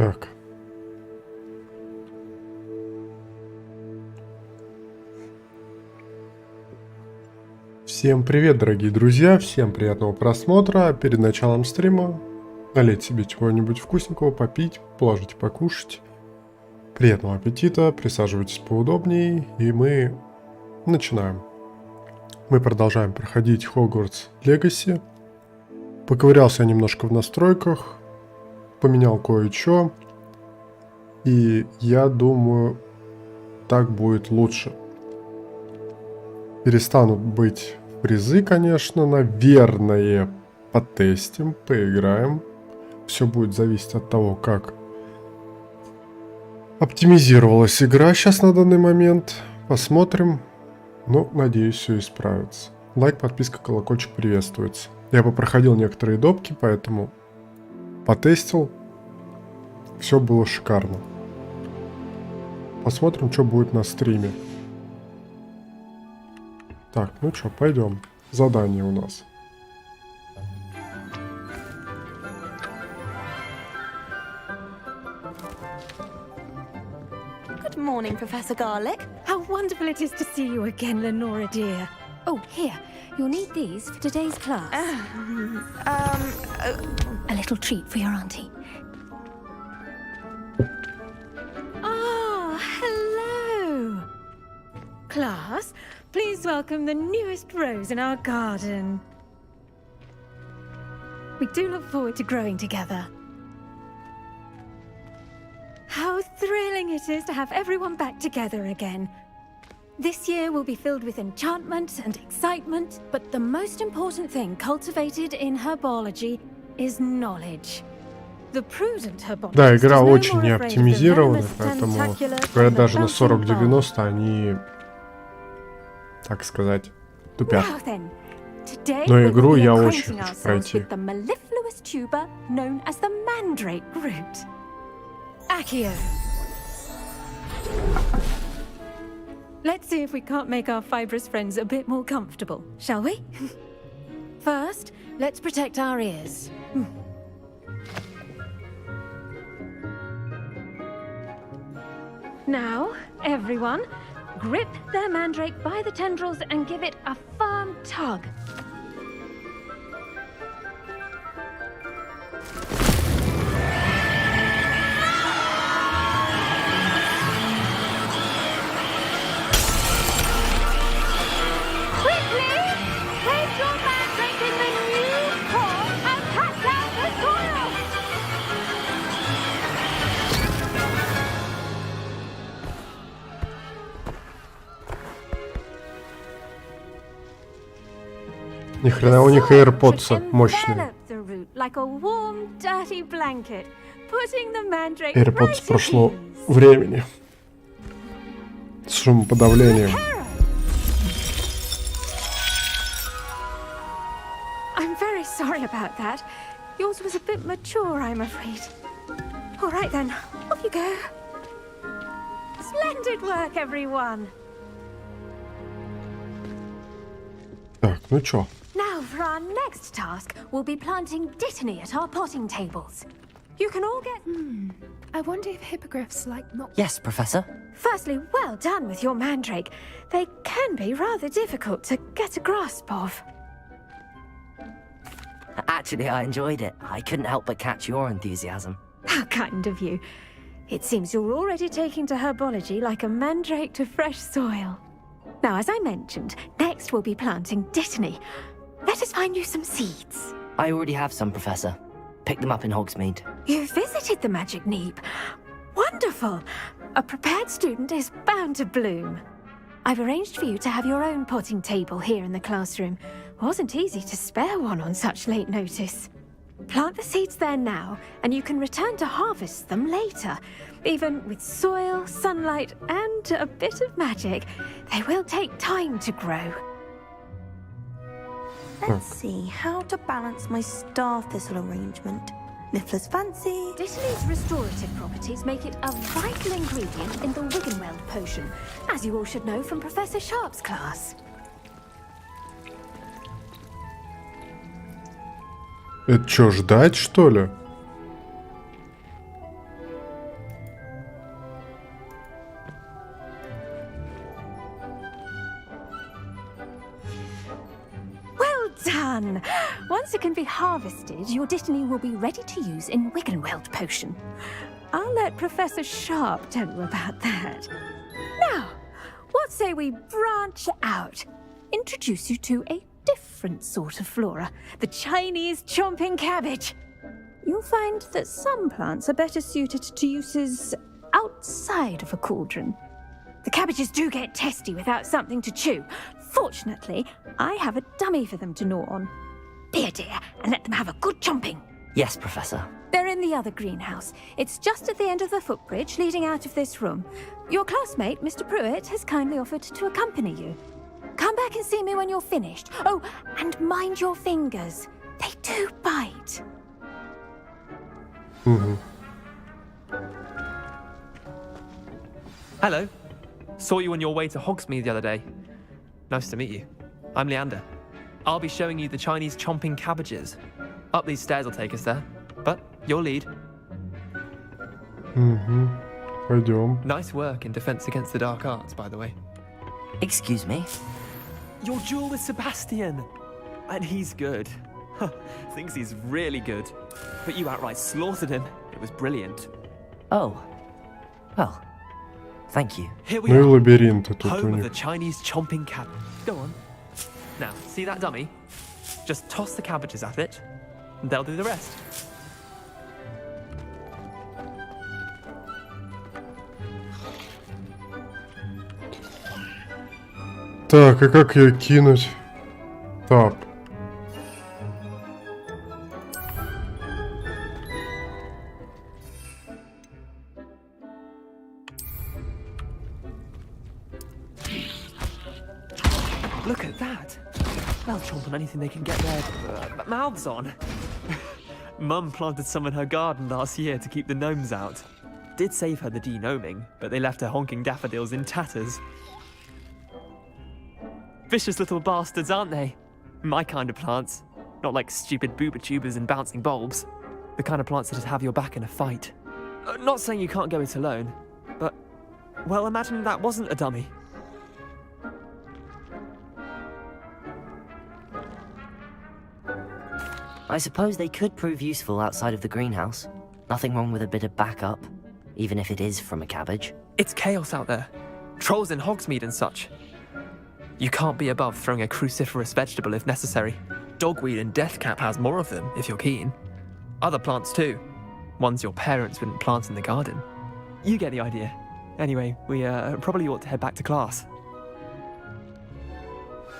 Так. Всем привет, дорогие друзья, всем приятного просмотра. Перед началом стрима налейте себе чего-нибудь вкусненького, попить, положите покушать. Приятного аппетита, присаживайтесь поудобнее, и мы начинаем. Мы продолжаем проходить Хогвартс Легаси. Поковырялся я немножко в настройках, поменял кое-что, и я думаю, так будет лучше. Перестанут быть призы, конечно, наверное, потестим, поиграем. Все будет зависеть от того, как оптимизировалась игра сейчас на данный момент. Посмотрим. Ну, надеюсь, все исправится. Лайк, подписка, колокольчик приветствуется. Я попроходил некоторые допки, поэтому потестил. Все было шикарно. Посмотрим, что будет на стриме. Так, ну что, пойдем. Задание у нас. Good morning, Professor Garlick. How wonderful it is to see you again, Lenora dear. Oh, here, you'll need these for today's class. A little treat for your auntie. Ah, hello. Class, please welcome the newest rose in our garden. We do look forward to growing together. How thrilling it is to have everyone back together again. This year will be filled with enchantment and excitement, but the most important thing cultivated in herbology is knowledge. The prudent herbologist Да, is игра no очень more не afraid of the оптимизирована, venomous поэтому, tentacular говорят, than даже the на bouncing bulb. 40-90 они, так сказать, тупят. Now then, today Но we will игру be я acquainting очень хочу ourselves пройти. with the mellifluous tuber known as the mandrake root. Accio. Let's see if we can't make our fibrous friends a bit more comfortable, shall we? First, let's protect our ears. Now, everyone, grip their mandrake by the tendrils and give it a firm tug. Quickly! Place your mandrake in the new core and cut down the soil! Ни хрена у них AirPods мощные. Like a warm, dirty blanket, putting the mandrake AirPods right прошло at ease. времени. С шумоподавлением. I'm very sorry about that. Yours was a bit mature, I'm afraid. All right then, off you go. Splendid work, everyone. Так, ну чё? Now for our next task, we'll be planting dittany at our potting tables. You can all get... I wonder if hippogriffs like not. Yes, Professor. Firstly, well done with your mandrake. They can be rather difficult to get a grasp of. Actually, I enjoyed it. I couldn't help but catch your enthusiasm. How kind of you. It seems you're already taking to herbology like a mandrake to fresh soil. Now, as I mentioned, next we'll be planting dittany. Let us find you some seeds. I already have some, Professor. Picked them up in Hogsmeade. You visited the Magic Neep. Wonderful. A prepared student is bound to bloom. I've arranged for you to have your own potting table here in the classroom. Wasn't easy to spare one on such late notice. Plant the seeds there now, and you can return to harvest them later. Even with soil, sunlight, and a bit of magic, they will take time to grow. Let's see how to balance my star thistle arrangement. Niffler's fancy. Dittany's restorative properties make it a vital ingredient in the Wiggenweld potion, as you all should know from Professor Sharp's class. Это что, ждать, что ли? done. Once it can be harvested, your Dittany will be ready to use in Wiggenweld potion. I'll let Professor Sharp tell you about that. Now, what say we branch out? Introduce you to a different sort of flora, the Chinese chomping cabbage. You'll find that some plants are better suited to uses outside of a cauldron. The cabbages do get testy without something to chew. Fortunately, I have a dummy for them to gnaw on. Be a dear and let them have a good chomping. Yes, Professor. They're in the other greenhouse. It's just at the end of the footbridge leading out of this room. Your classmate, Mr. Pruitt, has kindly offered to accompany you. Come back and see me when you're finished. Oh, and mind your fingers. They do bite. Hello. Saw you on your way to Hogsmeade the other day. Nice to meet you. I'm Leander. I'll be showing you the Chinese chomping cabbages. Up these stairs will take us there. But your lead. Пойдем. Nice work in Defense Against the Dark Arts, by the way. Excuse me? Your duel with Sebastian. And he's good. Thinks he's really good. But you outright slaughtered him. It was brilliant. Oh. Well, thank you. Here we Ну и are. лабиринты тут у Home of the них. Chinese chomping cabbage. Go on. Now, see that dummy? Just toss the cabbages at it, and they'll do the rest. Так, и как ее кинуть? Тап. Look at that. They'll chomp on anything they can get their mouths on. Mum planted some in her garden last year to keep the gnomes out. Did save her the de-gnoming, but they left her honking daffodils in tatters. Vicious little bastards, aren't they? My kind of plants. Not like stupid booba tubers and bouncing bulbs. The kind of plants that'd have your back in a fight. Not saying you can't go it alone, but, well, imagine that wasn't a dummy. I suppose they could prove useful outside of the greenhouse. Nothing wrong with a bit of backup, even if it is from a cabbage. It's chaos out there. Trolls in Hogsmeade and such. You can't be above throwing a cruciferous vegetable if necessary. Dogweed and deathcap has more of them, if you're keen. Other plants too. Ones your parents wouldn't plant in the garden. You get the idea. Anyway, we probably ought to head back to class.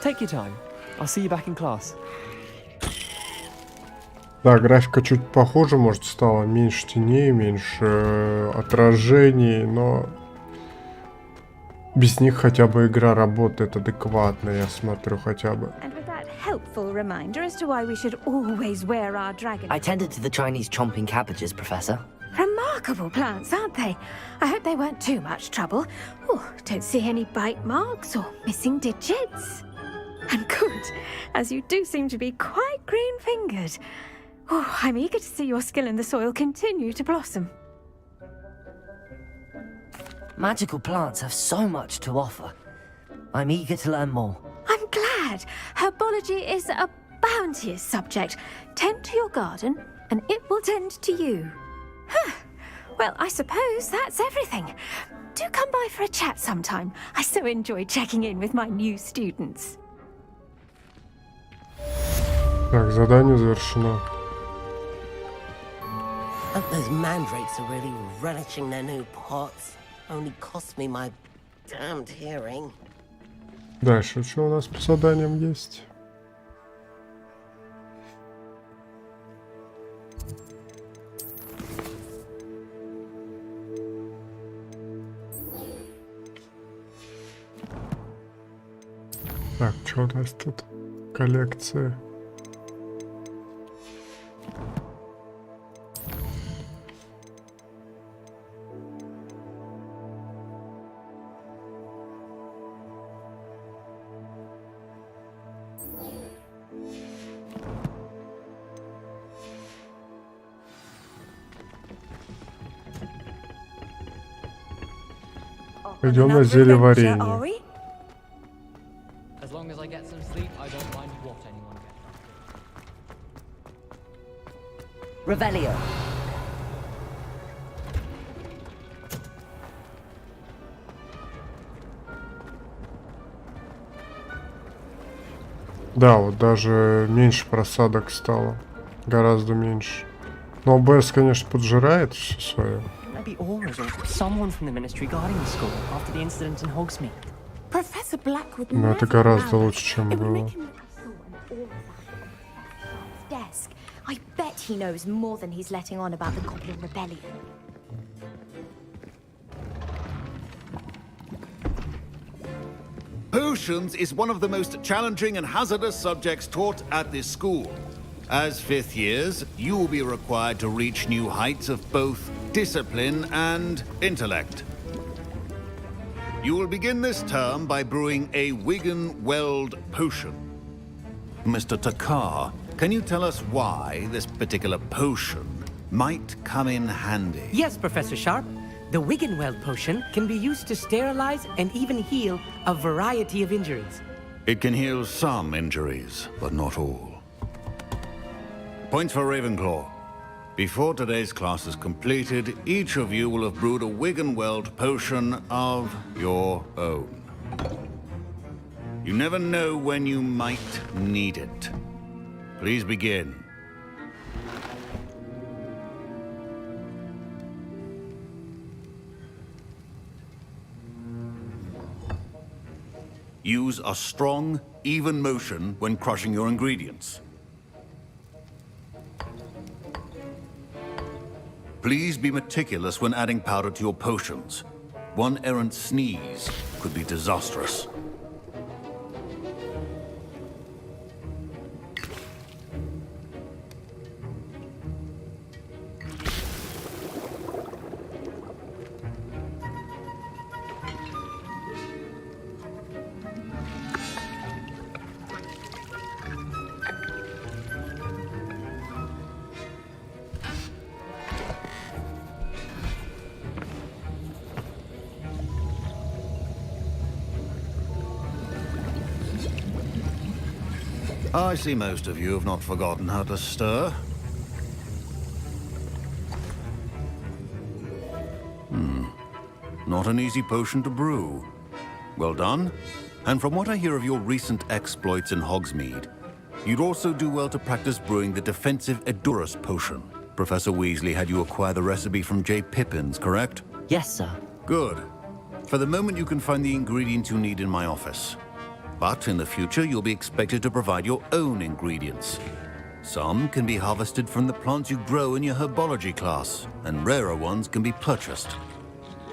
Take your time. I'll see you back in class. Да, графика чуть похуже, может, стала меньше теней, меньше отражений, но без них хотя бы игра работает адекватно, я смотрю хотя бы. And with that helpful reminder as to why we should always wear our dragon. I tended to the Chinese chomping cabbages, Professor. Remarkable plants, aren't they? I hope they weren't too much trouble. Oh, don't see any bite marks or missing digits. And good, as you do seem to be quite green-fingered. Oh, I'm eager to see your skill in the soil continue to blossom. Magical plants have so much to offer. I'm eager to learn more. I'm glad. Herbology is a bounteous subject. Tend to your garden, and it will tend to you. Huh. Well, I suppose that's everything. Do come by for a chat sometime. I so enjoy checking in with my new students. Так, задание завершено. Hope those mandrakes are really relishing their new pots. Only cost me my damned hearing. Дальше, что у нас по заданиям есть? Так, что у нас тут? Коллекция. Пойдем на зелье варенье. As long as I get some sleep, I don't mind what anyone gets. Revelio. Да, вот даже меньше просадок стало. Гораздо меньше. Но ОБС, конечно, поджирает все свое. Maybe Aura's or someone from the ministry guarding the school after the incident in Hogsmeade. Professor Black would Но это never гораздо allow лучше, чем it. It would было. make him Desk. I bet he knows more than he's letting on about the Goblin Rebellion. Potions is one of the most challenging and hazardous subjects taught at this school. As fifth years, you will be required to reach new heights of both discipline and intellect. You will begin this term by brewing a Wigan-Weld potion. Mr. Takar, can you tell us why this particular potion might come in handy? Yes, Professor Sharp. The Wiggenweld potion can be used to sterilize and even heal a variety of injuries. It can heal some injuries, but not all. Points for Ravenclaw. Before today's class is completed, each of you will have brewed a Wiggenweld potion of your own. You never know when you might need it. Please begin. Use a strong, even motion when crushing your ingredients. Please be meticulous when adding powder to your potions. One errant sneeze could be disastrous. I see most of you have not forgotten how to stir. Not an easy potion to brew. Well done. And from what I hear of your recent exploits in Hogsmeade, you'd also do well to practice brewing the defensive Edurus potion. Professor Weasley had you acquire the recipe from J. Pippins, correct? Yes, sir. Good. For the moment, you can find the ingredients you need in my office. But in the future, you'll be expected to provide your own ingredients. Some can be harvested from the plants you grow in your herbology class, and rarer ones can be purchased.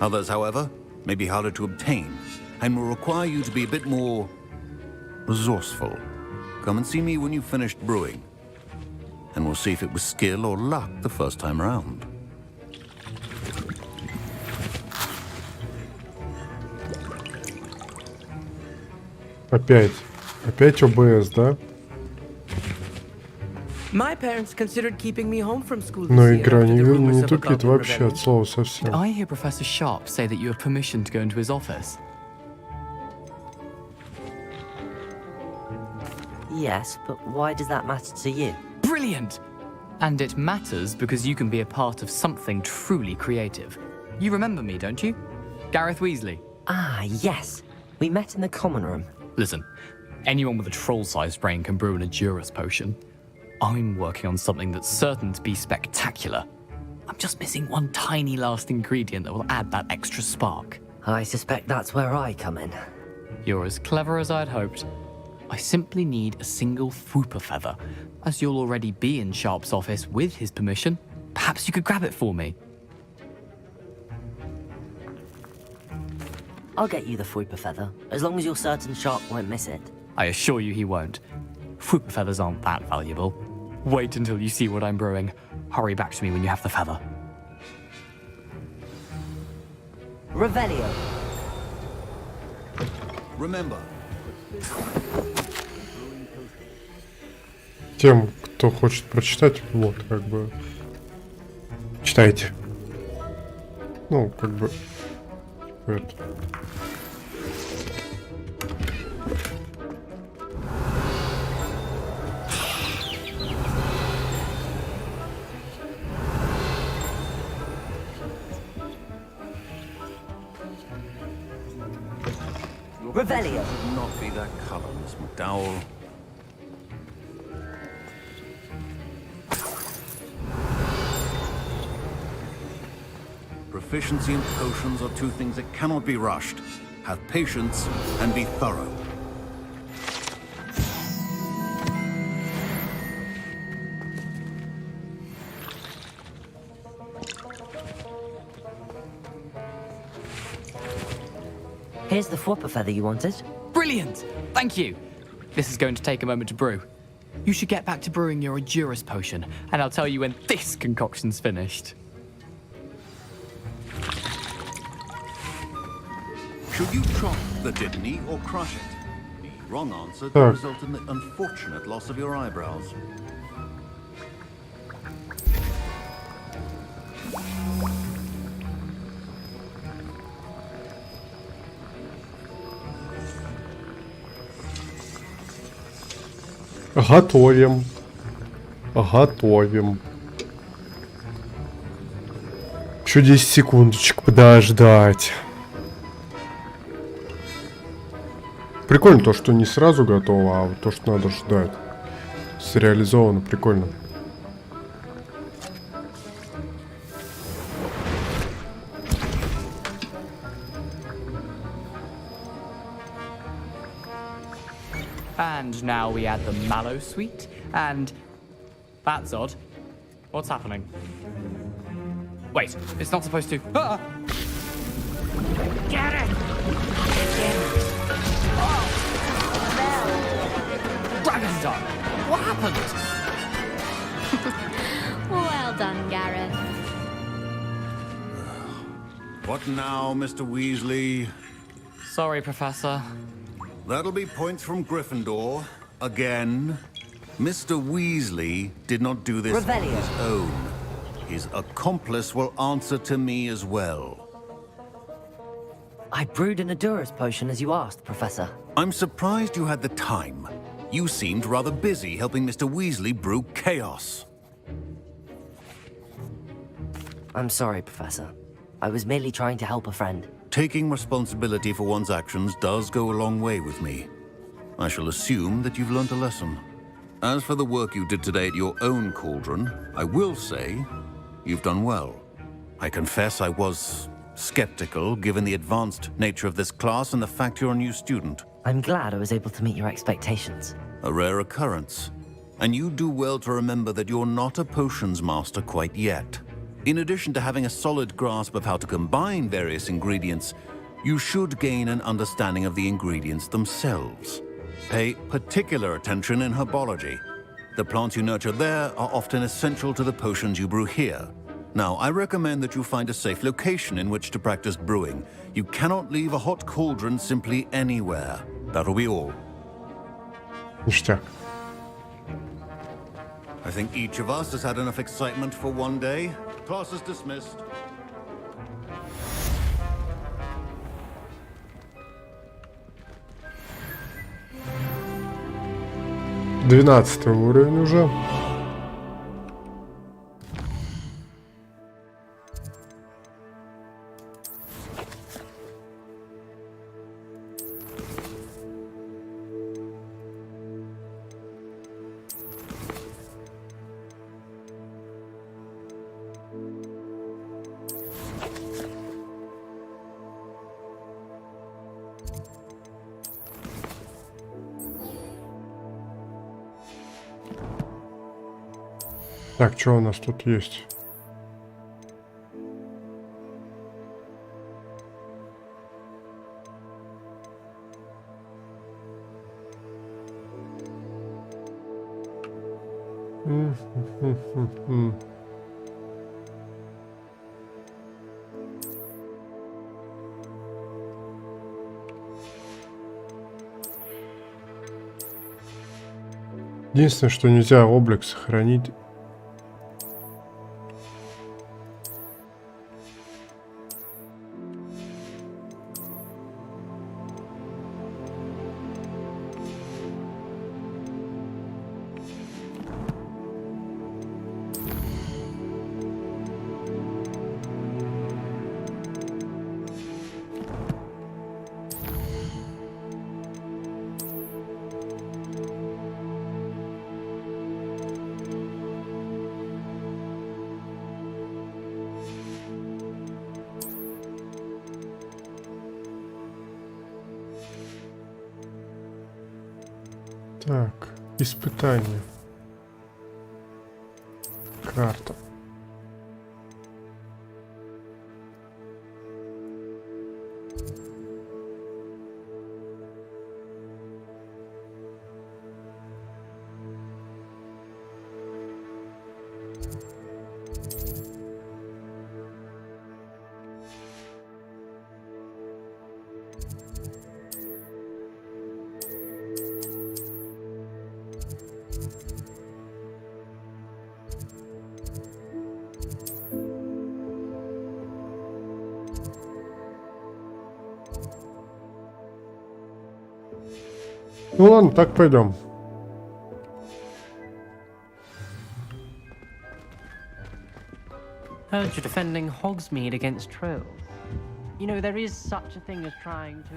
Others, however, may be harder to obtain, and will require you to be a bit more resourceful. Come and see me when you've finished brewing, and we'll see if it was skill or luck the first time around. Опять ОБС, да? My parents considered keeping me home from school Но this year игра after не, the rumors не of a тупит Goblin вообще Rebellion. от слова совсем. Did I hear Professor Sharp say that you have permission to go into his office? Yes, but why does that matter to you? Brilliant! And it matters because you can be a part of something truly creative. You remember me, don't you? Gareth Weasley. Ah, yes. We met in the common room. Listen, anyone with a troll-sized brain can brew an Edurus potion. I'm working on something that's certain to be spectacular. I'm just missing one tiny last ingredient that will add that extra spark. I suspect that's where I come in. You're as clever as I'd hoped. I simply need a single Fwooper feather. As you'll already be in Sharp's office with his permission, perhaps you could grab it for me. I'll get you the Fwooper feather, as long as you're certain Sharp won't miss it. I assure you he won't. Fwooper feathers aren't that valuable. Wait until you see what I'm brewing. Hurry back to me when you have the feather. Revelio. Remember. Тем, кто хочет прочитать, вот, как бы, читайте. Ну, как бы, это. Revelio. Should not be that color, Miss McDowell. Proficiency and potions are two things that cannot be rushed. Have patience and be thorough. Here's the Fwopper feather you wanted. Brilliant! Thank you! This is going to take a moment to brew. You should get back to brewing your Adurus potion, and I'll tell you when this concoction's finished. Should you chop the Didney or crush it? The wrong answer could result in the unfortunate loss of your eyebrows. Готовим. Готовим. Еще 10 секундочек подождать. Прикольно то, что не сразу готово, а вот то, что надо ждать. Сериализовано, прикольно. And now we add the mallow sweet, and... That's odd. What's happening? Wait, it's not supposed to... Ah! Get it! Dragon's done! What happened? Well done, Gareth. What now, Mr. Weasley? Sorry, Professor. That'll be points from Gryffindor. Again. Mr. Weasley did not do this on his own. His accomplice will answer to me as well. I brewed an Adurus potion as you asked, Professor. I'm surprised you had the time. You seemed rather busy helping Mr. Weasley brew chaos. I'm sorry, Professor. I was merely trying to help a friend. Taking responsibility for one's actions does go a long way with me. I shall assume that you've learned a lesson. As for the work you did today at your own cauldron, I will say you've done well. I confess I was skeptical given the advanced nature of this class and the fact you're a new student. I'm glad I was able to meet your expectations. A rare occurrence. And you do well to remember that you're not a potions master quite yet. In addition to having a solid grasp of how to combine various ingredients, you should gain an understanding of the ingredients themselves. Pay particular attention in herbology. The plants you nurture there are often essential to the potions you brew here. Now, I recommend that you find a safe location in which to practice brewing. You cannot leave a hot cauldron simply anywhere. That'll be all. Ништяк. I think each of us has had enough excitement for one day. Class is dismissed. Двенадцатый уровень уже. Так, что у нас тут есть? Единственное, что нельзя облик сохранить. Так, испытание. Карта. Ну ладно, так пойдем. Heard you're defending Hogsmeade against trolls. You know, there is such a thing as trying to...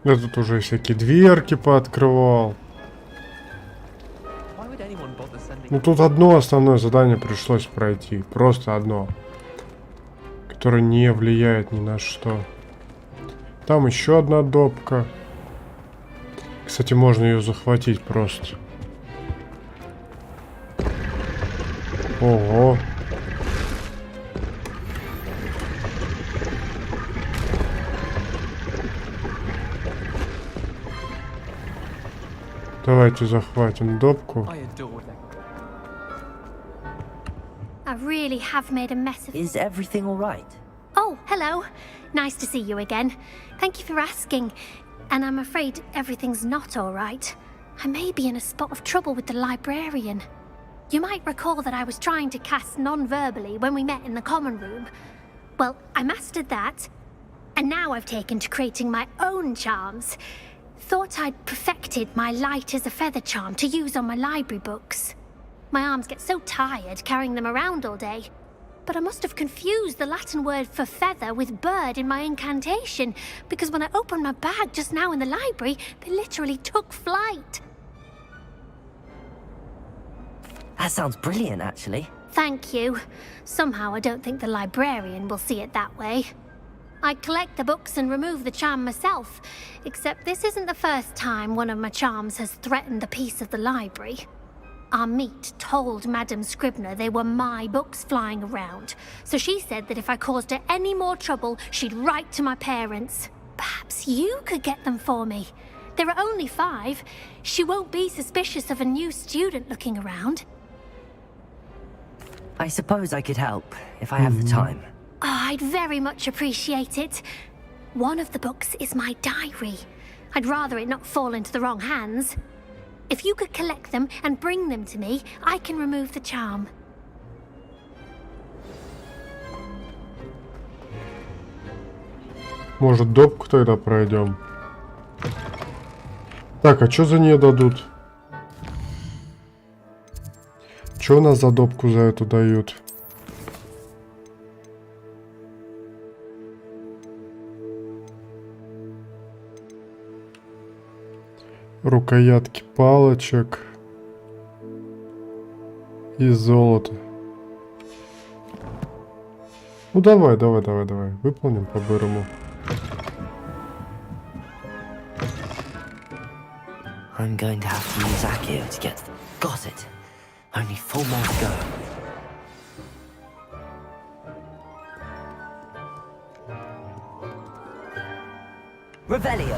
Я тут уже всякие дверки пооткрывал. Ну тут одно основное задание пришлось пройти. Просто одно. Которое не влияет ни на что. Там еще одна допка. Кстати, можно ее захватить просто. Ого. Давайте захватим допку. I really have made a mess of... Is everything all right? Oh, hello. Nice to see you again. Thank you for asking. And I'm afraid everything's not all right. I may be in a spot of trouble with the librarian. You might recall that I was trying to cast non-verbally when we met in the common room. Well, I mastered that. And now I've taken to creating my own charms. Thought I'd perfected my light as a feather charm to use on my library books. My arms get so tired carrying them around all day. But I must have confused the Latin word for feather with bird in my incantation, because when I opened my bag just now in the library, they literally took flight. That sounds brilliant, actually. Thank you. Somehow I don't think the librarian will see it that way. I collect the books and remove the charm myself, except this isn't the first time one of my charms has threatened the peace of the library. Our meet told Madame Scribner they were my books flying around, so she said that if I caused her any more trouble, she'd write to my parents. Perhaps you could get them for me. There are only 5. She won't be suspicious of a new student looking around. I suppose I could help, if I have the time. Oh, I'd very much appreciate it. One of the books is my diary. I'd rather it not fall into the wrong hands. If you could collect them and bring them to me, I can remove the charm. Может, допку тогда пройдем? Так, а что за нее дадут? Что у нас за допку за эту дают? Рукоятки палочек и золото. Ну давай. Выполним по-бырому. I'm going to have to use Accio to get... Got it. Only 4 more to go. Revelio.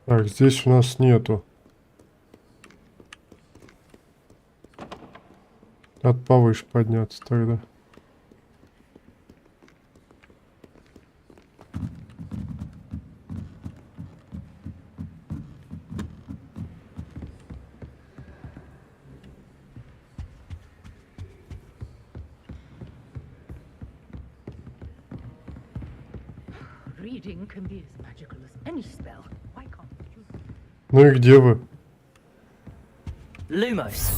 Так, здесь у нас нету. Надо повыше подняться тогда. Reading can be as magical as any spell. Why can't you? Ну и где вы? Lumos.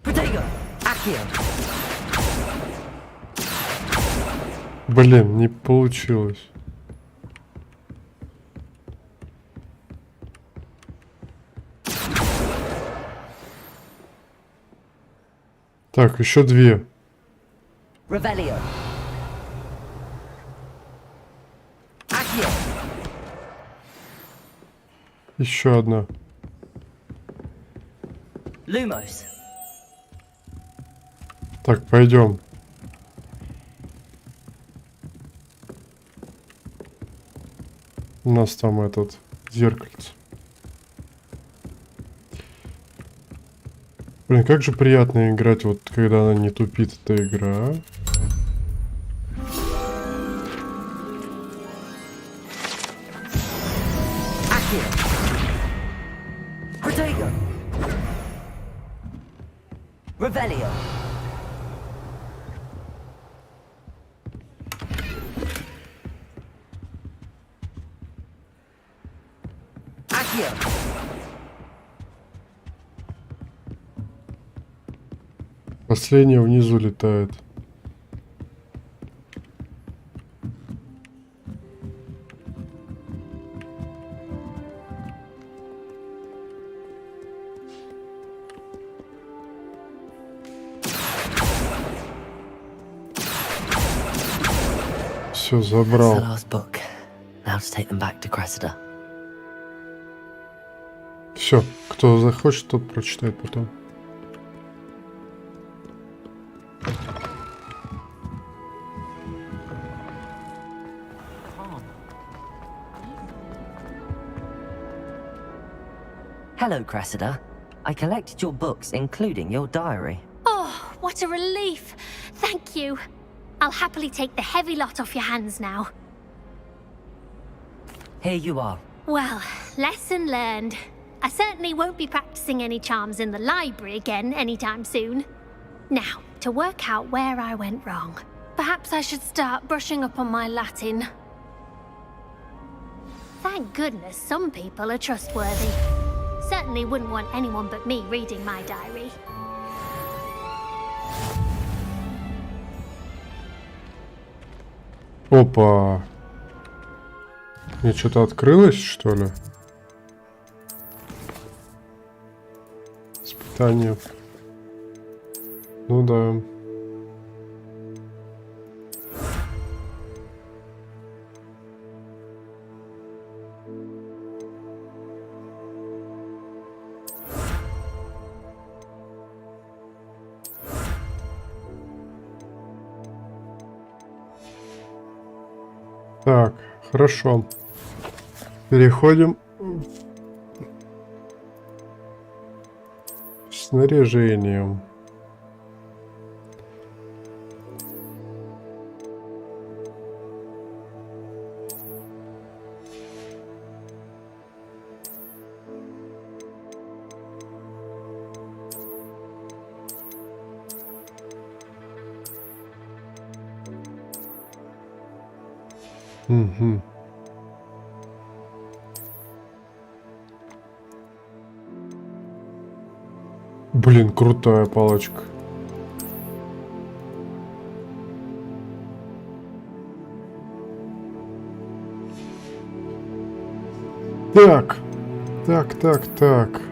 Protego. Accio. Блин, не получилось. Так, еще две. Revelio. Accio. Еще одна. Lumos. Так, пойдем. У нас там этот зеркальце. Блин, как же приятно играть, вот когда она не тупит, эта игра. Revelio. Accio. Последняя внизу летает. Все, забрал. That's the last book. Now to take them back to Cressida. Все, кто захочет, тот прочитает потом. Hello, Cressida. I collected your books, including your diary. Oh, what a relief. Thank you. I'll happily take the heavy lot off your hands now. Here you are. Well, lesson learned. I certainly won't be practicing any charms in the library again anytime soon. Now, to work out where I went wrong. Perhaps I should start brushing up on my Latin. Thank goodness some people are trustworthy. Certainly wouldn't want anyone but me reading my diary. Опа. Мне что-то открылось, что ли? Испытание. Ну да. Так, хорошо. Переходим к снаряжению. Угу. Блин, крутая палочка. Так. Так.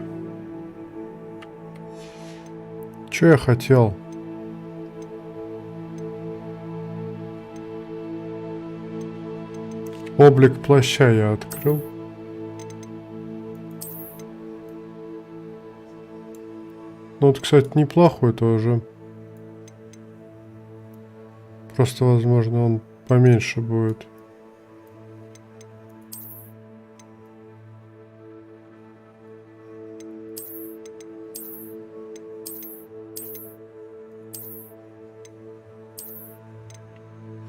Чё я хотел? Облик плаща я открыл. Ну вот, кстати, неплохой тоже. Просто, возможно, он поменьше будет.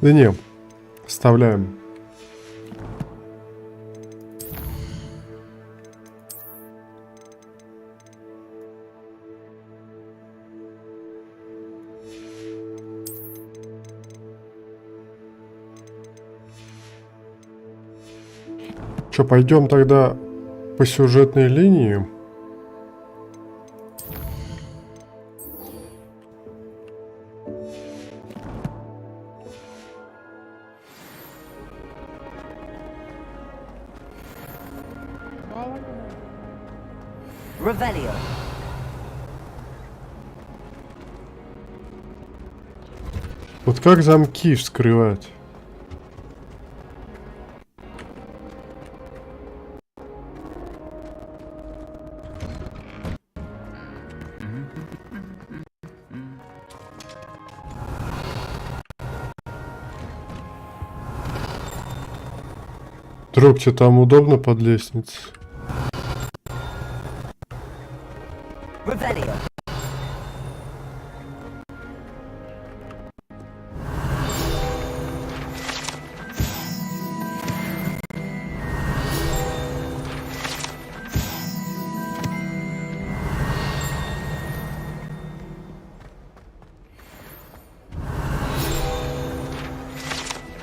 Да не, вставляем. Что, пойдем тогда по сюжетной линии? Revelio. Вот как замки вскрывать? Друг, тебе там удобно под лестницей?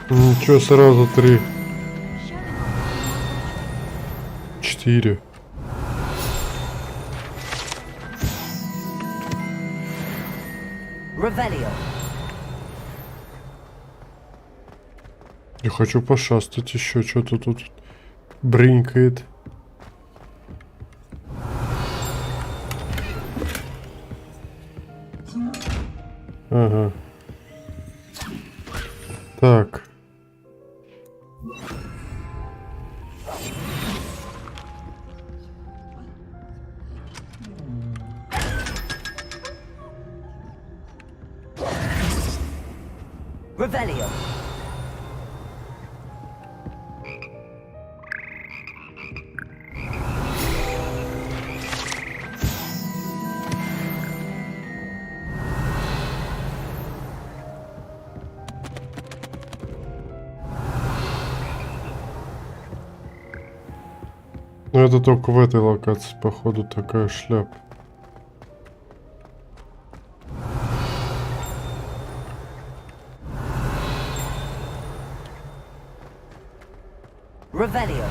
Ничего, сразу 3. 4. Я хочу пошастать еще, что-то тут бринкает. Ага. Так. Revelio. Ну это только в этой локации, походу, такая шляпа. Revelio.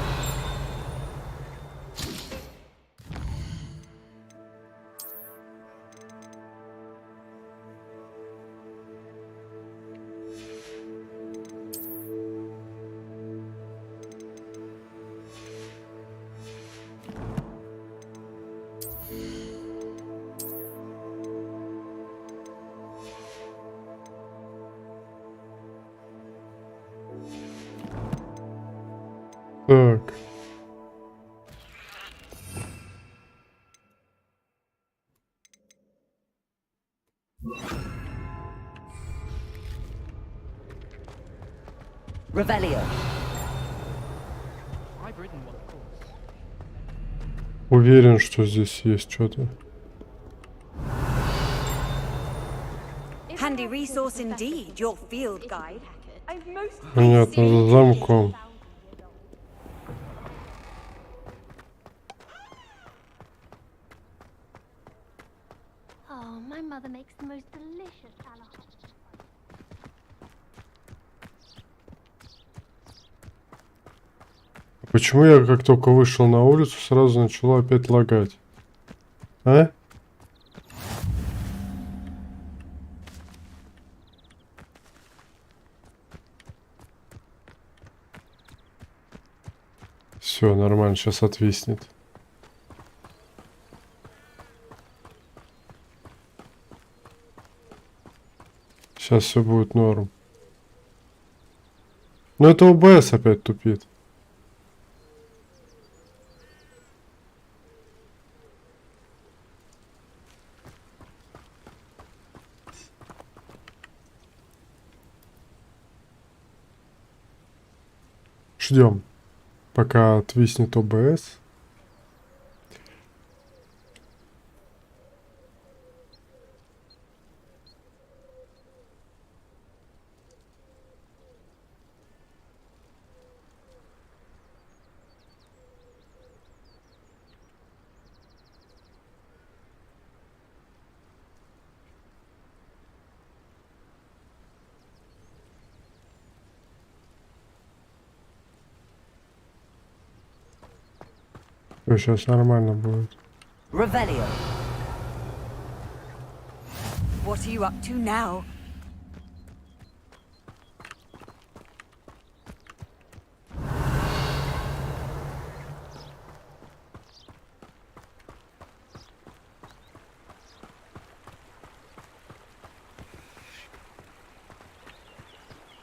Так. Revelio. Уверен, что здесь есть что-то. Handy resource indeed, your field guide. Понятно, за замком. Oh, my mother makes the most delicious alcohol. Почему я как только вышел на улицу, сразу начала опять лагать? А? Все, нормально, сейчас отвиснет. Сейчас все будет норм. Но это ОБС опять тупит. Ждем, пока отвиснет ОБС. Сейчас нормально будет. Revelio. What are you up to now?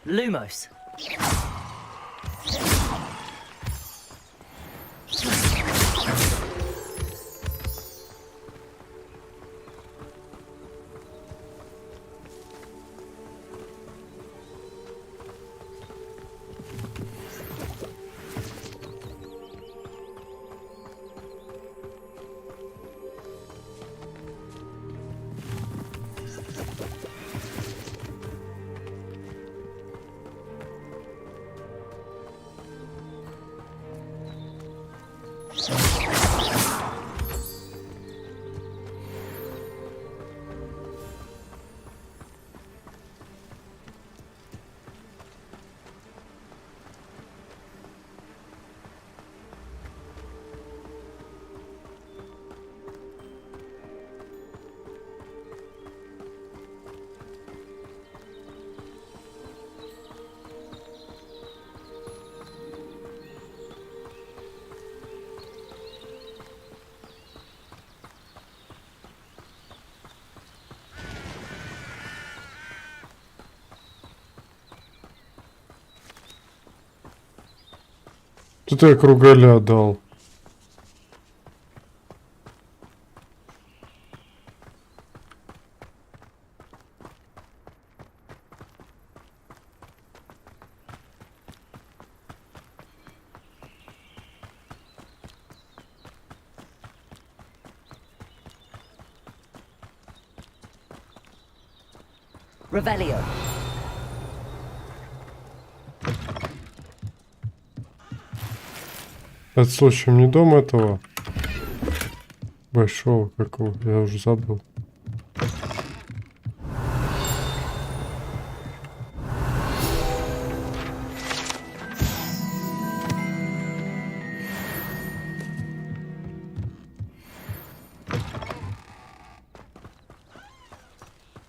Lumos. Тут я кругаля дал. Revelio. Это случаем не дом этого большого, какого, я уже забыл.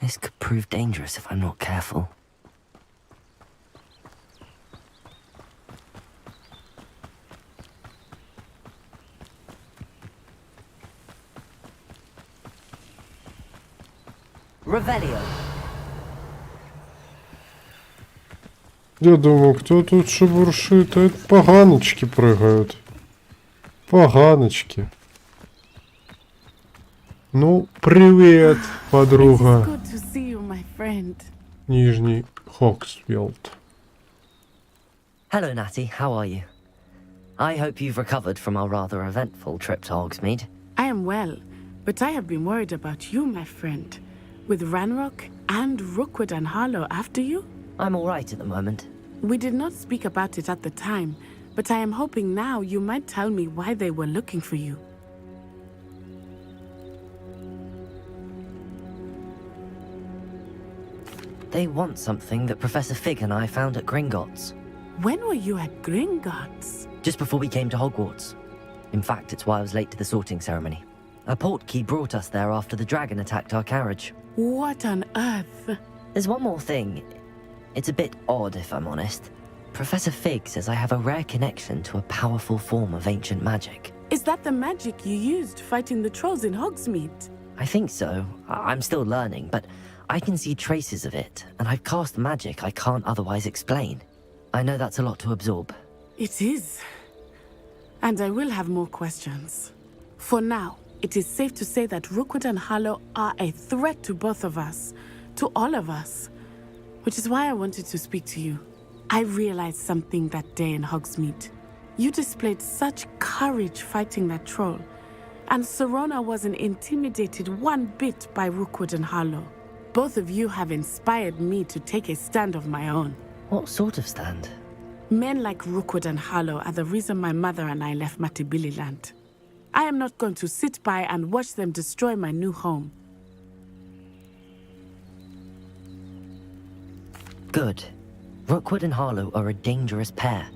This could prove dangerous if I'm not careful. Revelio. Я думаю, кто тут шебуршит? А это поганочки прыгают. Поганочки. Ну, привет, подруга. Good to see you, my friend. Нижний Хоксфилд. Hello, Natty. How are you? I hope you've recovered from our rather eventful trip to Hogsmeade. I am well, but I have been worried about you, my friend. With Ranrock and Rookwood and Harlow after you? I'm all right at the moment. We did not speak about it at the time, but I am hoping now you might tell me why they were looking for you. They want something that Professor Fig and I found at Gringotts. When were you at Gringotts? Just before we came to Hogwarts. In fact, it's why I was late to the sorting ceremony. A portkey brought us there after the dragon attacked our carriage. What on earth? There's one more thing. It's a bit odd, if I'm honest. Professor Fig says I have a rare connection to a powerful form of ancient magic. Is that the magic you used fighting the trolls in Hogsmeade? I think so. I'm still learning, but I can see traces of it, and I've cast magic I can't otherwise explain. I know that's a lot to absorb. It is. And I will have more questions. For now, it is safe to say that Rookwood and Harlow are a threat to both of us, to all of us. Which is why I wanted to speak to you. I realized something that day in Hogsmeade. You displayed such courage fighting that troll, and Serona wasn't intimidated one bit by Rookwood and Harlow. Both of you have inspired me to take a stand of my own. What sort of stand? Men like Rookwood and Harlow are the reason my mother and I left Matabeleland. I am not going to sit by and watch them destroy my new home. Good. Rookwood and Harlow are a dangerous pair.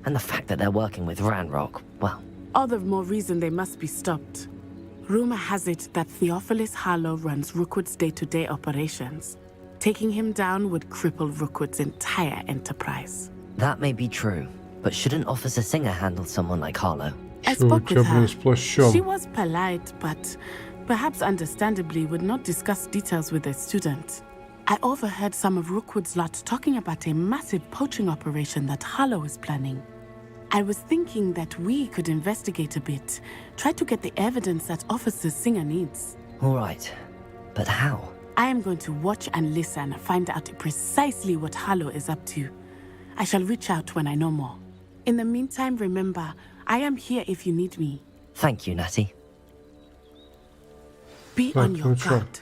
And the fact that they're working with Ranrock, well... All the more reason they must be stopped. Rumor has it that Theophilus Harlow runs Rookwood's day-to-day operations. Taking him down would cripple Rookwood's entire enterprise. That may be true, but shouldn't Officer Singer handle someone like Harlow? I spoke with her. She was polite, but perhaps understandably would not discuss details with a student. I overheard some of Rookwood's lot talking about a massive poaching operation that Harlow is planning. I was thinking that we could investigate a bit, try to get the evidence that Officer Singer needs. All right, but how? I am going to watch and listen, find out precisely what Harlow is up to. I shall reach out when I know more. In the meantime, remember, I am here if you need me. Thank you, Natty. Be on your guard.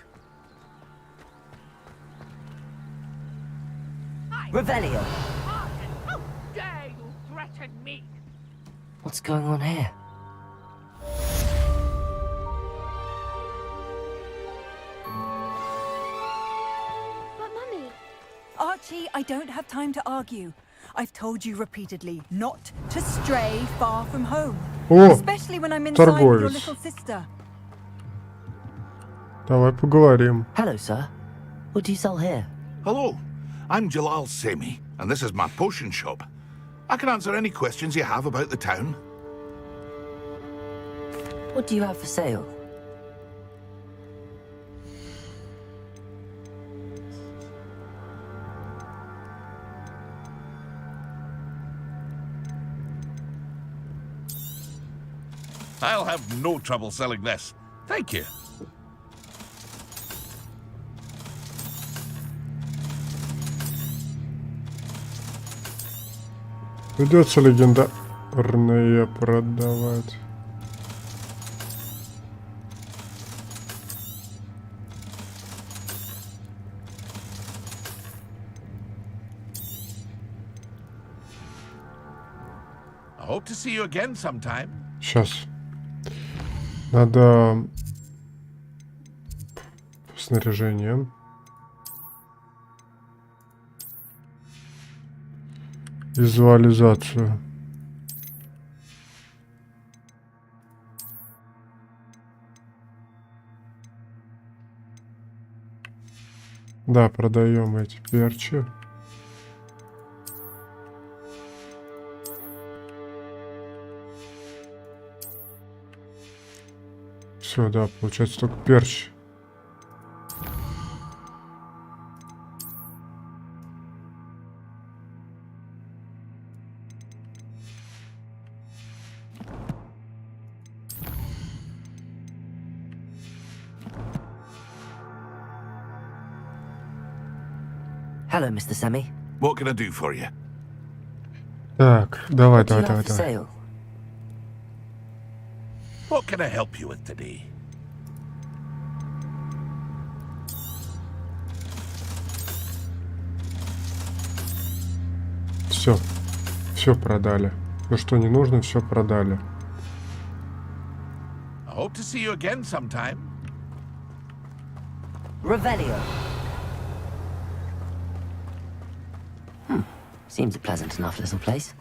Revelio. How dare you threaten me? What's going on here? But Mummy... Archie, I don't have time to argue. I've told you repeatedly not to stray far from home. Especially when I'm inside with your little sister. Давай поговорим. Hello, sir. What do you sell here? Hello, I'm Jalal Semi, and this is my potion shop. I can answer any questions you have about the town. What do you have for sale? I'll have no trouble selling this. Thank you. Придется легендарные продавать. I hope to see you again sometime. Сейчас. Надо снаряжение. Визуализацию. Да, продаем эти перчи. Все, да, получается только перчи. Hello, Mr. Semi. What can I do for you? Так, давай. What can I help you with today? Все продали. То, что не нужно, все продали. I hope to see you again sometime. Revelio. Seems a pleasant enough little place.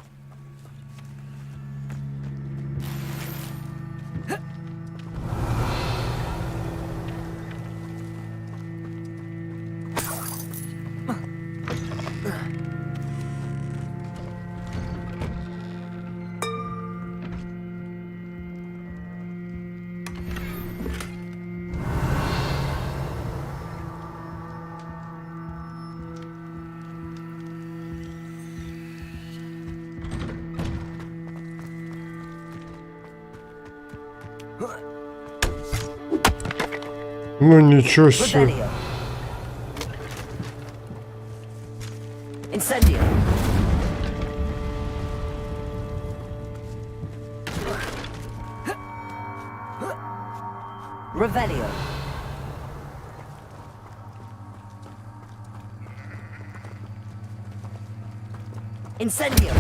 Ну ничего себе. Incendio. Revelio. Incendio.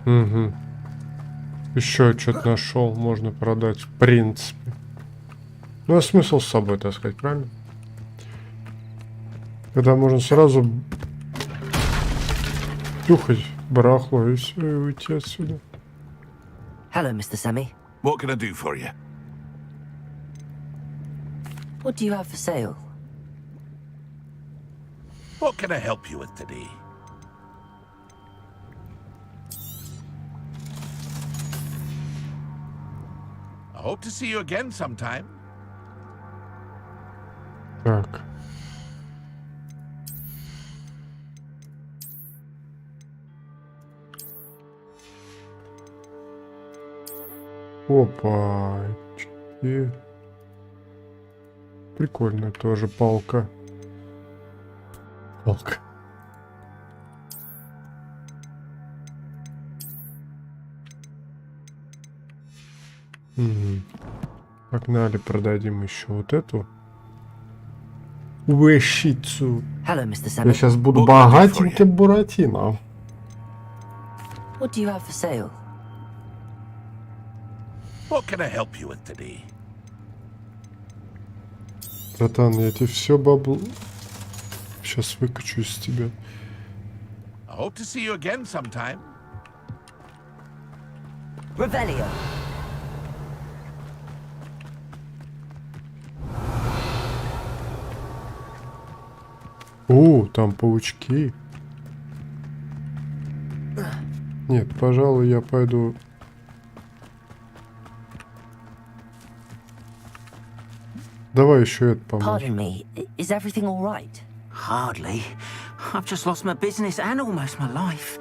Угу. Еще что-то нашел, можно продать, в принципе. Ну, а смысл с собой таскать, правильно? Когда можно сразу тюхать барахло и все, и уйти отсюда. Hello, Mr. Semi. What can I do for you? What do you have for sale? What can I help you with today? I Hope to see you again sometime. Так. Опачки. Прикольная тоже палка. Палка. Угу. Погнали, продадим еще вот эту вещицу. Hello, Mr. Я Semi. сейчас буду богатеньким Буратино. What do you have for sale? What can I help you with today? Братан, я тебе все бабло сейчас выкачу из тебя. I hope to see you again sometime. Revelio. О, там паучки. Нет, пожалуй, я пойду. Давай еще это поможем. Pardon me, is everything all right? Hardly. I've just lost my business and almost my life.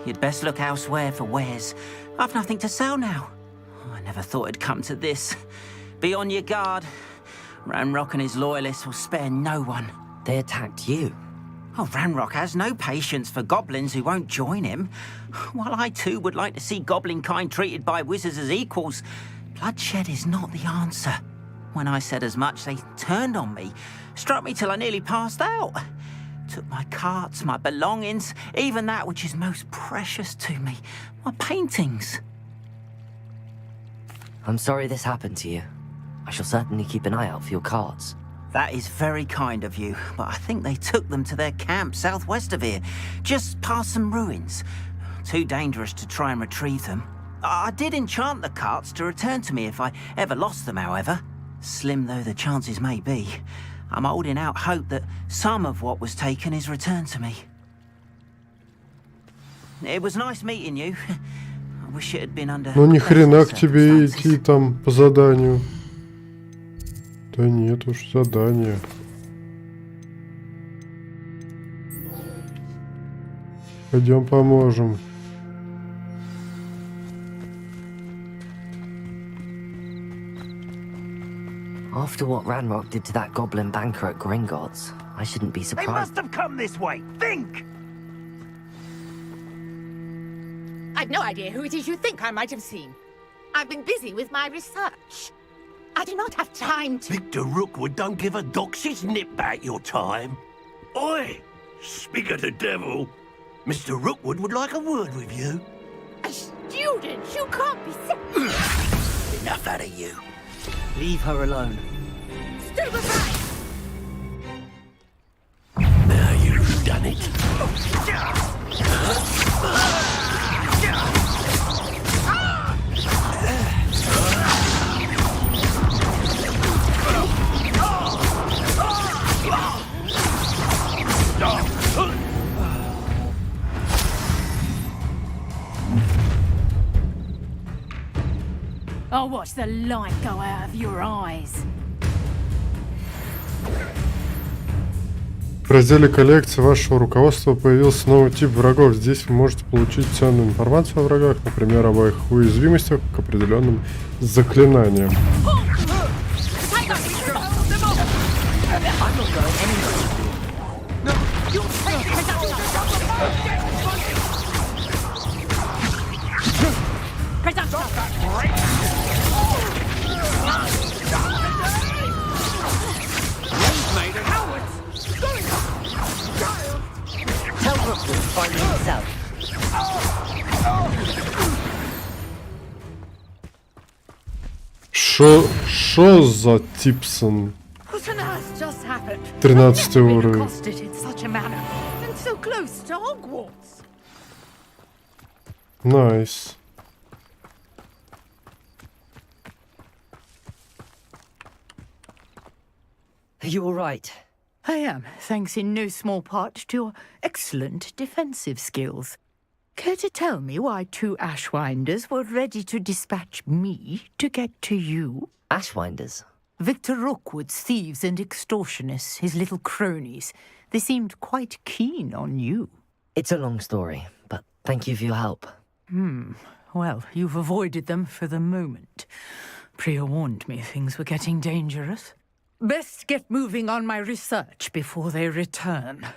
You'd best look elsewhere for wares. I've nothing to sell now. I never thought it'd come to this. Be on your guard. Ranrock and his loyalists will spare no one. They attacked you. Oh, Ranrock has no patience for goblins who won't join him. While I too would like to see goblin kind treated by wizards as equals, bloodshed is not the answer. When I said as much, they turned on me, struck me till I nearly passed out. Took my carts, my belongings, even that which is most precious to me, my paintings. I'm sorry this happened to you. I shall certainly keep an eye out for your cards. That is very kind of you, but I think they took them to their camp southwest of here, just past some ruins. Too dangerous to try and retrieve them. I did enchant the carts to return to me if I ever lost them, however. Slim though the chances may be, I'm holding out hope that some of what was taken is returned to me. It was nice meeting you. I wish it had been under. Ну ни хрена к тебе идти там по заданию. Да нет уж задания. Пойдем поможем. After what Ranrock did to that goblin banker at Gringotts, I shouldn't be surprised. They must have come this way. Think! I've no idea who it is you think I might have seen. I've been busy with my research. I do not have time to... Victor Rookwood don't give a doxy's nip back your time. Oi! Speak of the devil. Mr. Rookwood would like a word with you. A student? You can't be serious. Enough out of you. Leave her alone. Stay aside! Now you've done it. I'll watch the light go out of your eyes. В разделе коллекции вашего руководства появился новый тип врагов. Здесь вы можете получить ценную информацию о врагах, например, об их уязвимостях к определенным заклинаниям. Шо за Типсон? 13 уровень. Nice. Are you all right? I am, thanks in no small part to your excellent defensive skills. Care to tell me why 2 Ashwinders were ready to dispatch me to get to you? Ashwinders? Victor Rookwood's thieves and extortionists, his little cronies. They seemed quite keen on you. It's a long story, but thank you for your help. Well, you've avoided them for the moment. Priya warned me things were getting dangerous. Best get moving on my research before they return.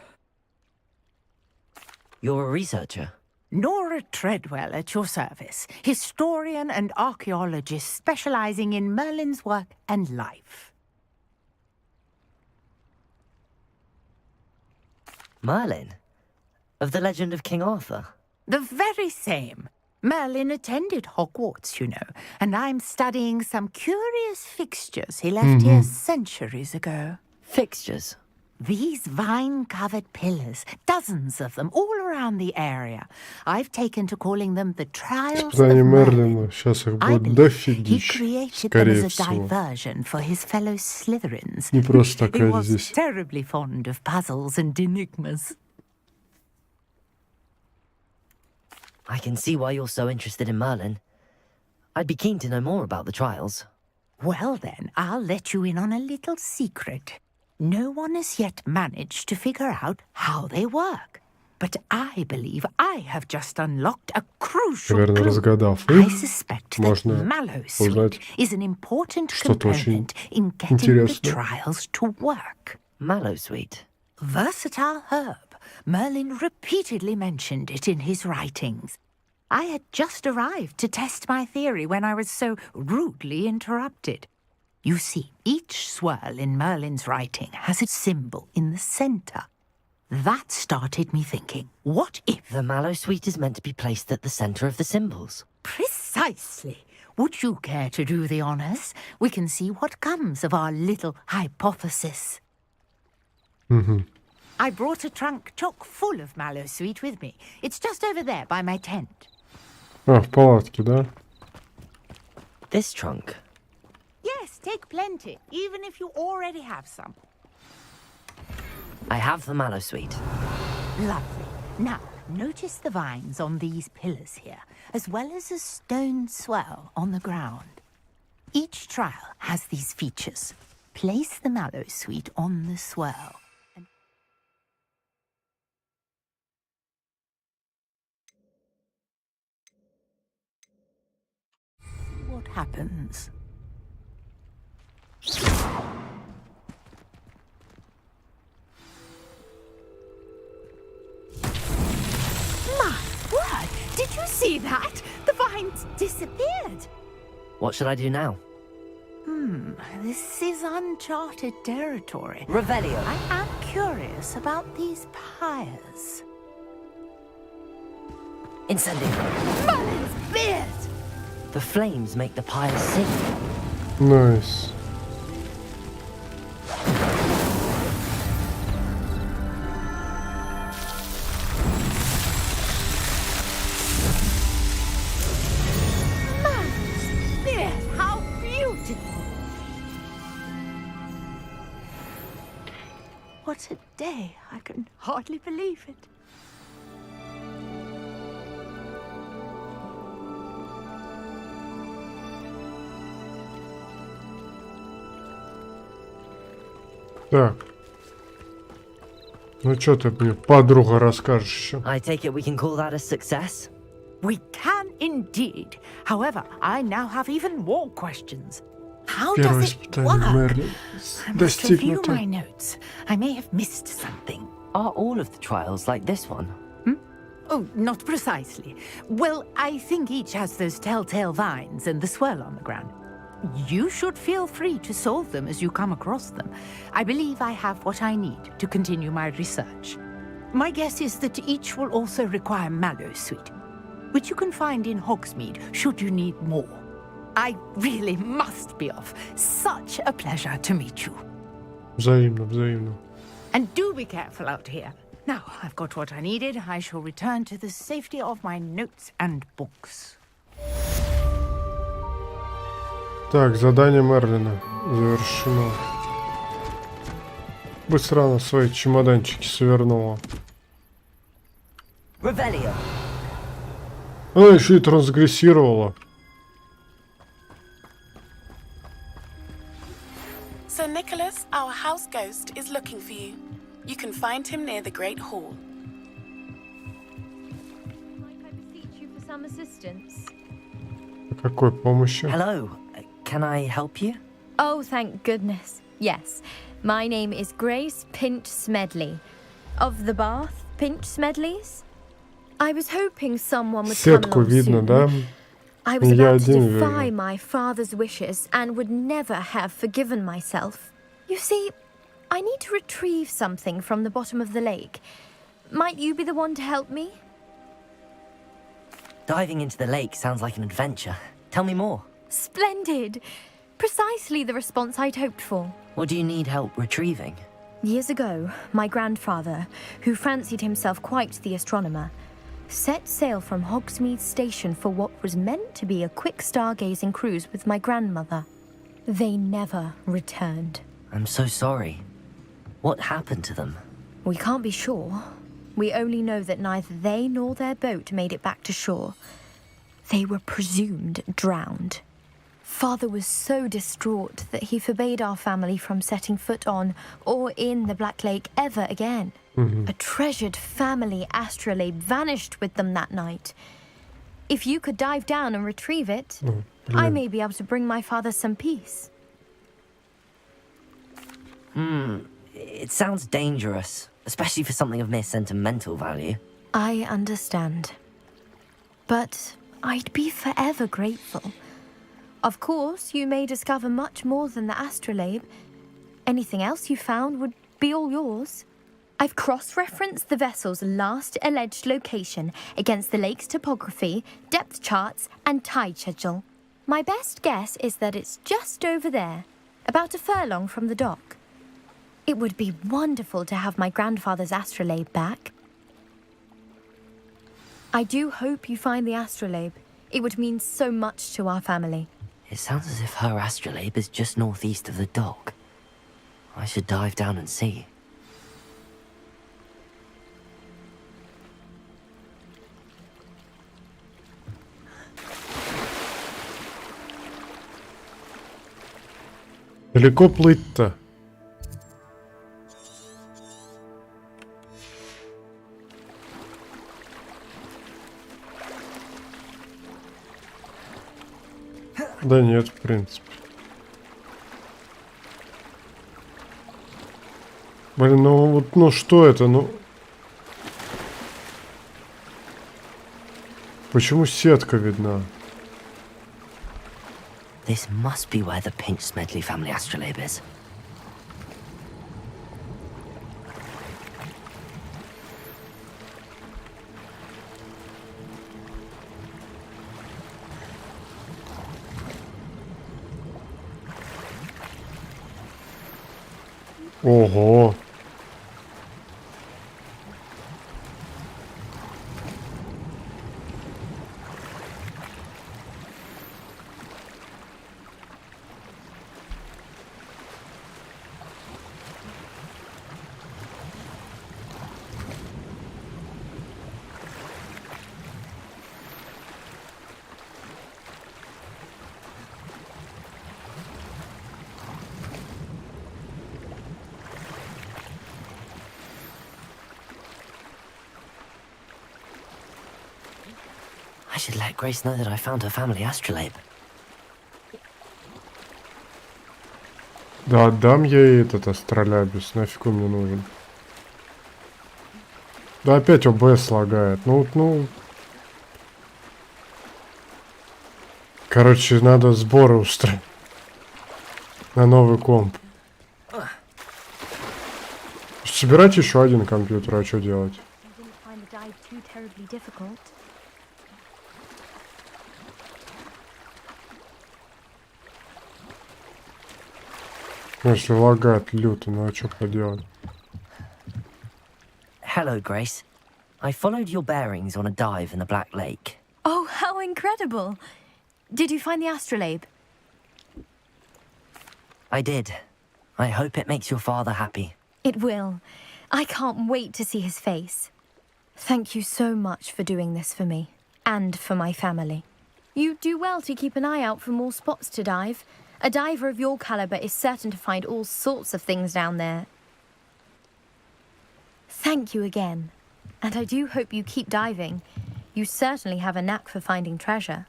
You're a researcher? Nora Treadwell at your service, historian and archaeologist specializing in Merlin's work and life. Merlin? Of the legend of King Arthur? The very same. Merlin attended Hogwarts, you know, and I'm studying some curious fixtures he left here centuries ago. Fixtures? These vine-covered pillars, dozens of them, all around the area. I've taken to calling them the Trials of Merlin. I believe he created them as a diversion for his fellow Slytherins. He was terribly fond of puzzles and enigmas. I can see why you're so interested in Merlin. I'd be keen to know more about the trials. Well then, I'll let you in on a little secret. No one has yet managed to figure out how they work. But I believe I have just unlocked a crucial clue. I suspect that Mallowsweet is an important component in getting the trials to work. Mallowsweet? Versatile herb. Merlin repeatedly mentioned it in his writings. I had just arrived to test my theory when I was so rudely interrupted. You see, each swirl in Merlin's writing has a symbol in the center. That started me thinking, what if... The Mallowsweet is meant to be placed at the center of the symbols. Precisely. Would you care to do the honors? We can see what comes of our little hypothesis. I brought a trunk chock full of Mallowsweet with me. It's just over there by my tent. В палатке, да? This trunk? Yes, take plenty, even if you already have some. I have the Mallowsweet. Lovely. Now, notice the vines on these pillars here, as well as a stone swirl on the ground. Each trial has these features. Place the Mallowsweet on the swirl. What happens? My word! Did you see that? The vines disappeared. What should I do now? This is uncharted territory. Revelio. I am curious about these pyres. Incendio. Merlin's beard! The flames make the pyres sing. Nice. Merlin's beard! How beautiful! What a day! I can hardly believe it. Так. Ну что ты мне, подруга, расскажешь еще? I take it we can call that a success? We can indeed. However, I now have even more questions. How does it work? I must review my notes. I may have missed something. Are all of the trials like this one? Oh, not precisely. Well, I think each has those telltale vines and the swirl on the ground. You should feel free to solve them as you come across them. I believe I have what I need to continue my research. My guess is that each will also require Mallowsweet, which you can find in Hogsmeade should you need more. I really must be off. Such a pleasure to meet you. Взаимно, взаимно. And do be careful out here. Now, I've got what I needed. I shall return to the safety of my notes and books. Так, задание Мерлина завершено. Быстро она свои чемоданчики свернула. Revelio. Она еще и трансгрессировала. So Nicholas, our house ghost, is looking for you. You can find him near the Great Hall. Some assistance. Какой помощи? Hello, can I help you? Oh, thank goodness. Yes. My name is Grace Pinch Smedley. Of the Bath Pinch Smedleys? I was hoping someone would come Сетку along видно, soon. да? I was Я about to один defy вижу. my father's wishes and would never have forgiven myself. You see, I need to retrieve something from the bottom of the lake. Might you be the one to help me? Diving into the lake sounds like an adventure. Tell me more. Splendid! Precisely the response I'd hoped for. What do you need help retrieving? Years ago, my grandfather, who fancied himself quite the astronomer, set sail from Hogsmeade Station for what was meant to be a quick stargazing cruise with my grandmother. They never returned. I'm so sorry. What happened to them? We can't be sure. We only know that neither they nor their boat made it back to shore. They were presumed drowned. Father was so distraught that he forbade our family from setting foot on or in the Black Lake ever again. A treasured family astrolabe vanished with them that night. If you could dive down and retrieve it, I may be able to bring my father some peace. It sounds dangerous, especially for something of mere sentimental value. I understand. But I'd be forever grateful. Of course, you may discover much more than the astrolabe. Anything else you found would be all yours. I've cross-referenced the vessel's last alleged location against the lake's topography, depth charts, and tide schedule. My best guess is that it's just over there, about a furlong from the dock. It would be wonderful to have my grandfather's astrolabe back. I do hope you find the astrolabe. It would mean so much to our family. It sounds as if her astrolabe is just northeast of the dock. I should dive down and see. Далеко плыть-то? Да нет, в принципе. Блин, ну вот, ну что это, ну... Почему сетка видна? This must be where the Pinch Smedley family astrolabe is. Ого! I should let Grace know that I found her family astrolabe. Да, отдам я ей этот астролябис, нафиг он мне нужен. Да опять ОБС лагает, ну... Короче, надо сборы устроить. На новый комп. Собирать еще один компьютер, а что делать? Если лагает люто, ну а что поделать? Hello, Grace. I followed your bearings on a dive in the Black Lake. Oh, how incredible! Did you find the astrolabe? I did. I hope it makes your father happy. It will. I can't wait to see his face. Thank you so much for doing this for me. and for my family. You do well to keep an eye out for more spots to dive. A diver of your caliber is certain to find all sorts of things down there. Thank you again, and I do hope you keep diving. You certainly have a knack for finding treasure.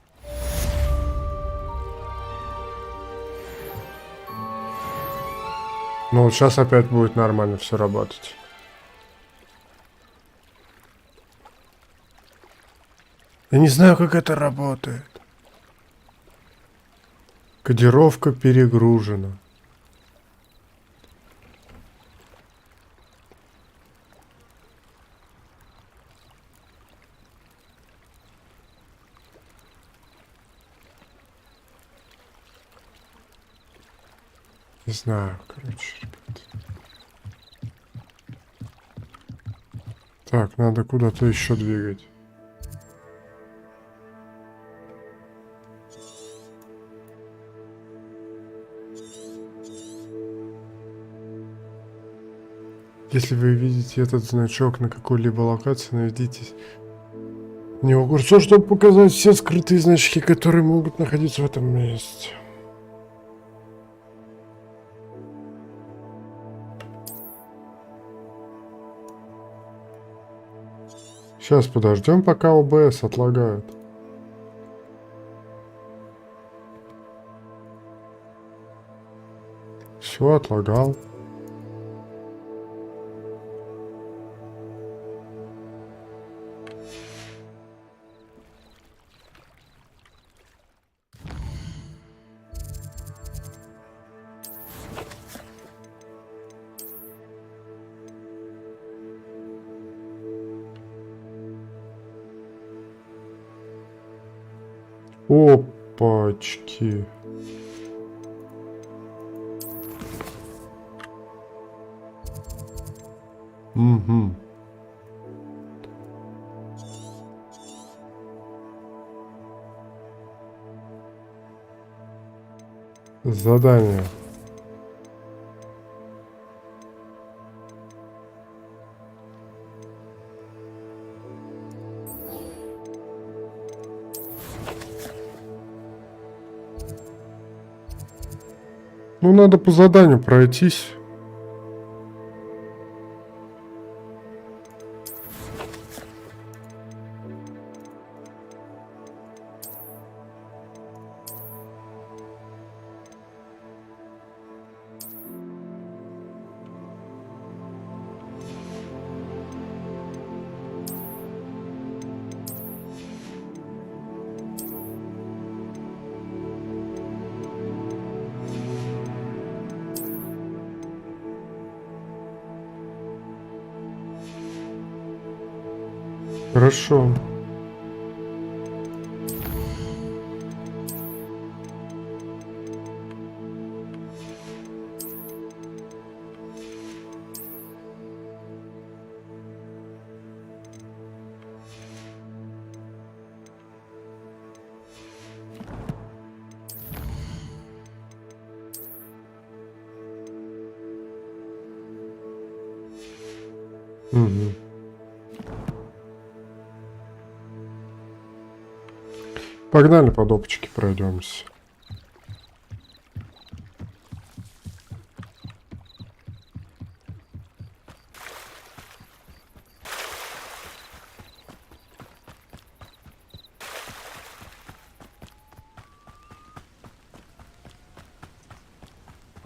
Ну вот сейчас опять будет нормально все работать. Я не знаю, как это работает. Кодировка перегружена. Не знаю, короче, ребят. Так, надо куда-то еще двигать. Если вы видите этот значок на какой-либо локации, наведитесь на него курсор, чтобы показать все скрытые значки, которые могут находиться в этом месте. Сейчас подождем, пока ОБС отлагает. Все, отлагал. Опачки. Угу. Задание. Ну, надо по заданию пройтись. Хорошо. Угу. Погнали по допочке пройдемся.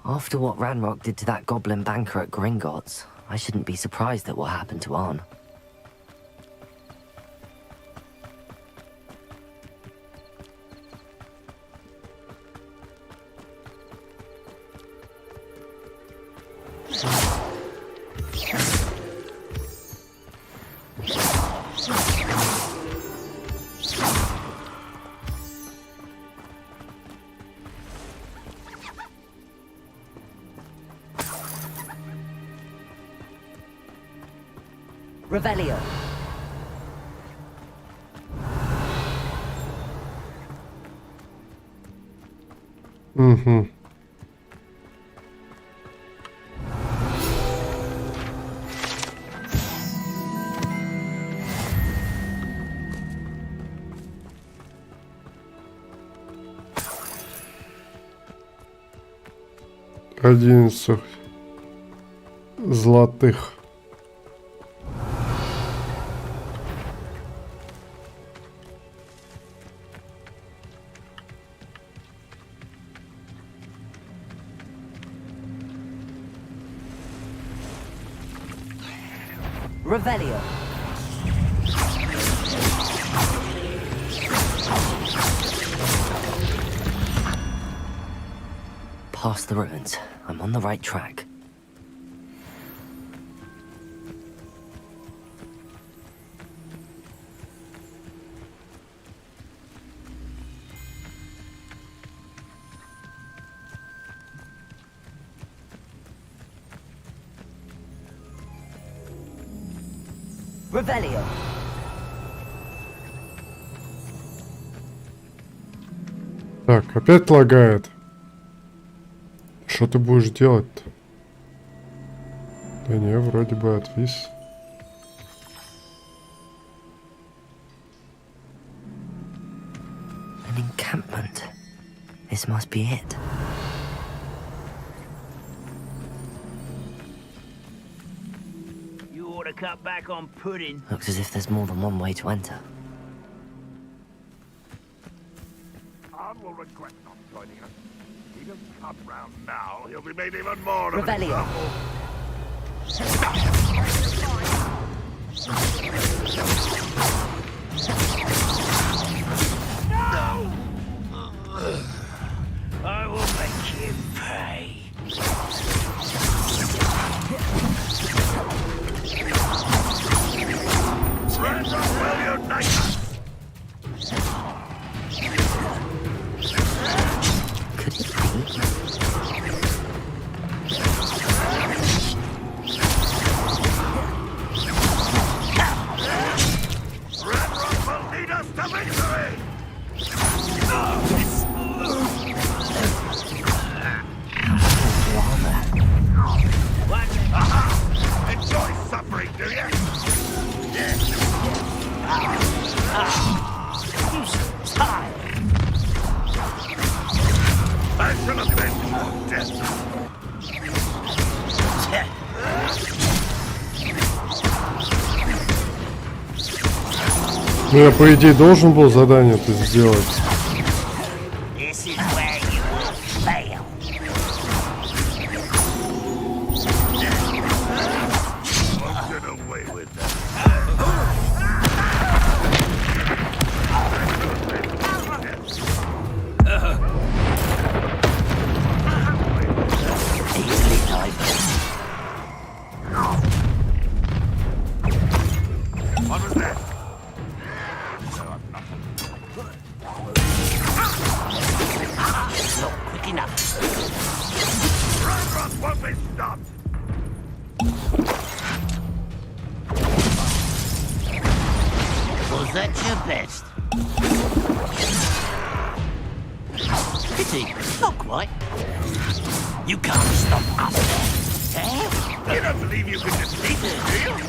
After what Ranrock did to that goblin banker at Gringotts, I shouldn't be surprised at what happened to Arn. Revelio. Угу. 11 золотых. Revelio. Past the ruins. I'm on the right track. Revelio. Так, опять лагает. Что ты будешь делать-то? Да не, вроде бы отвис. An encampment. This must be it. You ought to cut back on pudding. Looks as if there's more than one way to enter. I will regret not joining us. He doesn't come round now, he'll be made even more of a Revelio. No! I will make him pay. Friends will unite us. Could it be? Red Rock will lead us to victory! Yes. What? Aha! Enjoy suffering, do you? I shall avenge your death. Ну, я, по идее, должен был задание это сделать. This is where you will fail. Won't get away with that. What was that? Not quick enough. Red Rock won't be stopped. Was that your best? Pity, not quite. You can't stop us. Eh? You don't believe you can defeat it, do you?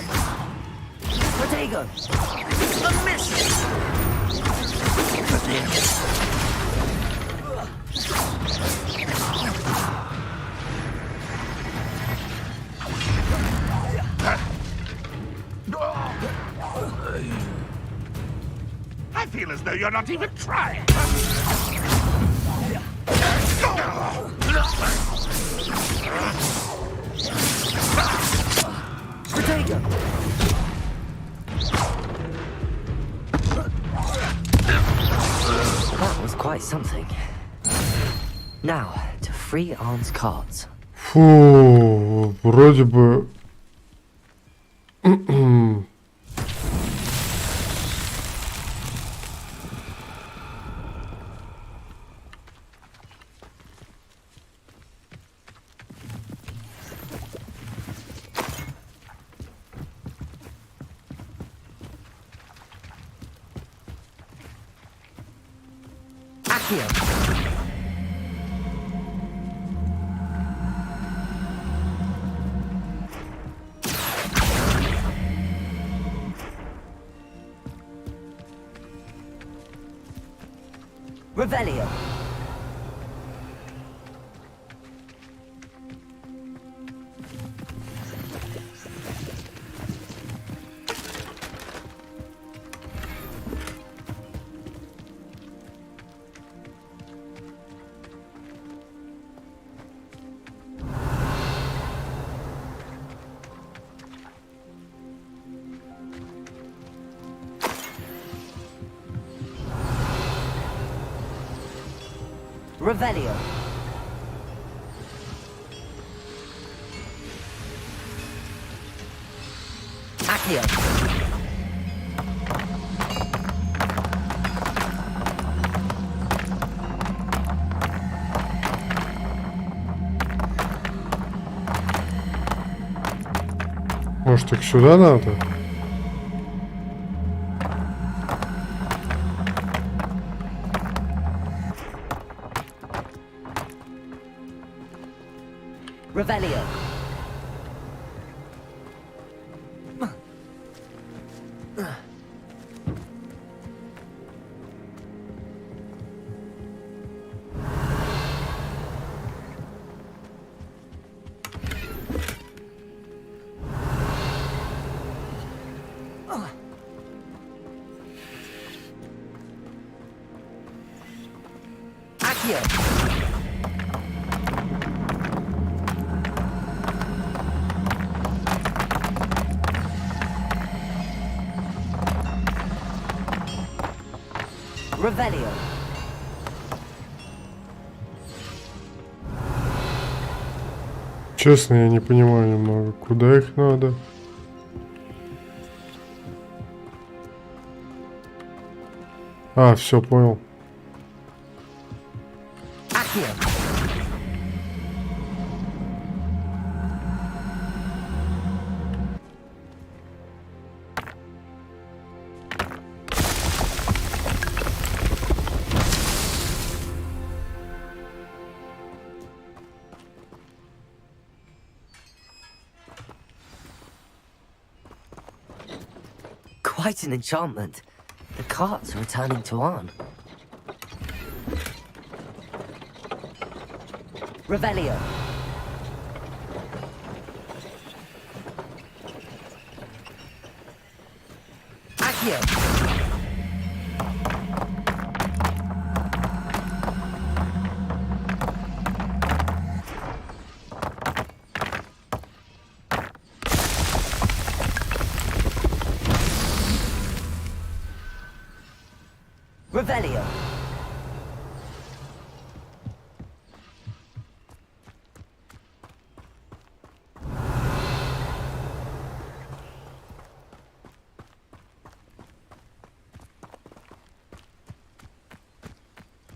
Protego. A miss! But then... I feel as though you're not even trying. Protego. That was quite something. Now, to free Arn's cards. Фу, вроде бы... Revelio. Revelio. Accio. Может, их сюда надо? Revelio. Accio. Revelio. Честно, я не понимаю немного, куда их надо. А, все, понял. Accio. Quite an enchantment. The carts are returning to on. Revelio. Accio. Revelio.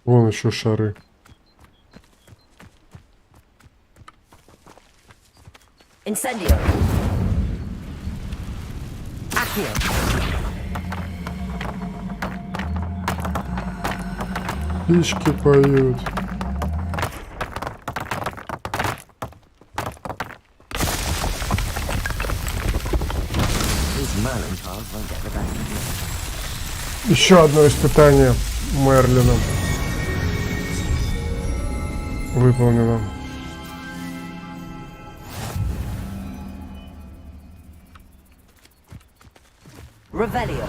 Вон еще шары. Incendio. Accio. Птички поют. Еще одно испытание Мерлином выполнено. Revelio.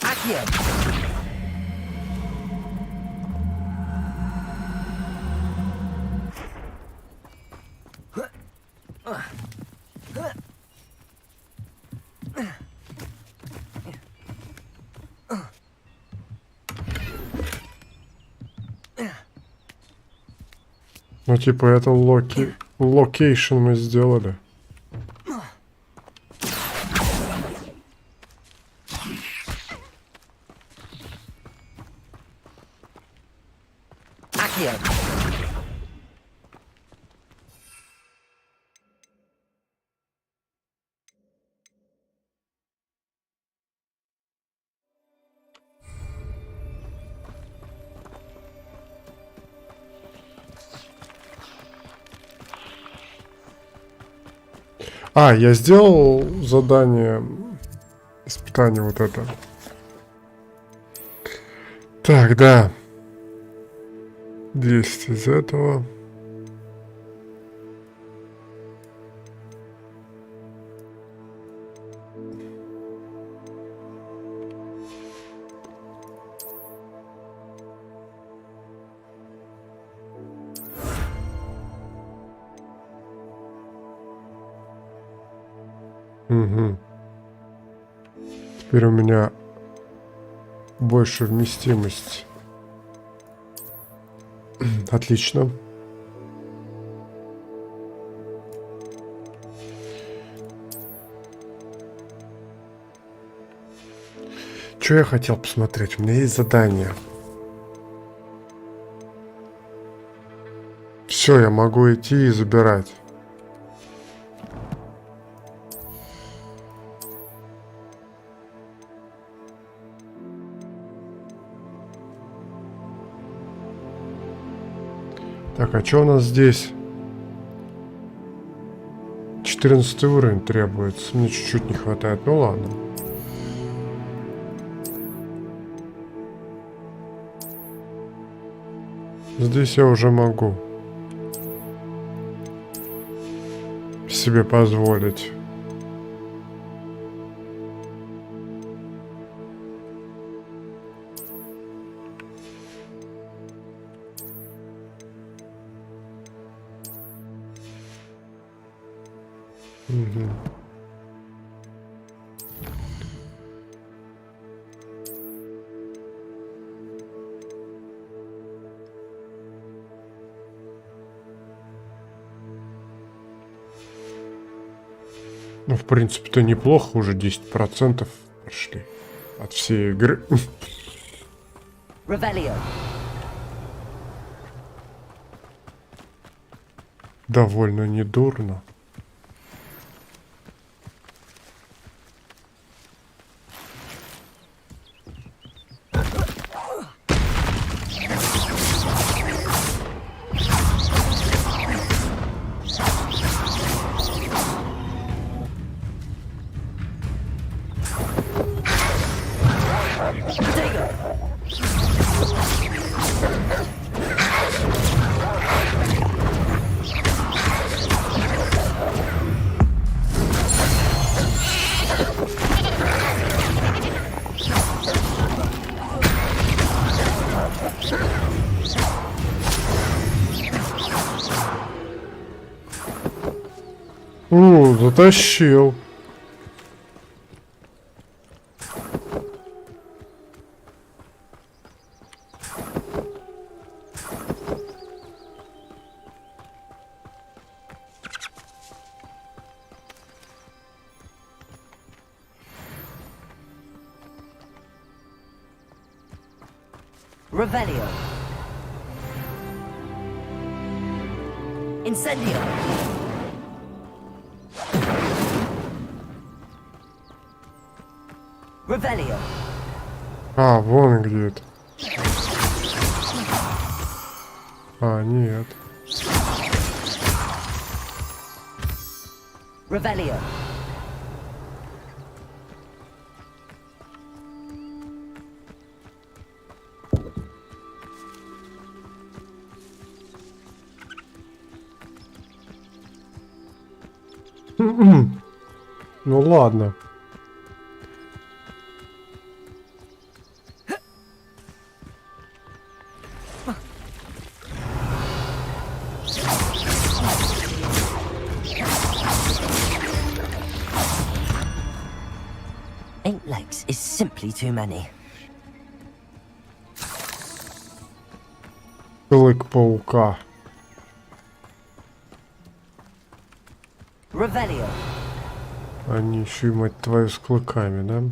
Accio. Ну типа это локейшн мы сделали. Accio. А, я сделал задание, испытание вот это. Так, да. 10 из этого. Угу. Теперь у меня больше вместимость. Отлично. Что я хотел посмотреть? У меня есть задание. Все, я могу идти и забирать. Так, а что у нас здесь? 14 уровень требуется. Мне чуть-чуть не хватает. Ну ладно. Здесь я уже могу себе позволить. Угу. Ну, в принципе-то неплохо, уже 10% прошли от всей игры. Довольно недурно. Затащил. Revelio. Incendio. Revelio. А, вон где это. А, нет. Revelio. Ну ладно. Eight legs is simply too many. Клык паука. Revelio. Они еще и, мать твою, с клыками, да?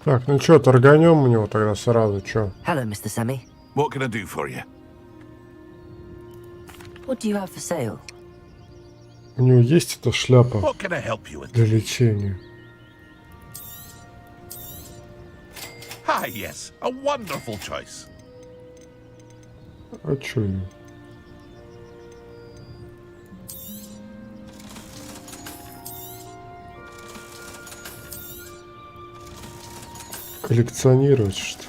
Так, ну что, торганем у него тогда сразу, что? Hello, Mr. Semi. What can I do for you? What do you have for sale? У него есть эта шляпа What can I help you with? для лечения. Ah, yes, a wonderful choice. А чё ее? Коллекционировать что?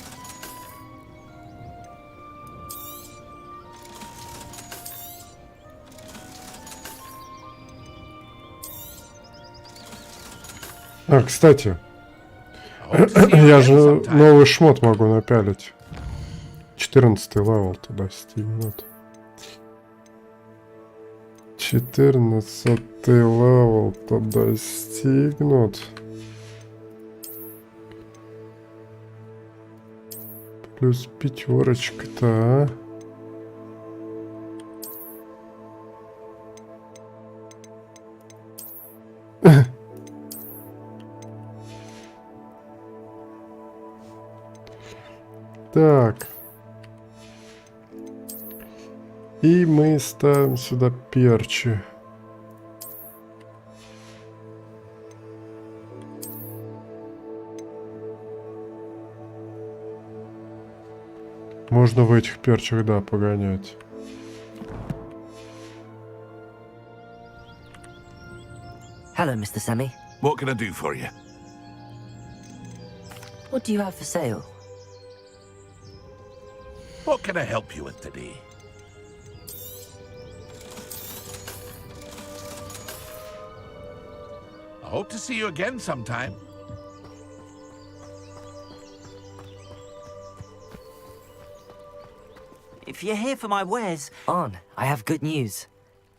А, кстати, я же новый шмот могу напялить. 14 левел туда стигнут. 14 левел туда стигнут. Плюс пятерочка-то, а? Так. И мы ставим сюда перчи. Можно в этих перчах, да, погонять. Hello, Mr. Semi. What can I do for you? What do you have for sale? What can I help you with today? I hope to see you again sometime. If you're here for my wares... On, I have good news.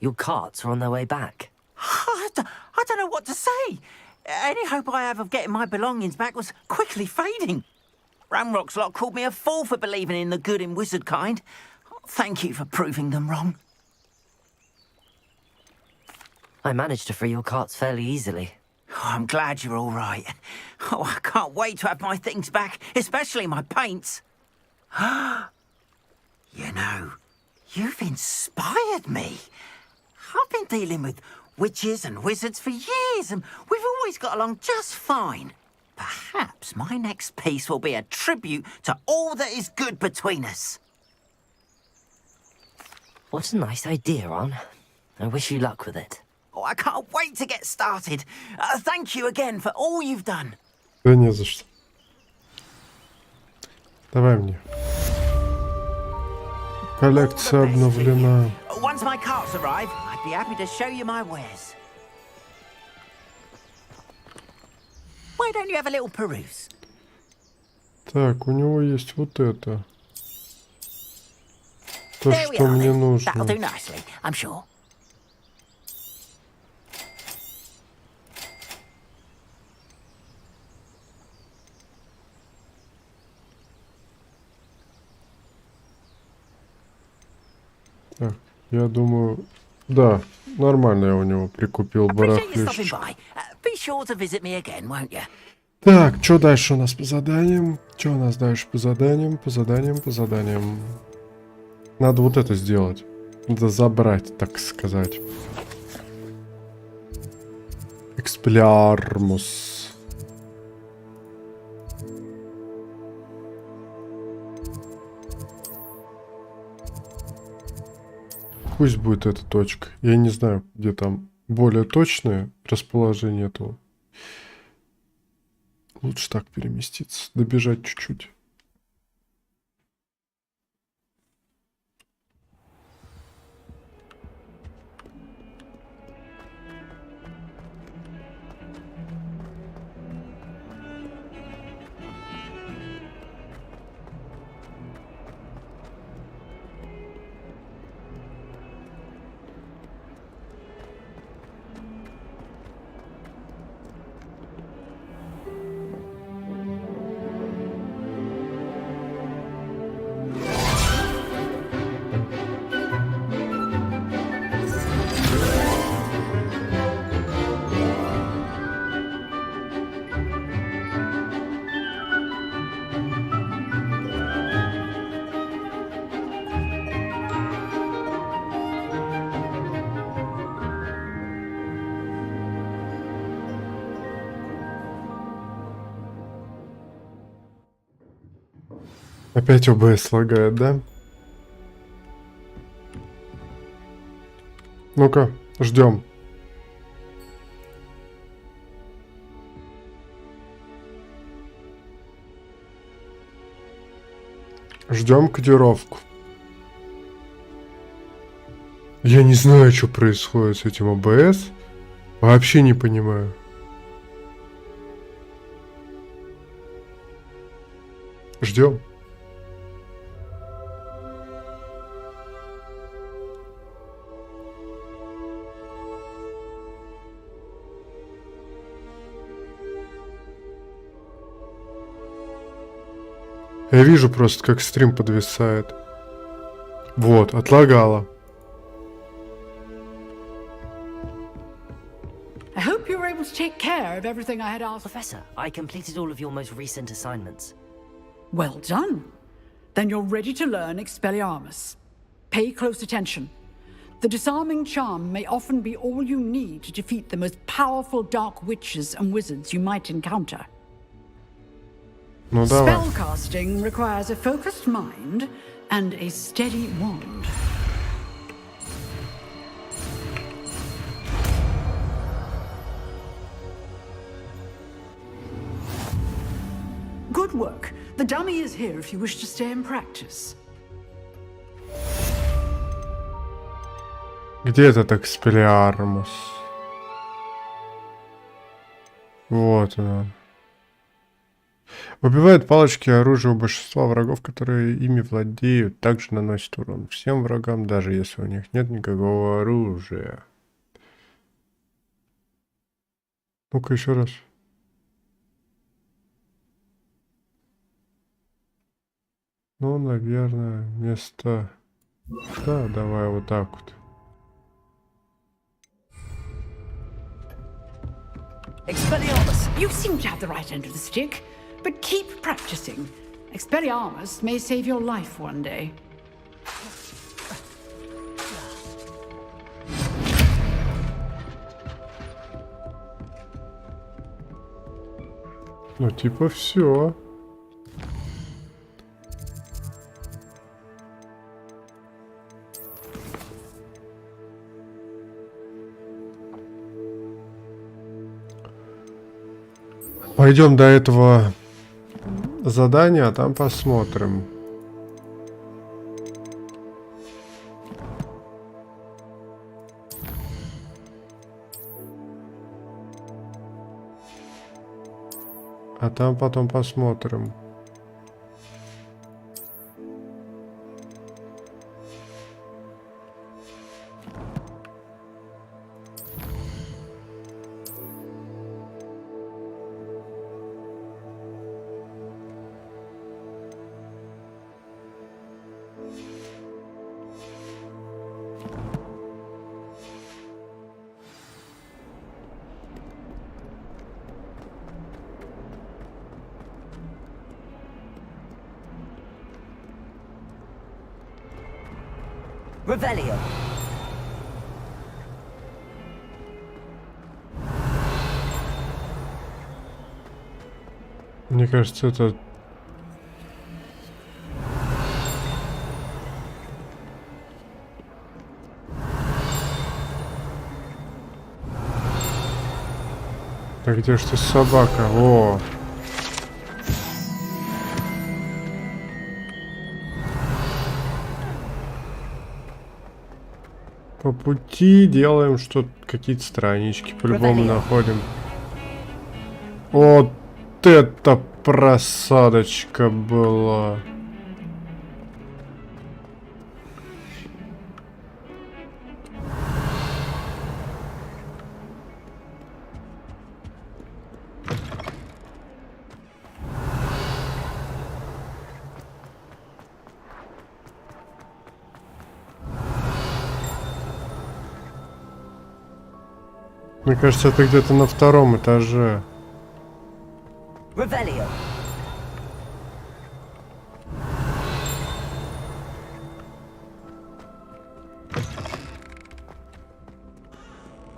Your carts are on their way back. I don't know what to say. Any hope I have of getting my belongings back was quickly fading. Ramrock's lot called me a fool for believing in the good in wizard kind. Thank you for proving them wrong. I managed to free your carts fairly easily. Oh, I'm glad you're all right. Oh, I can't wait to have my things back, especially my paints. You know, you've inspired me. I've been dealing with witches and wizards for years, and we've always got along just fine. Perhaps my next piece will be a tribute to all that is good between us. What a nice idea, Ron. I wish you luck with it. Oh, I can't wait to get started. Thank you again for all you've done. Да не за что. Давай мне. Коллекция обновлена. Once my carts arrive, I'd be happy to show you my wares. Why don't you have a little peruse? Так, у него есть вот это. То, что мне нужно. That'll do nicely, I'm sure. Так, я думаю, да, нормально я у него прикупил барахлишко. Так, что дальше у нас по заданиям? Что у нас дальше по заданиям? По заданиям. Надо вот это сделать. Надо забрать, так сказать. Экспелиармус. Пусть будет эта точка. Я не знаю, где там более точное расположение этого. Лучше так переместиться. Добежать чуть-чуть. Опять ОБС лагает, да? Ну-ка, ждем. Ждем кодировку. Я не знаю, что происходит с этим ОБС. Вообще не понимаю. Ждем. Я вижу просто, как стрим подвисает. Вот, отлагало. I hope you were able to take care of everything I had asked. Professor, I completed all of your most recent assignments. Well done. Then you're ready to learn Expelliarmus. Pay close attention. The disarming charm may often be all you need to defeat the most powerful dark witches and wizards you might encounter. Ну давай. Spellcasting requires a focused mind and a steady wand. Good work. The dummy is here if you wish to stay and practice. Где этот Expelliarmus? Вот он. Убивает палочки и оружие у большинства врагов, которые ими владеют. Также наносит урон всем врагам, даже если у них нет никакого оружия. Ну-ка еще раз. Ну, наверное, вместо... Да, давай вот так вот. Expelliarmus! You seem to have the right end of the stick, but keep practicing. Expelliarmus may save your life one day. Ну, типа, все. Пойдем до этого задания, а там посмотрим. А там потом посмотрим. Revelio. Мне кажется, это... А где ж ты, собака? О! По пути делаем что-то, какие-то странички по-любому находим. Вот это просадочка была. Мне кажется, это где-то на втором этаже. Revelio.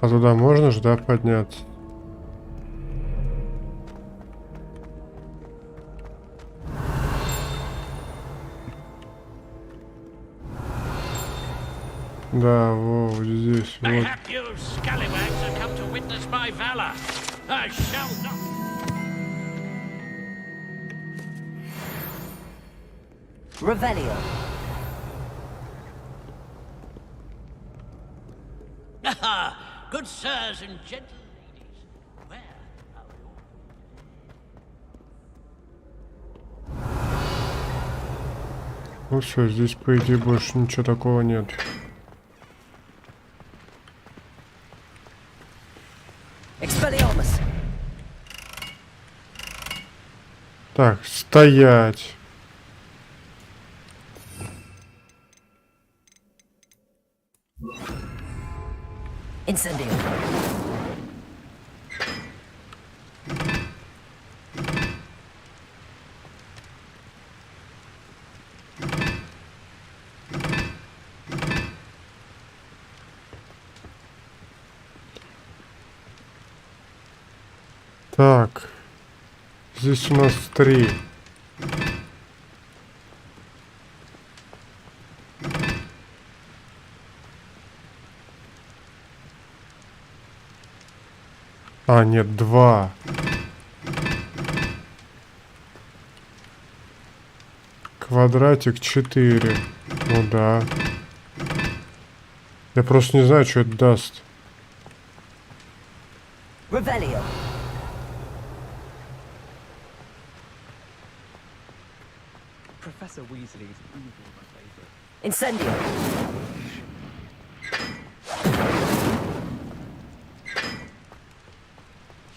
А туда можно же, да, подняться? Да, вот здесь, вот. Mayhap you scallywags have come to witness my valor. I shall not. Revelio. Ah, good sirs and gentle ladies, where are you? Ну все, здесь по идее больше ничего такого нет. Expelliarmus. Так, стоять. Incendio. Так, здесь у нас 3. А, нет, 2. Квадратик 4. Ну да. Я просто не знаю, что это даст. Revelio. Professor Weasley's evil, my favorite. Incendio.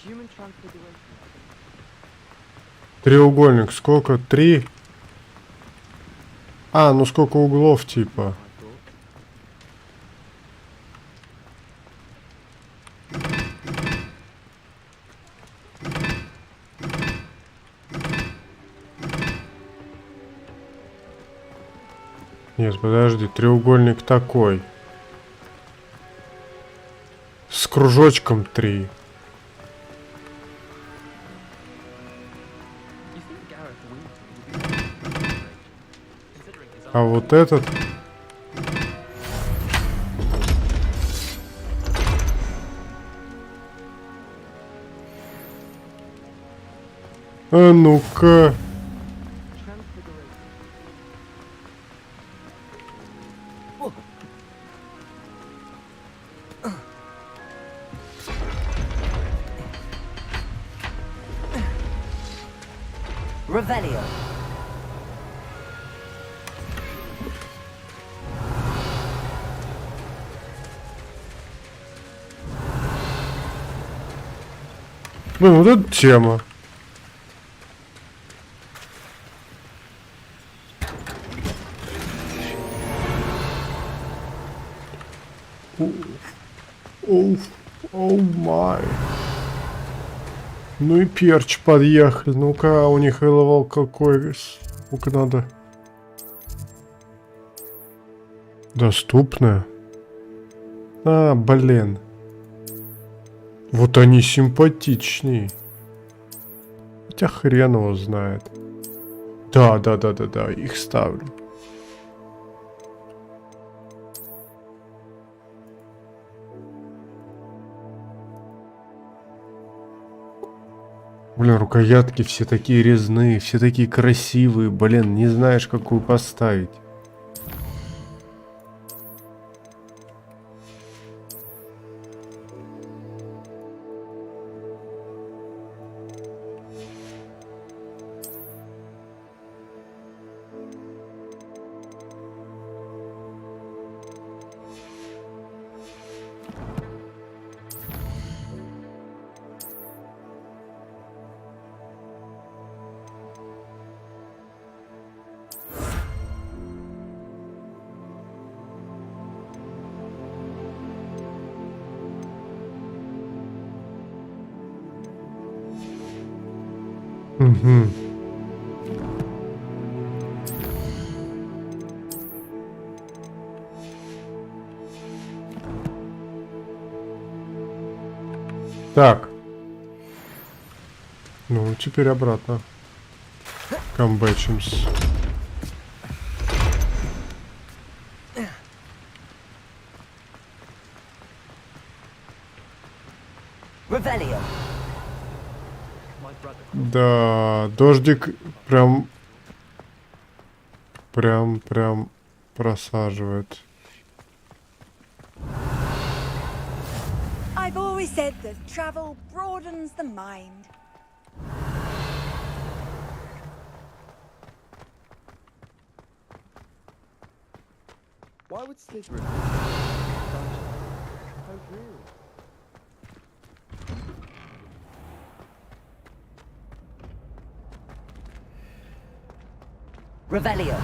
Human transfiguration. Треугольник. Сколько? 3? А, ну сколько углов, типа. Нет, подожди, треугольник такой. С кружочком 3. А вот этот... А ну-ка... Revelio. Ну, вот эта тема. Оу май. Ну и перч подъехали. Ну-ка, у них левел какой. Ну-ка надо. Доступно. А, блин. Вот они симпатичнее. Хотя хрен его знает. Да, их ставлю. Блин, рукоятки все такие резные, все такие красивые. Блин, не знаешь, какую поставить. Угу. Так. Ну, теперь обратно. Камбэчимся. Да, дождик прям просаживает. I've always said that travel broadens the mind. Why would Slytherin? Oh, really? Revelio.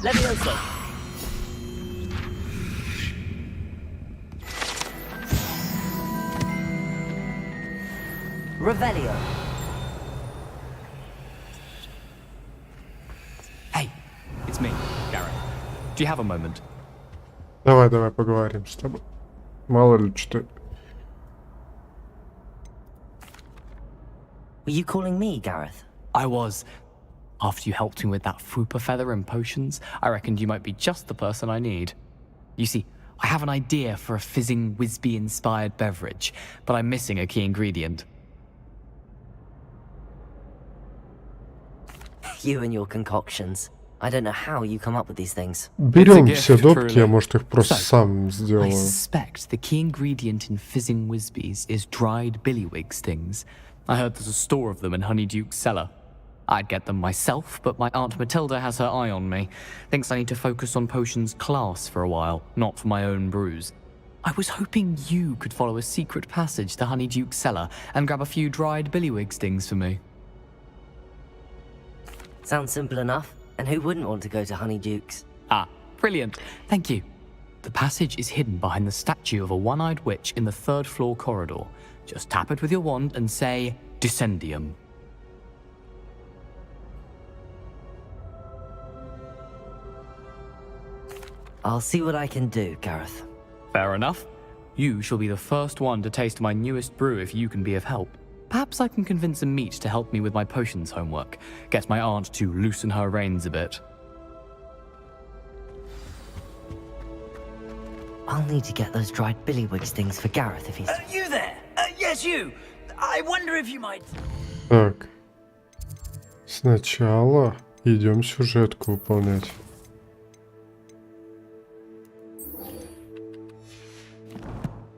Levioso. Revelio. Hey, it's me, Gareth. Do you have a moment? Давай поговорим с тобой. Мало ли что. Were you calling me, Gareth? I was. After you helped me with that Fupa feather and potions, I reckoned you might be just the person I need. You see, I have an idea for a fizzing Wisby-inspired beverage, but I'm missing a key ingredient. You and your concoctions. I don't know how you come up with these things. Берем все допки, я, может, их просто сам I сделаю. suspect the key ingredient in fizzing Wisbies is dried billywig stings. I heard there's a store of them in Honeyduke's cellar. I'd get them myself, but my Aunt Matilda has her eye on me. Thinks I need to focus on potions class for a while, not for my own brews. I was hoping you could follow a secret passage to Honeyduke's cellar and grab a few dried billywig stings for me. Sounds simple enough. And who wouldn't want to go to Honeyduke's? Ah, brilliant. Thank you. The passage is hidden behind the statue of a one-eyed witch in the 3rd floor corridor. Just tap it with your wand and say, Descendium. I'll see what I can do, Gareth. Fair enough. You shall be the first one to taste my newest brew if you can be of help. Perhaps I can convince a meat to help me with my potions homework. Get my aunt to loosen her reins a bit. I'll need to get those dried billywig stings for Gareth if he's... You there? Yes, you. I wonder if you might... Так. Сначала идем сюжетку выполнять.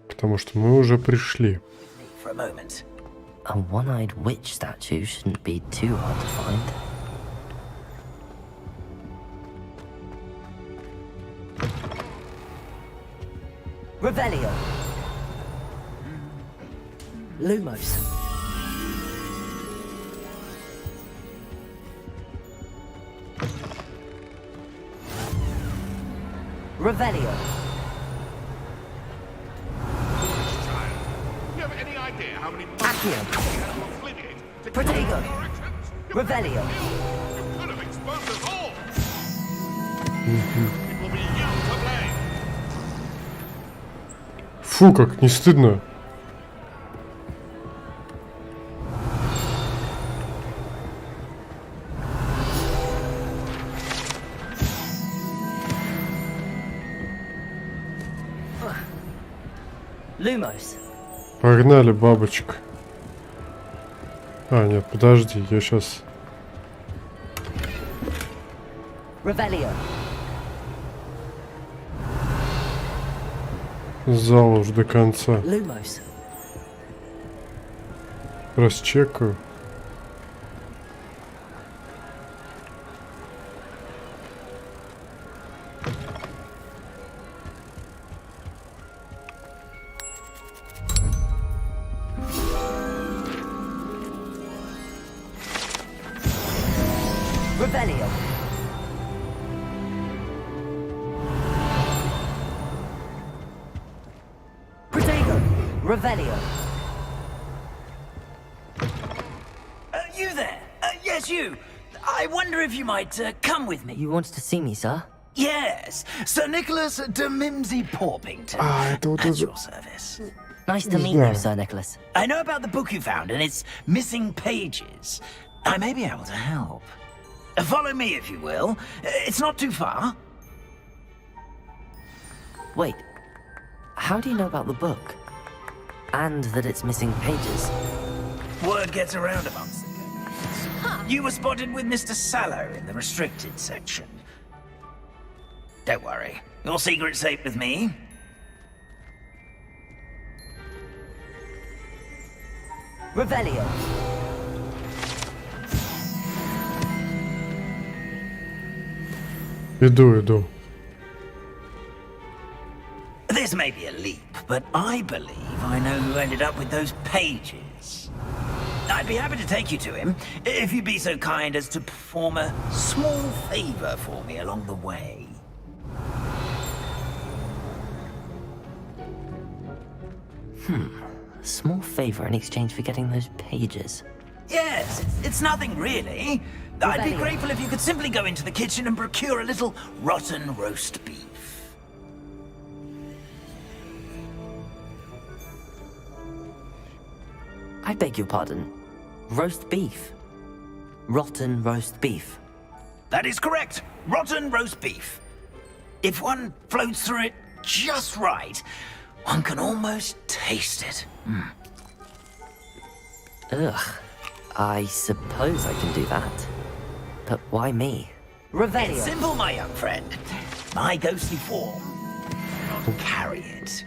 Потому что мы уже пришли. For a moment. A one-eyed witch statue shouldn't be too hard to find. Revelio. Lumos. Revelio. Protego. Revelio. Фу, как не стыдно. Lumos. Погнали, бабочка. А, нет, подожди, я сейчас... Revelio. Зал уж до конца. Lumos. Расчекаю. Revelio. Protego. Revelio. You there? Yes, you. I wonder if you might come with me. You wanted to see me, sir? Yes, Sir Nicholas de Mimsy Porpington. At your service. Nice to meet you, Sir Nicholas. I know about the book you found and its missing pages. I may be able to help. Follow me, if you will. It's not too far. Wait, how do you know about the book? And that it's missing pages? Word gets around amongst the guys. You were spotted with Mr. Sallow in the restricted section. Don't worry, your secret's safe with me. Revelio. Иду. This may be a leap, but I believe I know who ended up with those pages. I'd be happy to take you to him, if you'd be so kind as to perform a small favor for me along the way. A small favor in exchange for getting those pages. Yes, it's nothing really. I'd be grateful if you could simply go into the kitchen and procure a little rotten roast beef. I beg your pardon. Roast beef. Rotten roast beef. That is correct. Rotten roast beef. If one floats through it just right, one can almost taste it. Ugh. I suppose I can do that. But why me? Revelio. It's simple, my young friend. My ghostly form will carry it.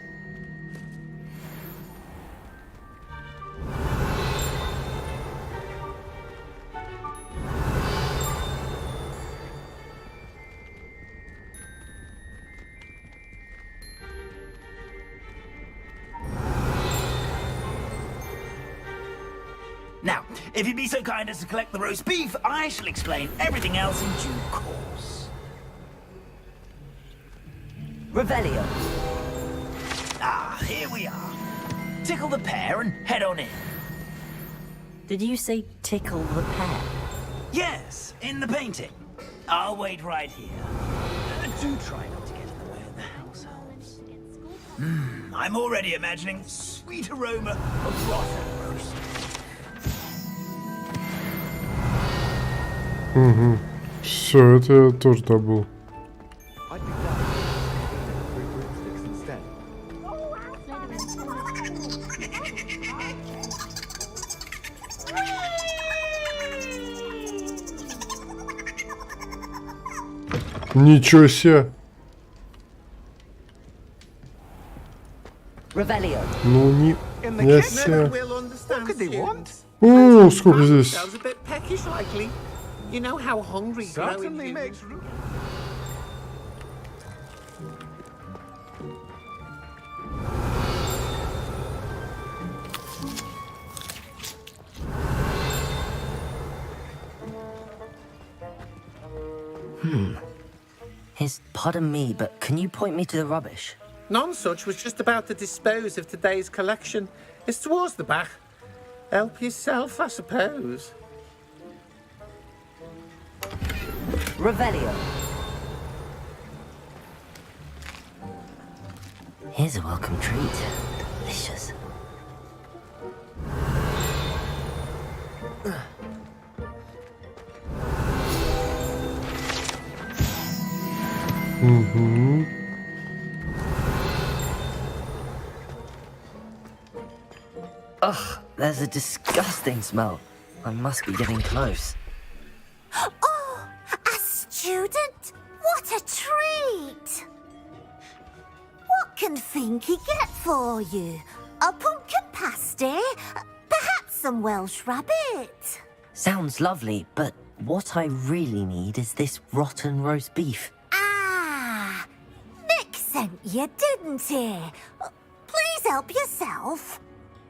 Now, if you'd be so kind as to collect the roast beef, I shall explain everything else in due course. Revelio. Ah, here we are. Tickle the pear and head on in. Did you say tickle the pear? Yes, in the painting. I'll wait right here. Do try not to get in the way of the house elves. I'm already imagining the sweet aroma of rotten roast. Угу. Все, это я тоже добыл. Ничего себе. Ну не... Я себе... О, сколько здесь. You know how hungry certainly makes room. Pardon me, but can you point me to the rubbish? None such was just about to dispose of today's collection. It's towards the back. Help yourself, I suppose. Revelio. Here's a welcome treat. Delicious. Ugh, there's a disgusting smell. I must be getting close. Oh, a student? What a treat! What can Finky get for you? A pumpkin pasty? Perhaps some Welsh rabbit? Sounds lovely, but what I really need is this rotten roast beef. Ah, Nick sent you, didn't he? Please help yourself.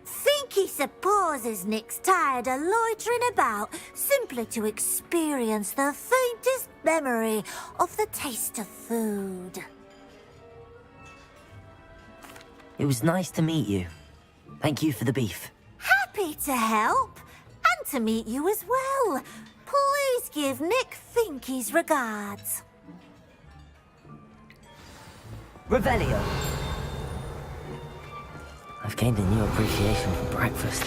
Finky supposes Nick's tired of loitering about simply to experience the faintest memory of the taste of food. It was nice to meet you. Thank you for the beef. Happy to help, and to meet you as well. Please give Nick Finky's regards. Revelio. I've gained a new appreciation for breakfast.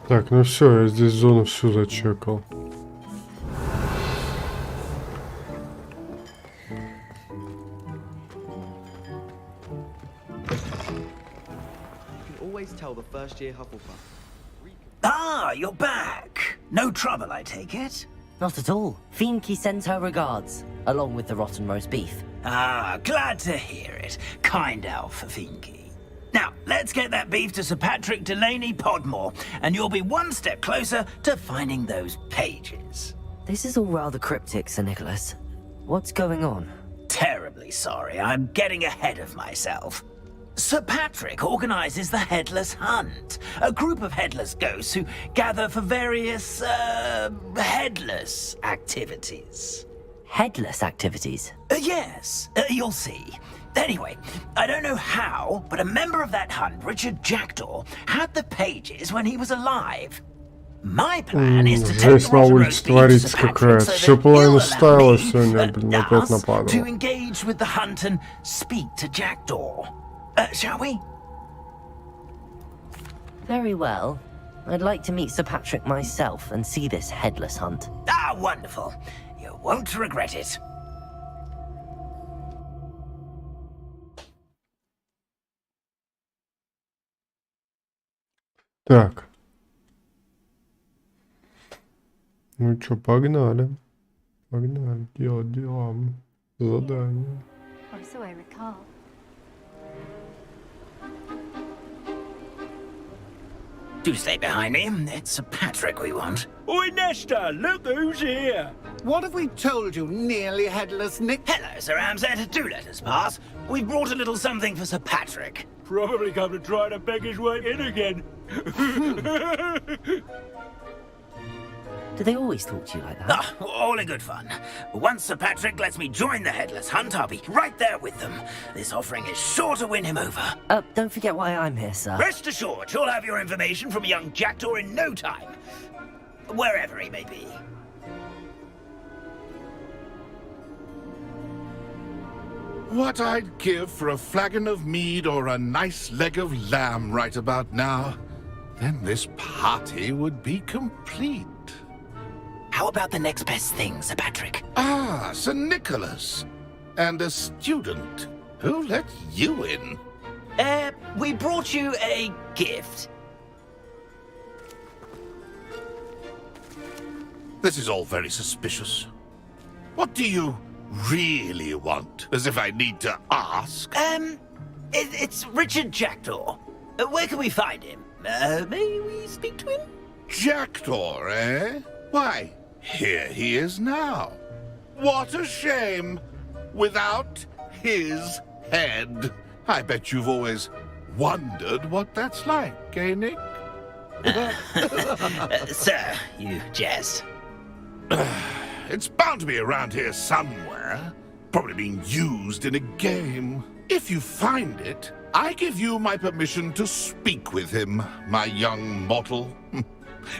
Так, ну все, я здесь зону всю зачекал. Ah, you're back. No trouble, I take it? Not at all. Fienke sends her regards, along with the rotten roast beef. Ah, glad to hear it. Kind elf, Fienke. Now, let's get that beef to Sir Patrick Delaney Podmore, and you'll be one step closer to finding those pages. This is all rather cryptic, Sir Nicholas. What's going on? Terribly sorry, I'm getting ahead of myself. Sir Patrick organizes the Headless Hunt, a group of headless ghosts who gather for various, headless activities. Headless activities? Yes, you'll see. Anyway, I don't know how, but a member of that hunt, Richard Jackdaw, had the pages when he was alive. My plan is to take the rotten roast beef to Sir Patrick so that he'll allow me to engage with the hunt and speak to Jackdaw. Shall we? Very well. I'd like to meet Sir Patrick myself and see this headless hunt. Ah, wonderful. You won't regret it. Так. Ну чё, погнали. Погнали. Делать дела. Задание. Or so I recall. Do stay behind me. It's Sir Patrick we want. Oi, Nesta, look who's here. What have we told you, nearly headless Nick? Hello, Sir Ramsed. Do let us pass. We've brought a little something for Sir Patrick. Probably come to try to beg his way in again. Do they always talk to you like that? Ah, all in good fun. Once Sir Patrick lets me join the Headless Hunt, I'll be right there with them. This offering is sure to win him over. Don't forget why I'm here, sir. Rest assured, you'll have your information from young Jackdaw in no time. Wherever he may be. What I'd give for a flagon of mead or a nice leg of lamb right about now. Then this party would be complete. How about the next best thing, Sir Patrick? Ah, Sir Nicholas. And a student. Who let you in? We brought you a gift. This is all very suspicious. What do you really want? As if I need to ask. It's Richard Jackdaw. Where can we find him? May we speak to him? Jackdaw, eh? Why, here he is now. What a shame. Without his head. I bet you've always wondered what that's like, eh, Nick? Sir, you jest. It's bound to be around here somewhere. Probably being used in a game. If you find it, I give you my permission to speak with him, my young mortal.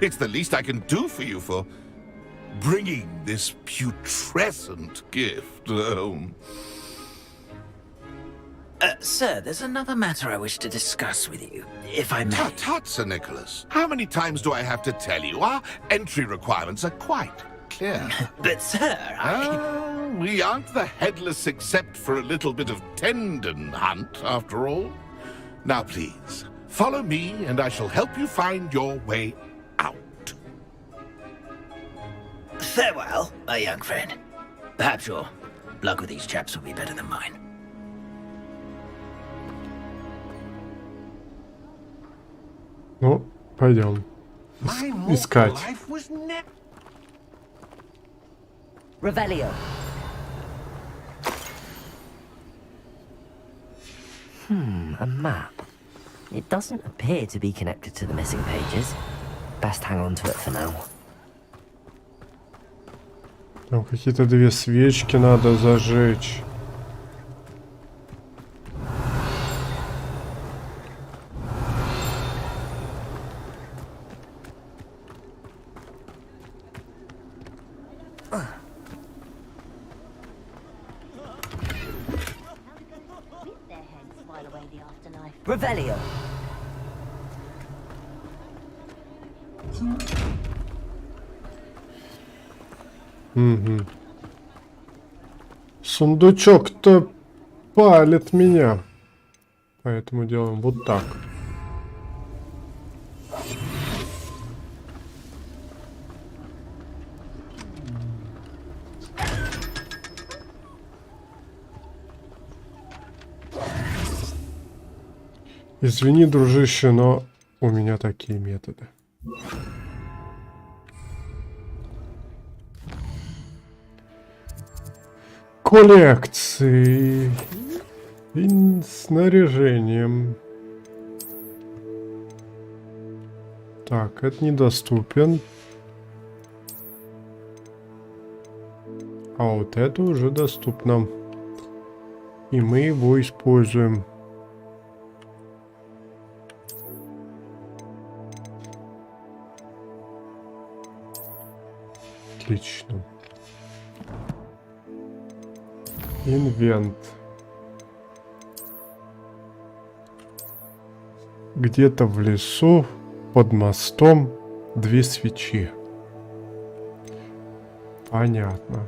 It's the least I can do for you for bringing this putrescent gift home. Sir, there's another matter I wish to discuss with you, if I may. Tut, tut, Sir Nicholas. How many times do I have to tell you? Our entry requirements are quite clear. But, sir, we aren't the headless except for a little bit of tendon hunt, after all. Now, please, follow me, and I shall help you find your way out. Farewell, my young friend. Perhaps your luck with these chaps will be better than mine. Ну, пойдем. Искать. Revelio. A map. It doesn't appear to be connected to the missing pages. Best hang on to it for now. Там какие-то две свечки надо зажечь. Revelio. Угу. Сундучок-то палит меня. Поэтому делаем вот так. Извини, дружище, но у меня такие методы. Коллекции. И снаряжением. Так, это недоступен. А вот это уже доступно. И мы его используем. Отлично. Инвент. Где-то в лесу, под мостом, 2 свечи. Понятно.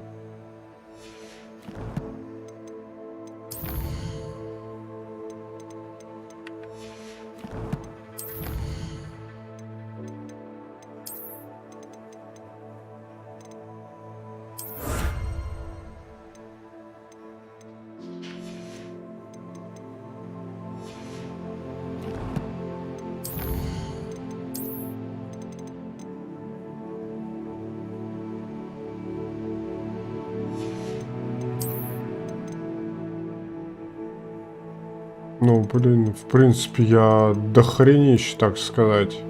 Ну, блин, в принципе, я дохренище, так сказать,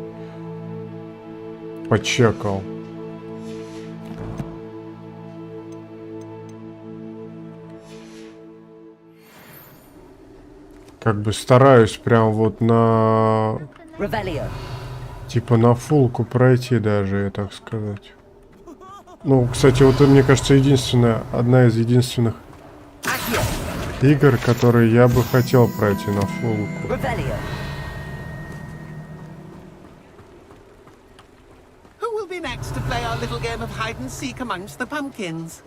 почекал. Как бы стараюсь прям вот на... Типа на фулку пройти даже, так сказать. Ну, кстати, вот это, мне кажется, одна из единственных игр, которые я бы хотел пройти на фулку. Who will be next to play our little game of hide and seek amongst the pumpkins?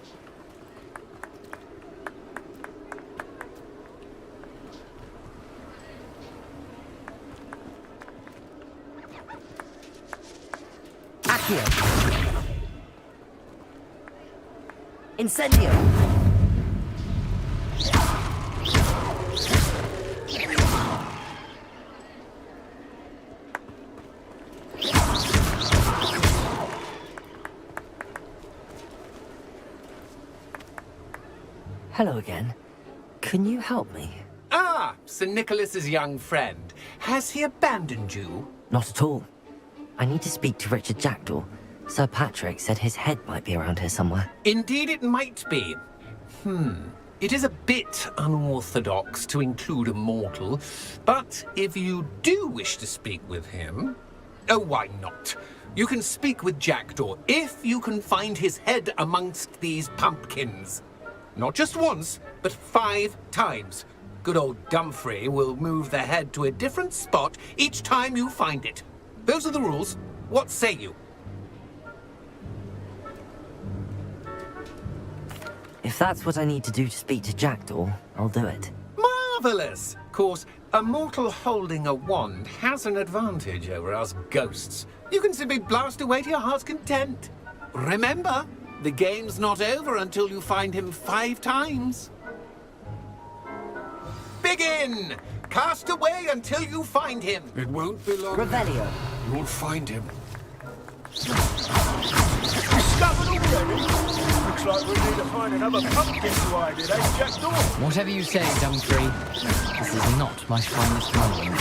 Incendio. Hello again. Can you help me? Ah, Sir Nicholas's young friend. Has he abandoned you? Not at all. I need to speak to Richard Jackdaw. Sir Patrick said his head might be around here somewhere. Indeed it might be. It is a bit unorthodox to include a mortal, but if you do wish to speak with him... Oh, why not? You can speak with Jackdaw if you can find his head amongst these pumpkins. Not just once, but 5 times. Good old Dumfrey will move the head to a different spot each time you find it. Those are the rules. What say you? If that's what I need to do to speak to Jackdaw, I'll do it. Marvellous! Of course, a mortal holding a wand has an advantage over us ghosts. You can simply blast away to your heart's content. Remember, the game's not over until you find him 5 times. Begin! Cast away until you find him. It won't be long. Revelio. You'll find him. Discovered already? Looks like we need to find another pumpkin to hide in, eh, Jackdaw? Whatever you say, Dumfrey. This is not my finest moment.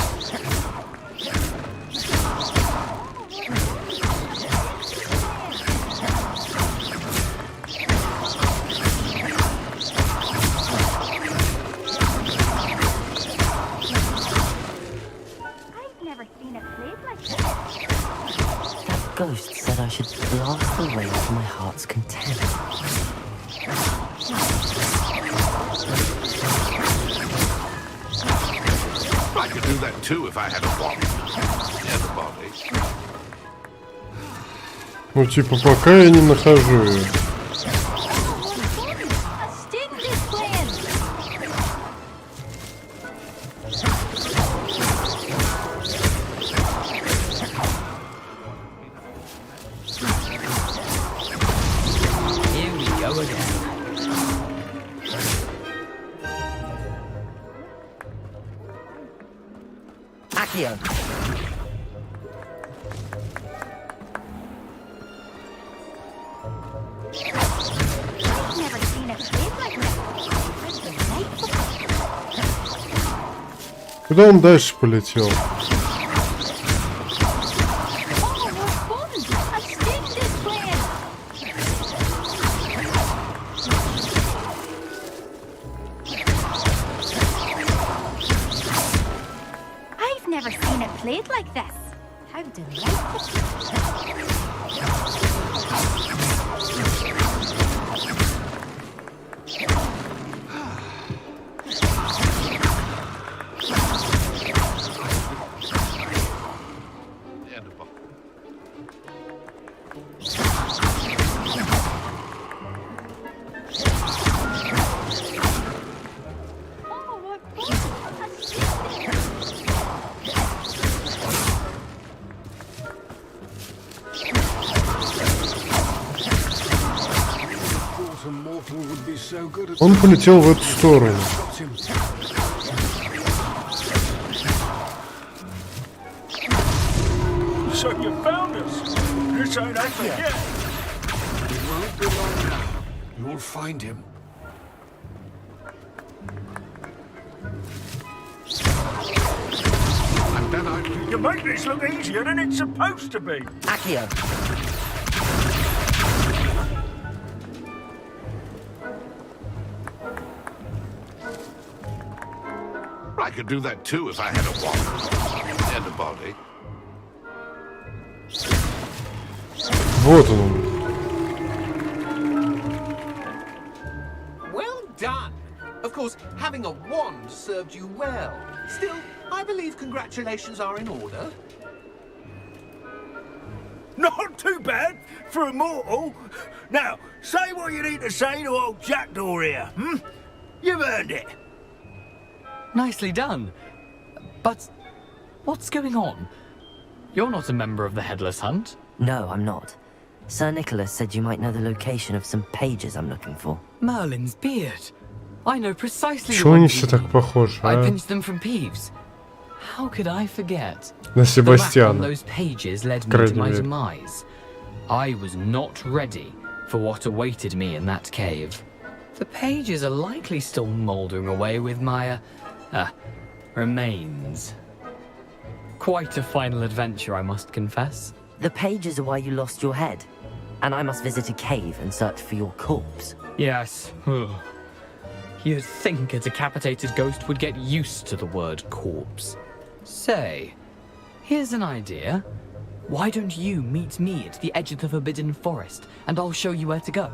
Ghost said I should blast away to my heart's content. I could do that too if I had a wand. Yeah, the body. Ну, типа, пока я не нахожу ее. Куда он дальше полетел? I've never seen it played like this. How delightful. Он полетел в эту сторону. So you found us. This ain't over yet. It won't be long now. You'll find him. And then you make this look easier than it's supposed to be. Accio. I could do that too if I had a wallet and a body. Вот он. Well done. Of course, having a wand served you well. Still, I believe congratulations are in order. Not too bad for a mortal. Now, say what you need to say to old Jackdaw here, hmm? You've earned it. Nicely done. But what's going on? You're not a member of the Headless Hunt? No, I'm not. Sir Nicholas said you might know the location of some pages I'm looking for. Merlin's beard. I know precisely Чего они все так похожи, I а? pinched them from Peeves. How could I forget? На The whack on Себастьяна. those pages led me Крайней to my мере. demise. I was not ready for what awaited me in that cave. The pages are likely still mouldering away with my, remains. Quite a final adventure, I must confess. The pages are why you lost your head, and I must visit a cave and search for your corpse. Yes. You'd think a decapitated ghost would get used to the word corpse. Say, here's an idea. Why don't you meet me at the edge of the Forbidden Forest, and I'll show you where to go?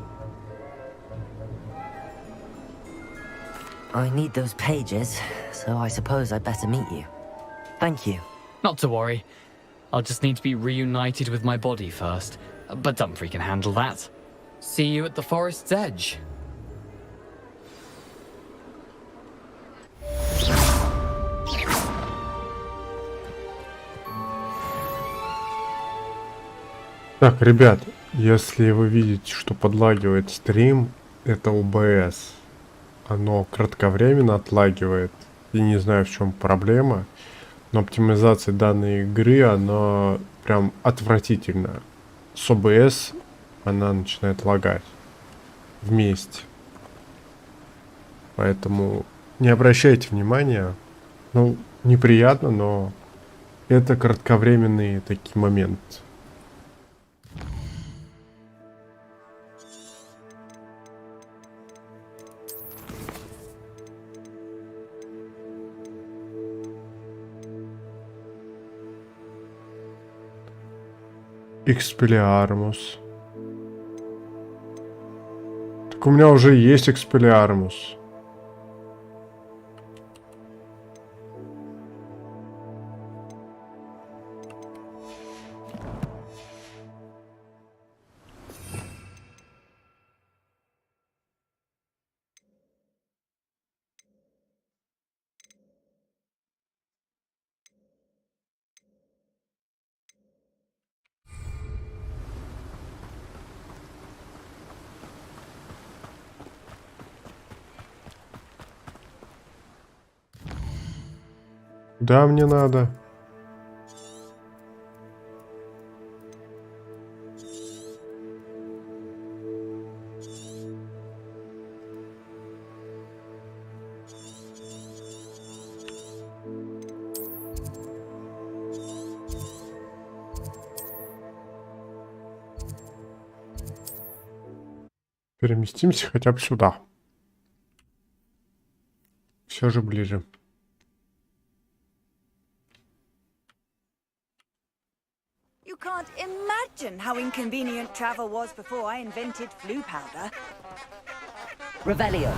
I need those pages, so I suppose I'd better meet you. Thank you. Not to worry. I'll just need to be reunited with my body first. But Dumfries can handle that. See you at the forest's edge. Так, ребят, если вы видите, что подлагивает стрим, это ОБС. Оно кратковременно отлагивает. Я не знаю, в чем проблема, но оптимизация данной игры, она прям отвратительна. С ОБС она начинает лагать вместе. Поэтому не обращайте внимания. Ну, неприятно, но это кратковременные такие моменты. Экспеллиармус. Так у меня уже есть экспеллиармус. Куда мне надо? Переместимся хотя бы сюда. Все же ближе. You can't imagine how inconvenient travel was before I invented flu powder. Revelio.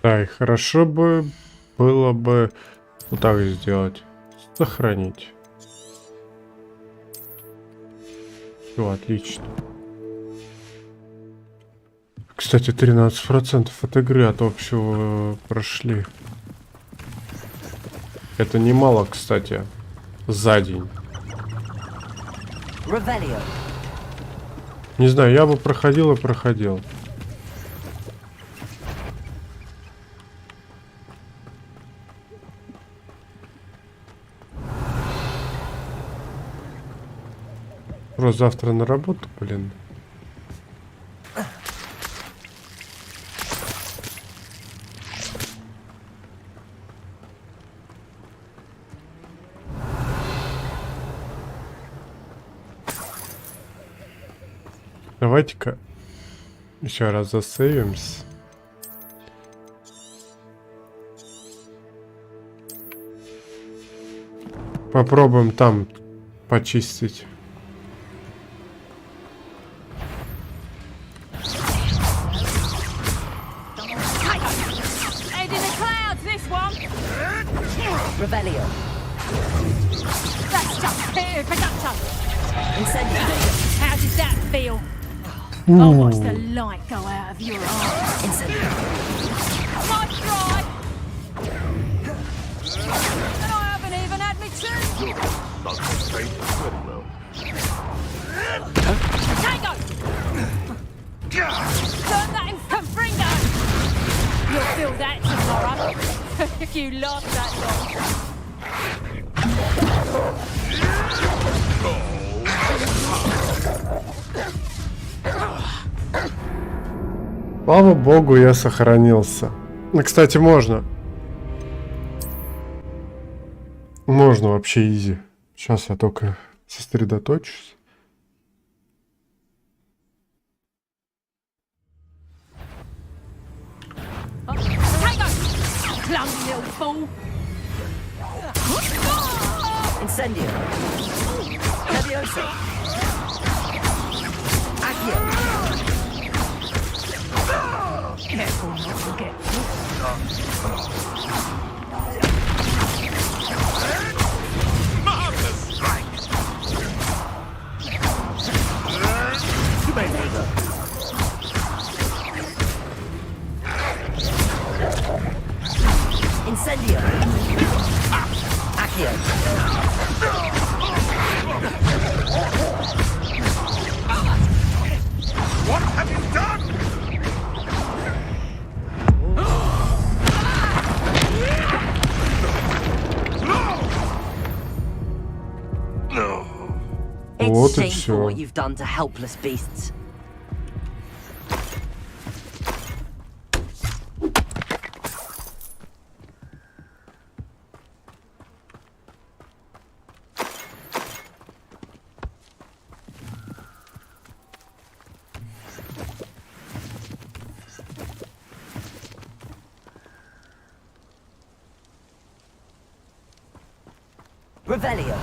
Да, и хорошо бы было бы вот так сделать. Сохранить. Все, отлично. Кстати, 13% от игры от общего прошли. Это немало, кстати, за день. Revelio. Не знаю, я бы проходил и проходил. Просто завтра на работу, блин. Давайте-ка еще раз засейвимся. Попробуем там почистить. Revelio. That's just pure production. How did that feel? Ooh. I'll watch the light go out of your eyes. Nice try. And I haven't even had me turn. Potato! Turn that into Fringo. You'll feel that tomorrow if you last that long. Слава богу, я сохранился. Ну, кстати, можно. Можно вообще изи. Сейчас я только сосредоточусь. Incendio. Levioso. Accio. Careful not to get Marvelous strike! Incendio. Accio. What have you done? Вот It's и shameful все. what you've done to helpless beasts. Revelio.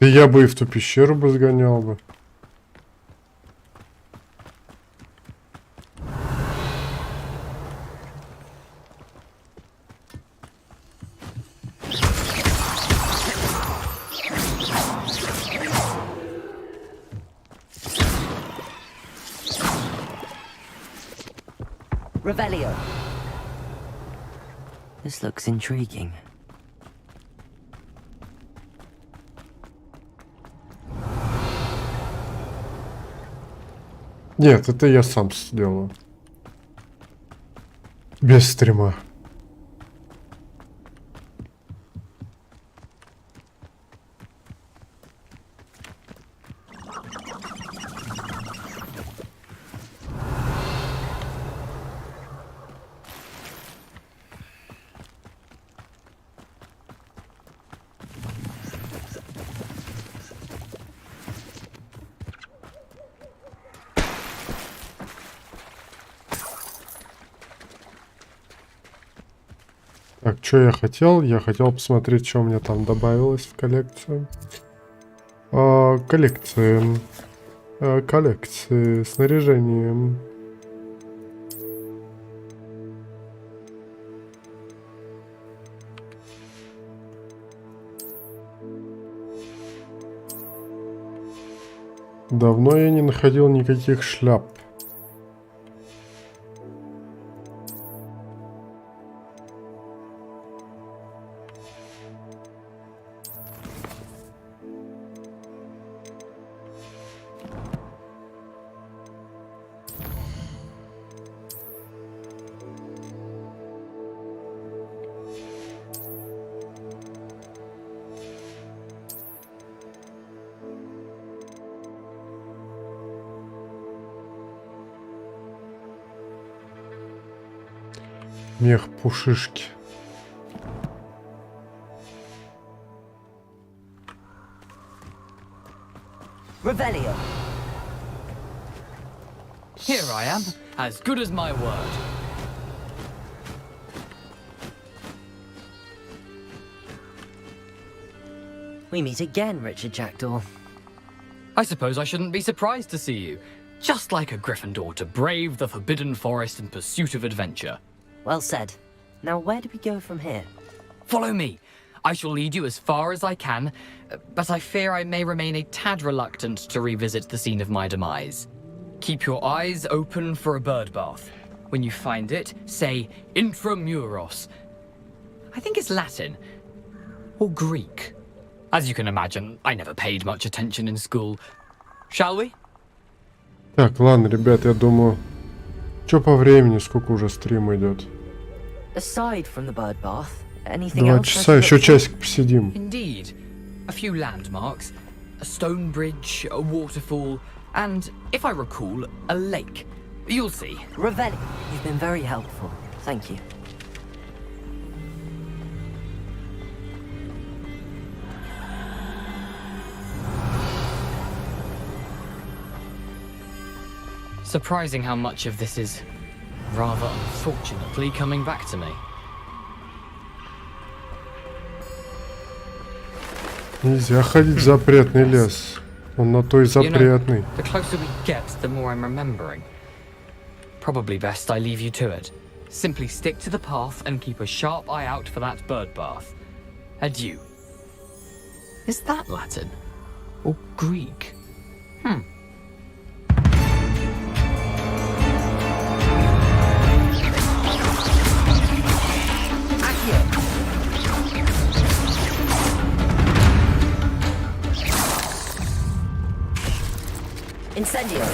Да я бы и в ту пещеру бы сгонял бы. Revelio. This looks intriguing. Нет, это я сам сделаю. Без стрима. Так, что я хотел? Я хотел посмотреть, что у меня там добавилось в коллекцию. Коллекции. Коллекции. Снаряжение. Давно я не находил никаких шляп. Мех пушишки. Revelio. Here I am, as good as my word. We meet again, Richard Jackdaw. I suppose I shouldn't be surprised to see you. Just like a Gryffindor to brave the Forbidden Forest in pursuit of adventure. Well said. Now where do we go from here? Follow me. I shall lead you as far as I can, but I fear I may remain a tad reluctant to revisit the scene of my demise. Keep your eyes open for a bird bath. When you find it, say intramuros. I think it's Latin. Or Greek. As you can imagine, I never paid much attention in school. Shall we? Так, ладно, ребят, я думаю... Что по времени? Сколько уже стрим идет? Aside from the bird bath, anything 2 else? часа, еще часик посидим. Indeed. A few landmarks, a stone bridge, a waterfall, and, if I recall, a lake. You'll see. Revelio, you've been very helpful. Thank you. Surprising how much of this is, rather unfortunately, coming back to me. Нельзя ходить в запретный лес. Он на то и запретный. The closer we get, the more I'm remembering. Probably best I leave you to it. Simply stick to the path and keep a sharp eye out for that bird bath. Adieu. Is that Latin? Or Greek? Incendio.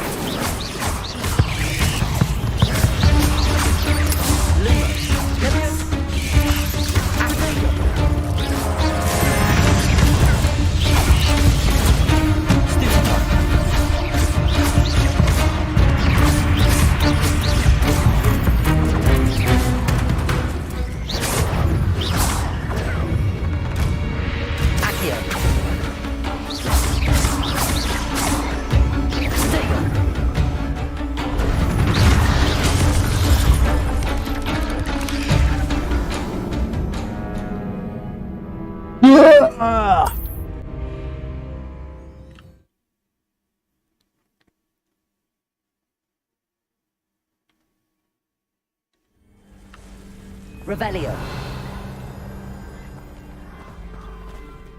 Revelio.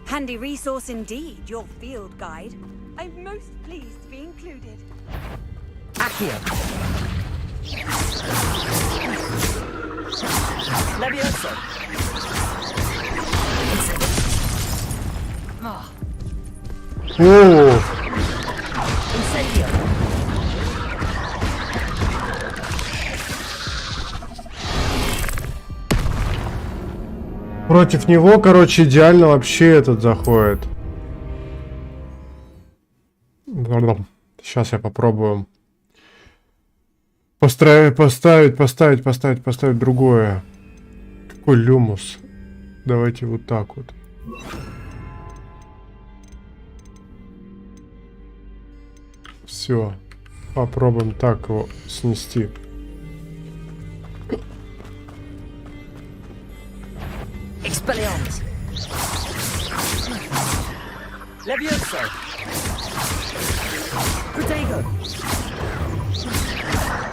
Handy resource indeed, your field guide. I'm most pleased to be included. Accio. О! Против него, короче, идеально вообще этот заходит. Сейчас я попробую поставить другое. Какой люмус? Давайте вот так вот. Все. Попробуем так его снести. Expelliarmus. Levioso. Protego.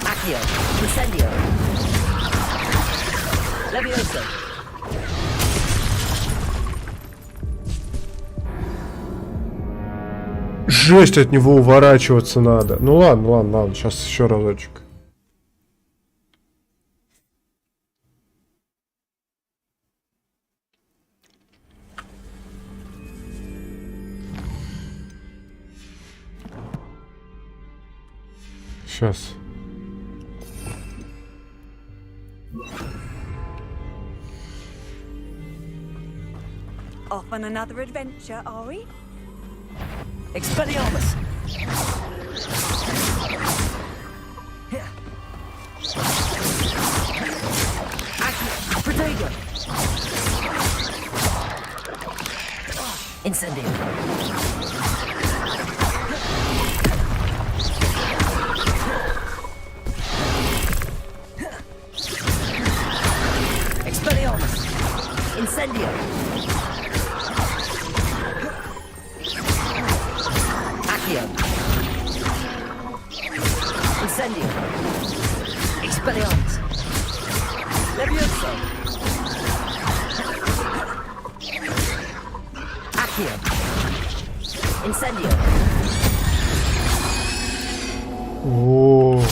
Accio. Incendio. Levioso. Жесть, от него уворачиваться надо. Ну ладно, сейчас еще разочек. Сейчас. Off on another adventure, are we? Expelliarmus. Protego. Incendio. Expelliarmus. Incendio. Incendio. Expelliarmus. Levioso. Accio. Incendio. О.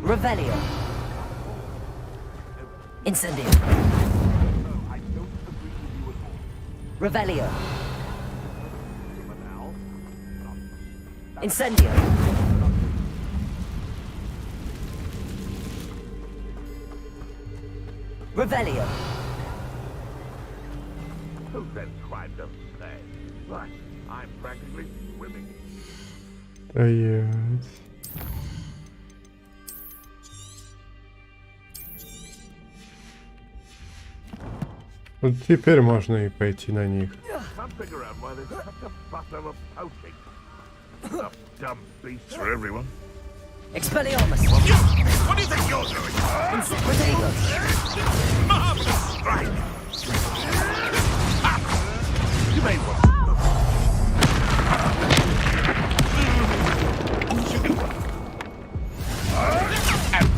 Revelio. Incendio. Revelio. Incendio. Revelio. Who then climbed up there? Right, I'm practically swimming. Yes. Вот теперь можно и пойти на них. Can't figure out why there's such a fuss over poaching. Enough dumb beasts for everyone. Expelliarmus. What do you think you're doing? Protego. Marvelous strike! Ah, you may want.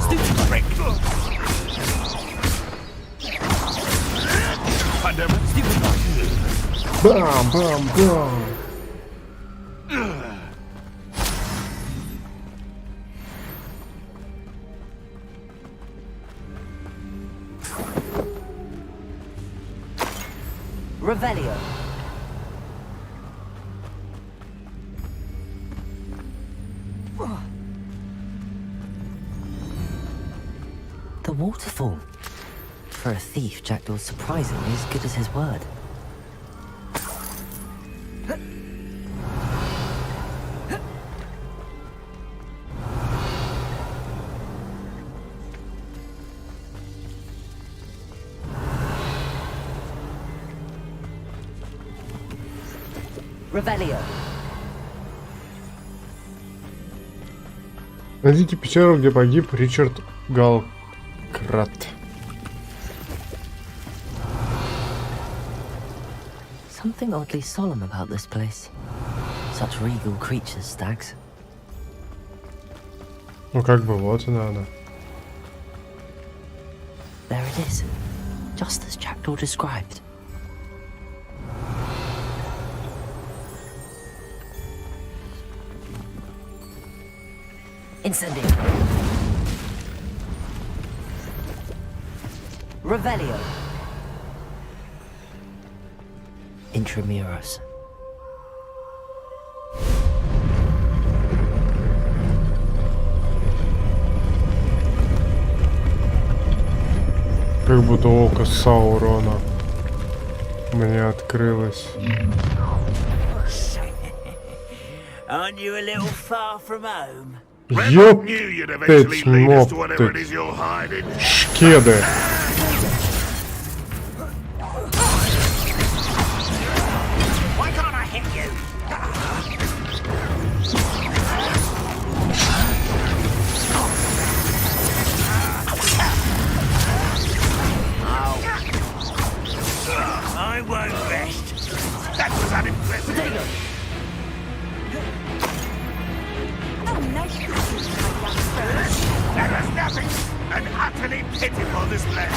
Stupid trick! Бам, бам, бам. Revelio. The waterfall. For a thief, Jackdaw's surprisingly as good as his word. Revelio. Найдите пещеру, где погиб Ричард Галкрат. Something oddly solemn about this place. Such regal creatures, stags. Ну как бы вот она. There it is, just as Jackdaw described. Incendio. Revelio. Intramuros. Как будто око Саурона мне открылось. Aren't you a little far from home? Ёптыть мопты. Шкеды. Why can't I hit you? I won't rest. That was unimpressive. That was nothing. An utterly pitiful display.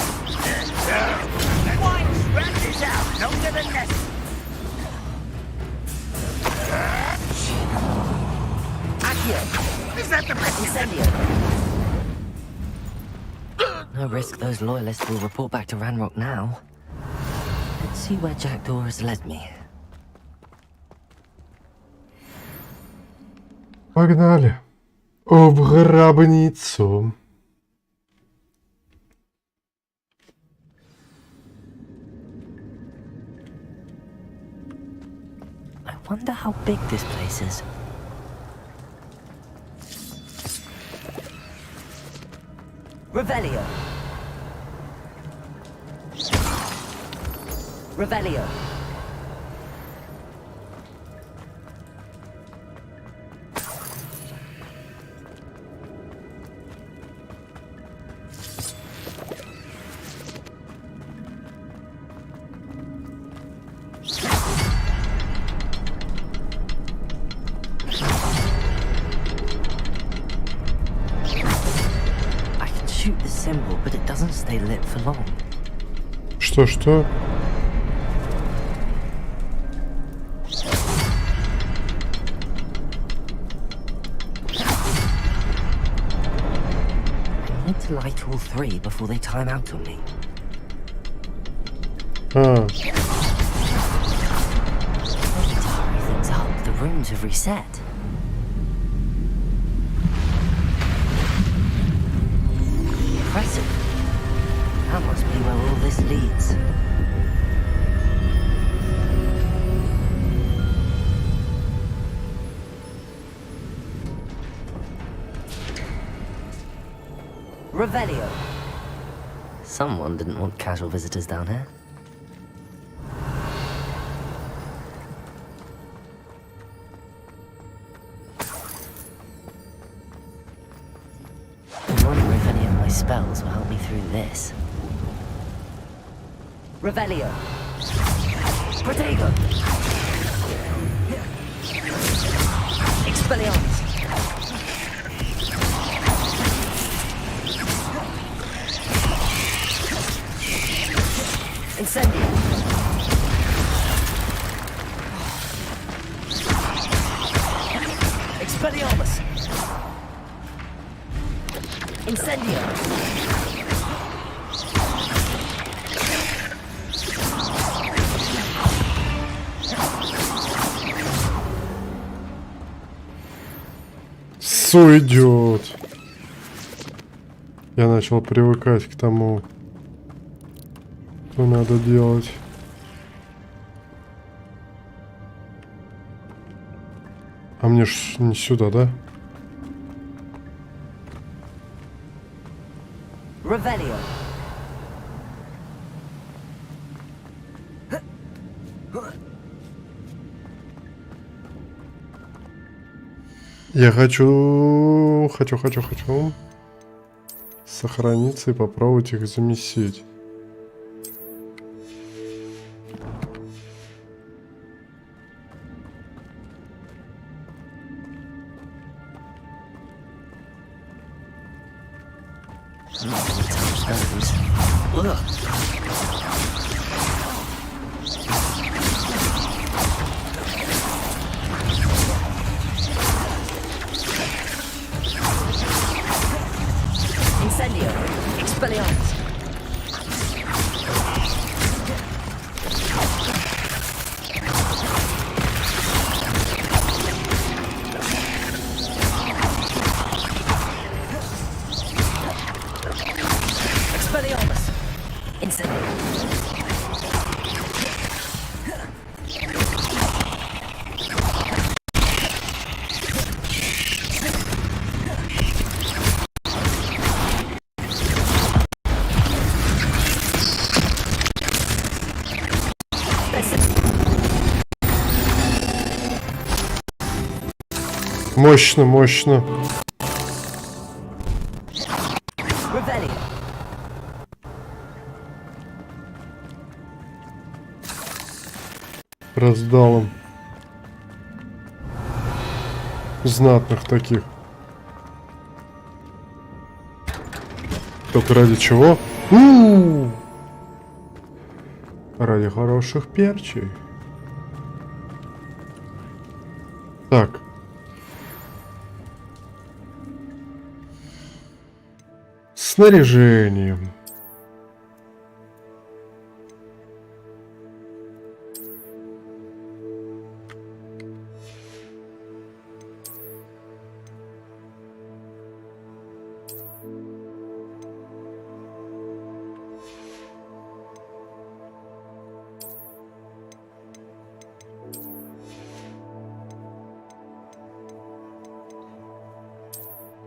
Why drag this out longer than necessary? Accio. Is that the best? Incendio. No risk those loyalists will report back to Ranrock now. Let's see where Jackdaw has led me. Погнали. В гробницу. I wonder how big this place is. Revelio. Revelio. Shoot the symbol, but it doesn't stay lit for long. Что? I need to light all three before they time out on me. Ah. Everything's up. The rooms have reset. Impressive. That must be where all this leads. Revelio. Someone didn't want casual visitors down here. I wonder if any of my spells will help me through this. Revelio. Protego. Expelliarmus. Incendio. Expelliarmus. Incendio. Сойдет. Я начал привыкать к тому, что надо делать. А мне ж не сюда, да? Revelio. Я хочу сохраниться и попробовать их замесить. Incendio. Expelliarmus. Expelliarmus. Incendio. Мощно, мощно. Раздал им. Знатных таких. Только ради чего? Ради хороших перчей. Так. Снаряжением.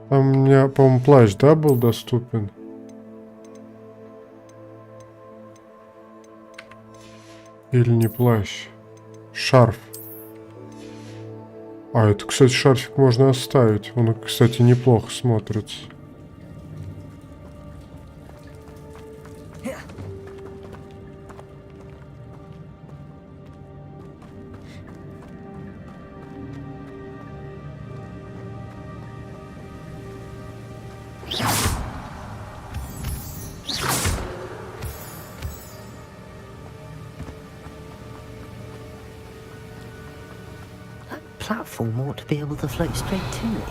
А у меня, по-моему, плащ, да, был доступен? Или не плащ? Шарф. А, это, кстати, шарфик можно оставить. Он, кстати, неплохо смотрится. Platform ought to be able to float straight to me.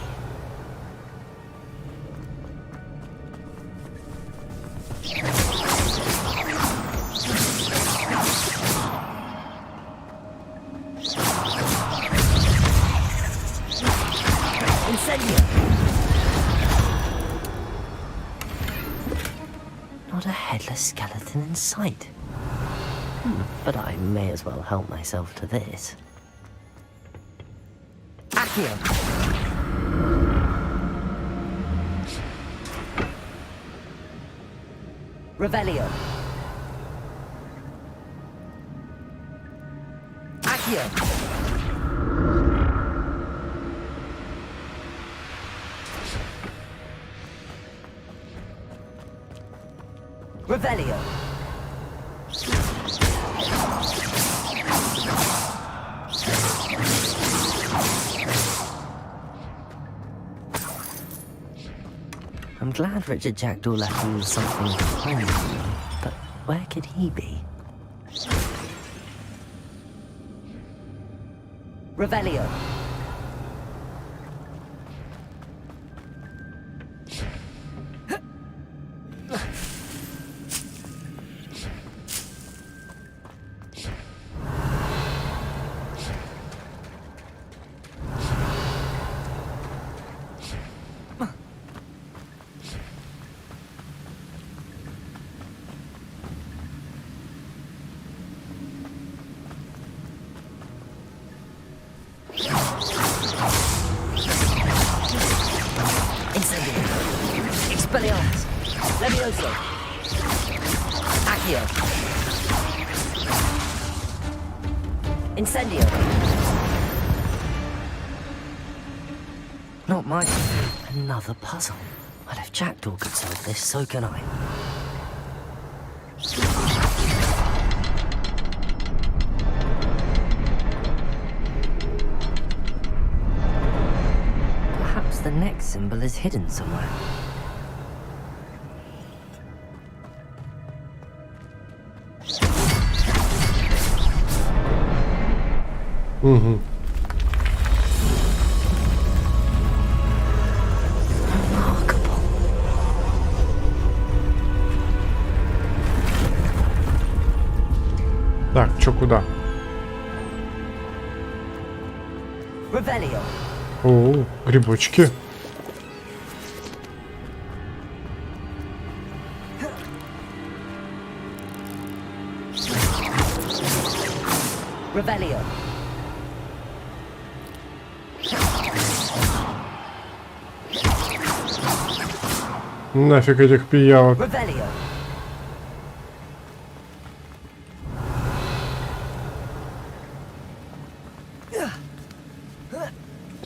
Incendio! Not a headless skeleton in sight. But I may as well help myself to this. Accio. Revelio. Accio. Revelio. I'm glad Richard Jackdaw left me with something behind me, but where could he be? Revelio. Expelliarmus. Levioso. Accio. Incendio. Not mine. Another puzzle. Well, if Jackdaw could solve this, so can I. Perhaps the next symbol is hidden somewhere. Угу. Так, чё, куда? О, грибочки. Нафиг этих пиявок.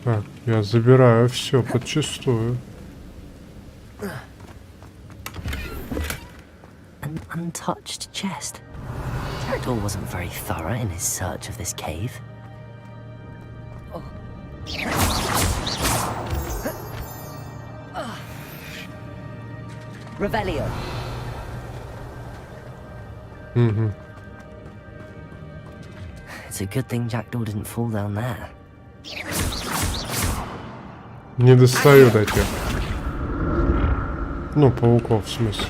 Так, я забираю все подчистую. An untouched chest. Jackdaw wasn't very thorough in his search of this cave. Revelio. Mm-hmm. It's a good thing Jackdaw didn't fall down there. Не достаю до тех. Ну, пауков, в смысле.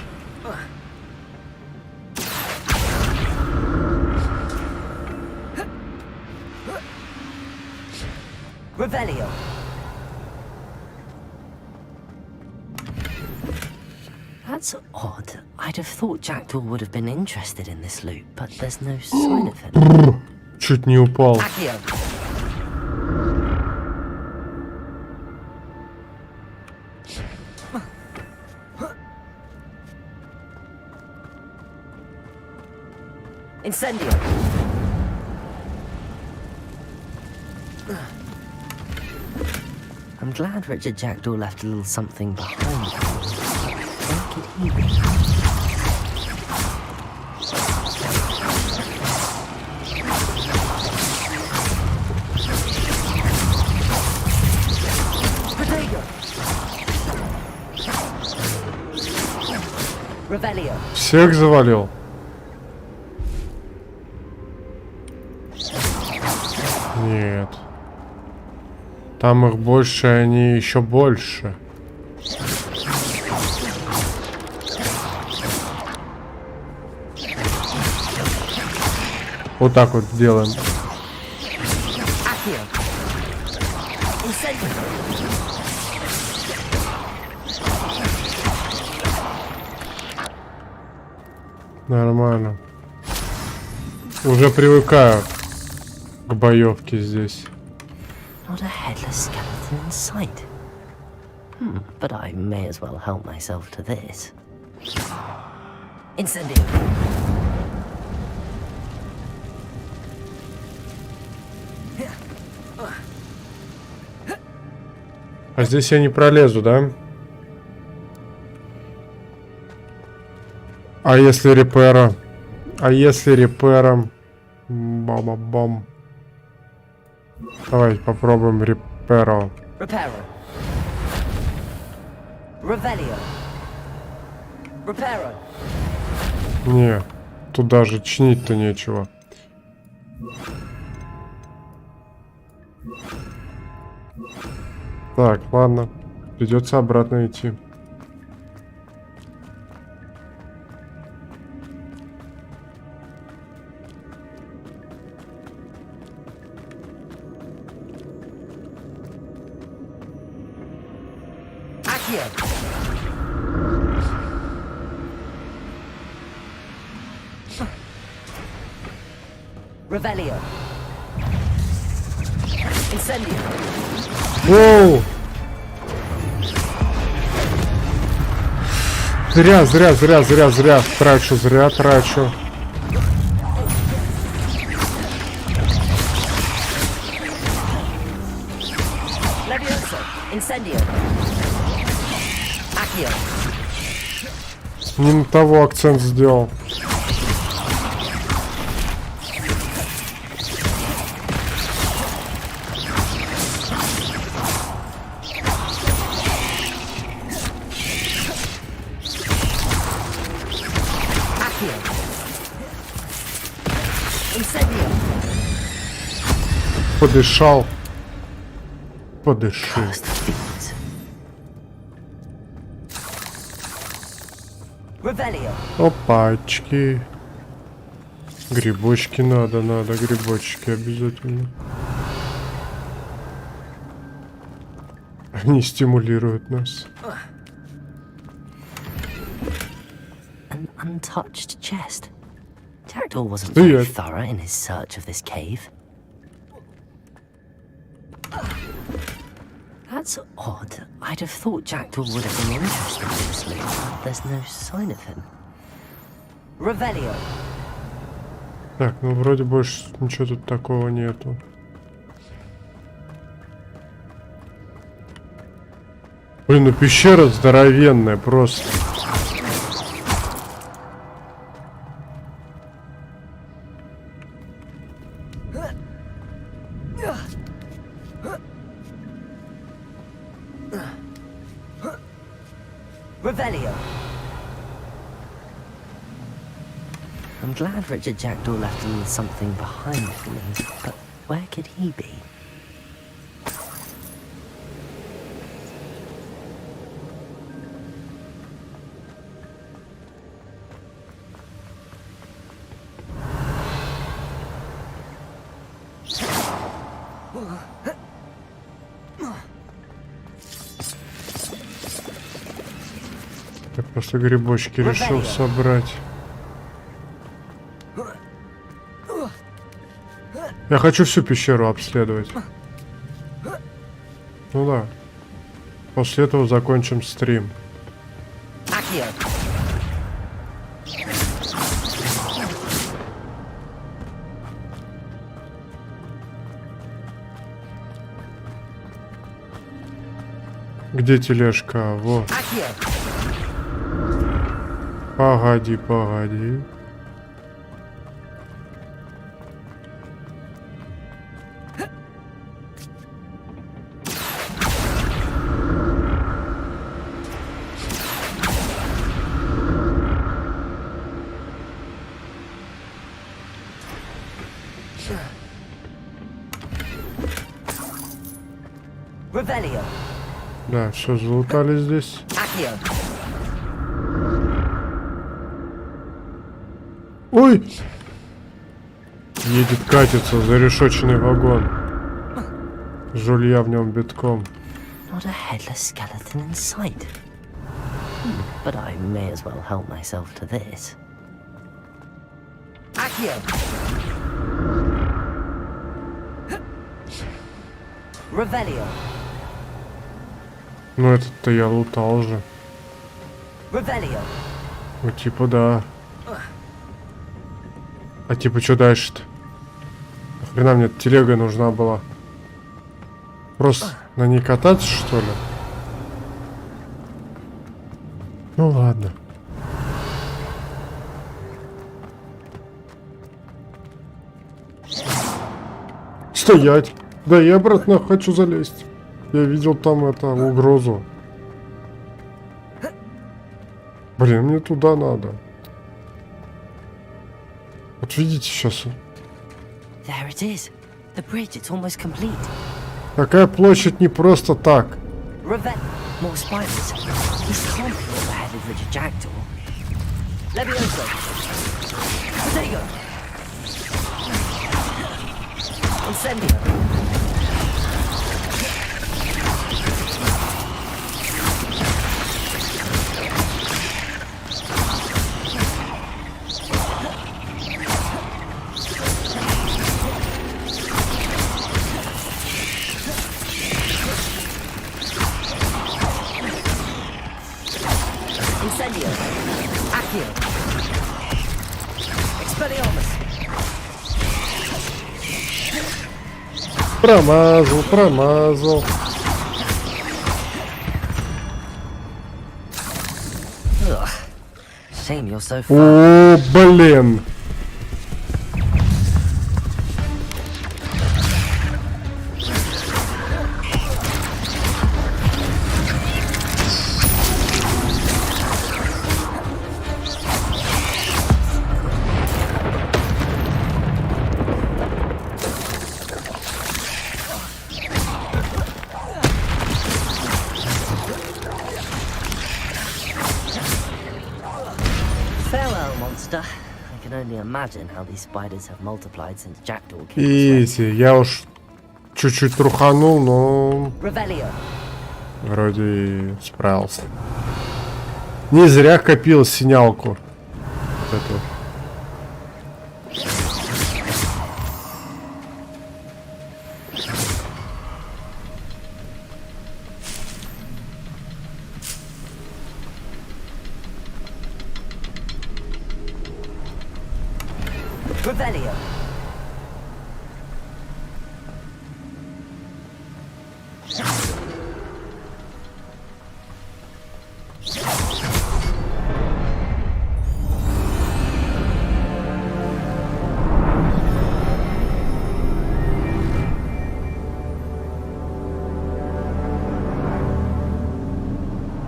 Revelio. That's odd. I'd have thought Jackdaw would have been interested in this loot, but there's no sign of him. Чуть не упал. Incendio. I'm glad Richard Jackdaw left a little something behind. Where could he be? Revelio. Всех завалил. Нет. Там их больше, они еще больше. Вот так вот делаем. Нормально. Уже привыкаю к боевке здесь. Not a headless skeleton in sight. But I may as well help myself to this. Incendio. А здесь я не пролезу, да? А если репера? А если репером? Бам-бам-бам. Давай попробуем реперо. Reparo. Revelio. Reparo. Не, тут даже чинить-то нечего. Так, ладно. Придется обратно идти. Revelio. Incendio. Воу! Зря трачу. Levioso. Incendio. Accio. Не на того акцент сделал. подышал. Подыши. Опачки. Грибочки надо, грибочки обязательно. Они стимулируют нас. An untouched chest. Jackdaw wasn't very thorough in his search of this cave. That's odd. I'd have thought Jackdaw would have been interested in this loot, but there's no sign of him. Revelio. Так, ну вроде больше ничего тут такого нету. Блин, ну пещера здоровенная просто. Revelio. I'm glad Richard Jackdaw left a little something behind for me, but where could he be? Я просто грибочки решил собрать. Я хочу всю пещеру обследовать. Ну да. После этого закончим стрим. Где тележка? Во. Погоди, погоди. Да, все залутали здесь. Ой! Едет, катится зарешоченный вагон. Жулья в нем битком. Not a headless skeleton in sight. But I may as well help myself to this. Revelio. Ну этот-то я лутал же. Revelio. Ну типа да. А типа что дальше-то? Нахрена мне телега нужна была? Просто на ней кататься, что ли? Ну ладно. Стоять! Да я обратно хочу залезть. Я видел там это угрозу. Блин, мне туда надо. Вот видите сейчас. There it is. The bridge, it's almost complete. Такая площадь не просто так. More spiders. This can't be all the headed Richard Jackdaw. Levioso. Potato. Incendio. Incendio. Accio. Expelliarmus. Промазал, промазал. Shame you're so far. О, блин. Barrel monster. I can only imagine how these spiders have multiplied since Jackdaw came this way. Изи, я уж чуть-чуть труханул, но Revelio. вроде справился. Не зря копил синялку. Вот эту. Revelio.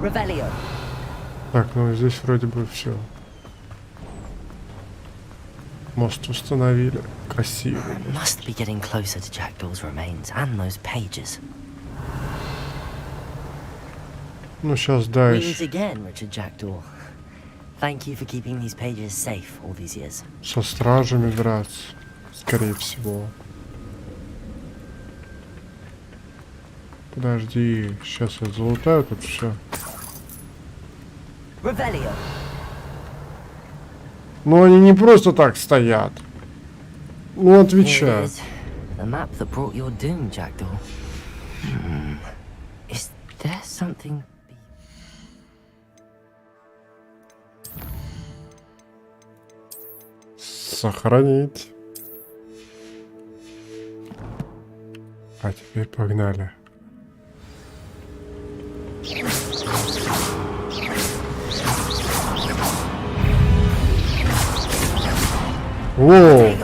Revelio. Так, ну здесь вроде бы все. Мост установили. Красиво. Must be getting closer to Jackdaw's remains and those pages. Ну сейчас We дальше. meet again, Richard Jackdaw. Thank you for keeping these pages safe all these years. Со стражами драться. Скорее всего. Подожди, сейчас я залутаю тут все. Revelio. Ну они не просто так стоят. Ну Here it отвечай. is. The map that brought your doom, Jackdaw. Is there something? Сохранить. А теперь погнали. Воу!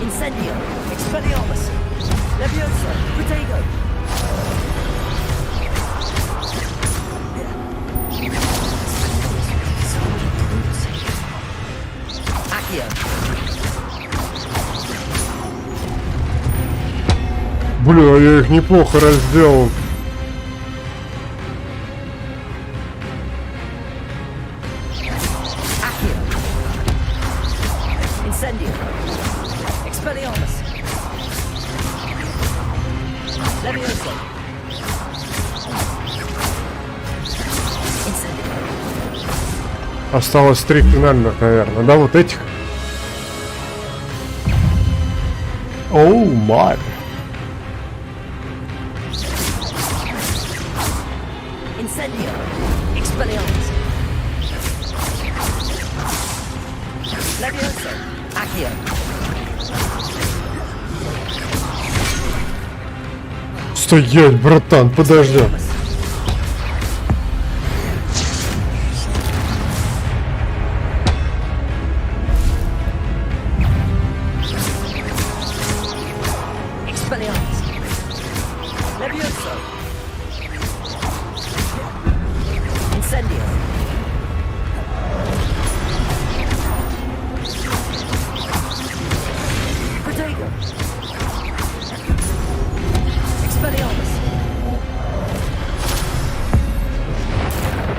Incendio, Expelliarmus, Levioso, Protego. Accio. Бля, я их неплохо разделал. Accio. Incendio, Expelliarmus, Levioso. Осталось 3 финальных, наверное. Да, вот этих. Оу, май. Incendio, Expelliarmus, Levioso, Accio. Стоять, братан, подожди. Expelliarmus, Levioso, Incendio. Protego. Expelliarmus.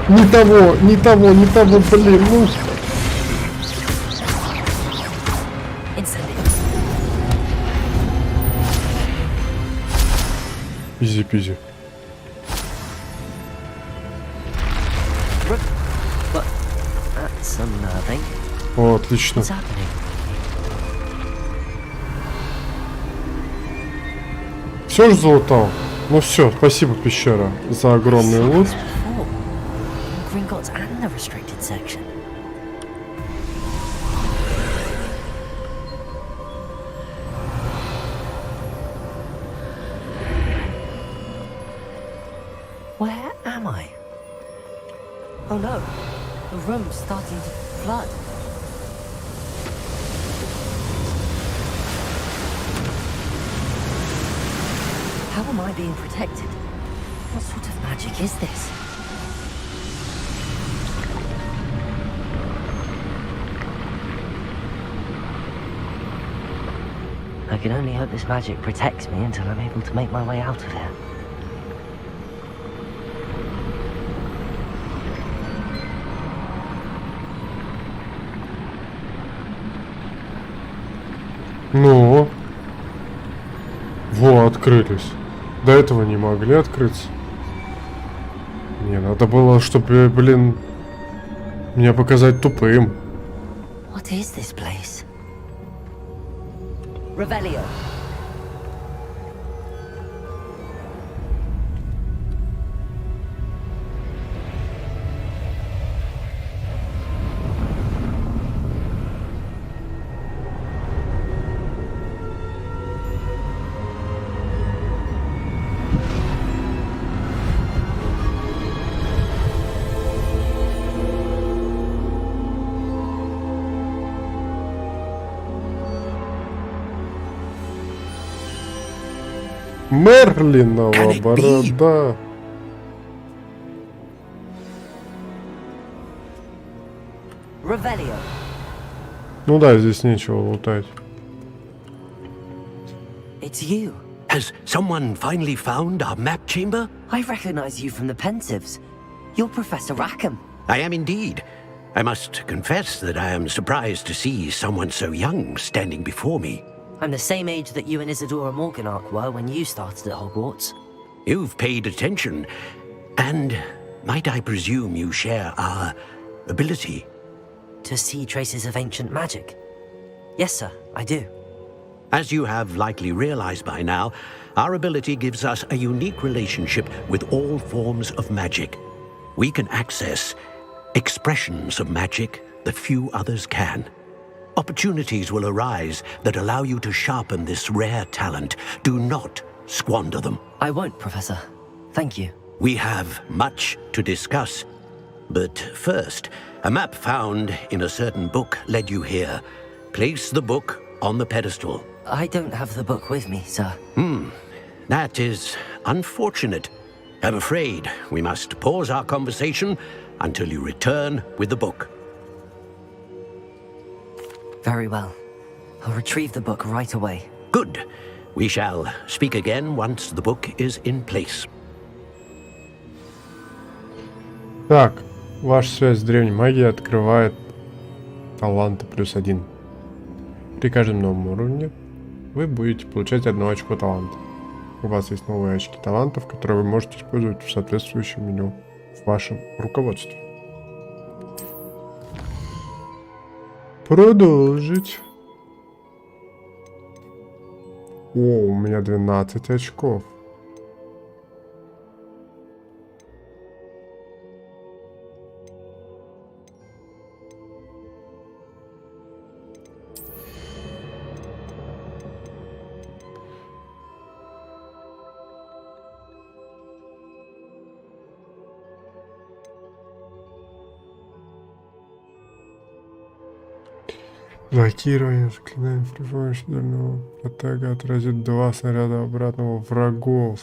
Не того, не того, не того, блин, ну. Изи-пизи. That's unnerving. О, отлично. What's happening? Все же залутал? Ну все, спасибо, пещера, за огромный лут. Gringotts and the restricted section. Where am I? Oh no, the room's starting to flood. How am I being protected? What sort of magic is this? I can only hope this magic protects me until I'm able to make my way out of here. Ну, во, открылись. До этого не могли открыться. Не, надо было, чтобы, блин, меня показать тупым. What is this place? Revelio. Мерлинова борода. Revelio. Ну да, здесь нечего лутать. It's you. Has someone finally found our map chamber? I recognize you from the Pensives. You're Professor Rackham. I am indeed. I must confess that I am surprised to see someone so young standing before me. I'm the same age that you and Isadora Morganach were when you started at Hogwarts. You've paid attention, and might I presume you share our ability? To see traces of ancient magic? Yes, sir, I do. As you have likely realized by now, our ability gives us a unique relationship with all forms of magic. We can access expressions of magic that few others can. Opportunities will arise that allow you to sharpen this rare talent. Do not squander them. I won't, Professor. Thank you. We have much to discuss. But first, a map found in a certain book led you here. Place the book on the pedestal. I don't have the book with me, sir. That is unfortunate. I'm afraid we must pause our conversation until you return with the book. Very well. I'll retrieve the book right away. Good. We shall speak again once the book is in place. Так, ваша связь с древней магией открывает таланты +1. При каждом новом уровне вы будете получать 1 очко таланта. У вас есть новые очки талантов, которые вы можете использовать в соответствующем меню в вашем руководстве. Продолжить. О, у меня 12 очков. Блокирование заклинаний при помощи дальнего атака отразит 2 снаряда обратного врагов.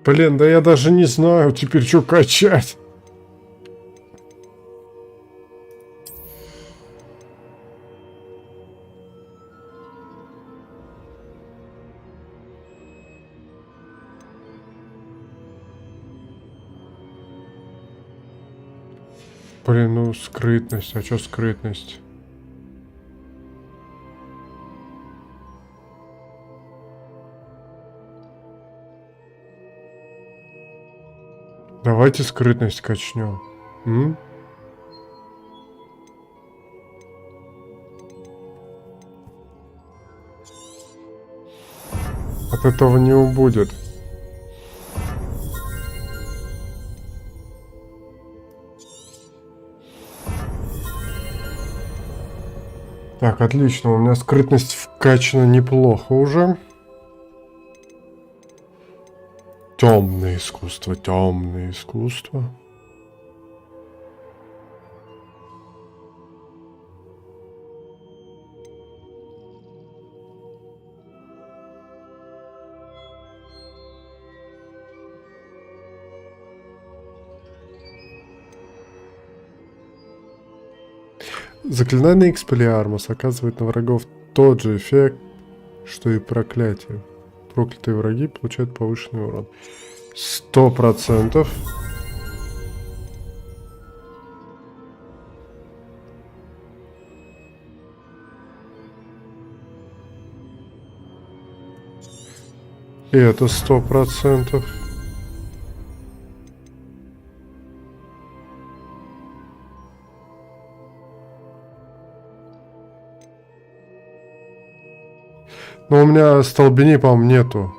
Блин, да я даже не знаю теперь, что качать. Блин, ну скрытность, а чё скрытность? Давайте скрытность качнем. От этого не убудет. Так, отлично, у меня скрытность вкачана неплохо уже. Темное искусство, темное искусство. Заклинание Экспеллиармус оказывает на врагов тот же эффект, что и проклятие. Проклятые враги получают повышенный урон. 100%. И это 100%. Но у меня столбеней, по-моему, нету.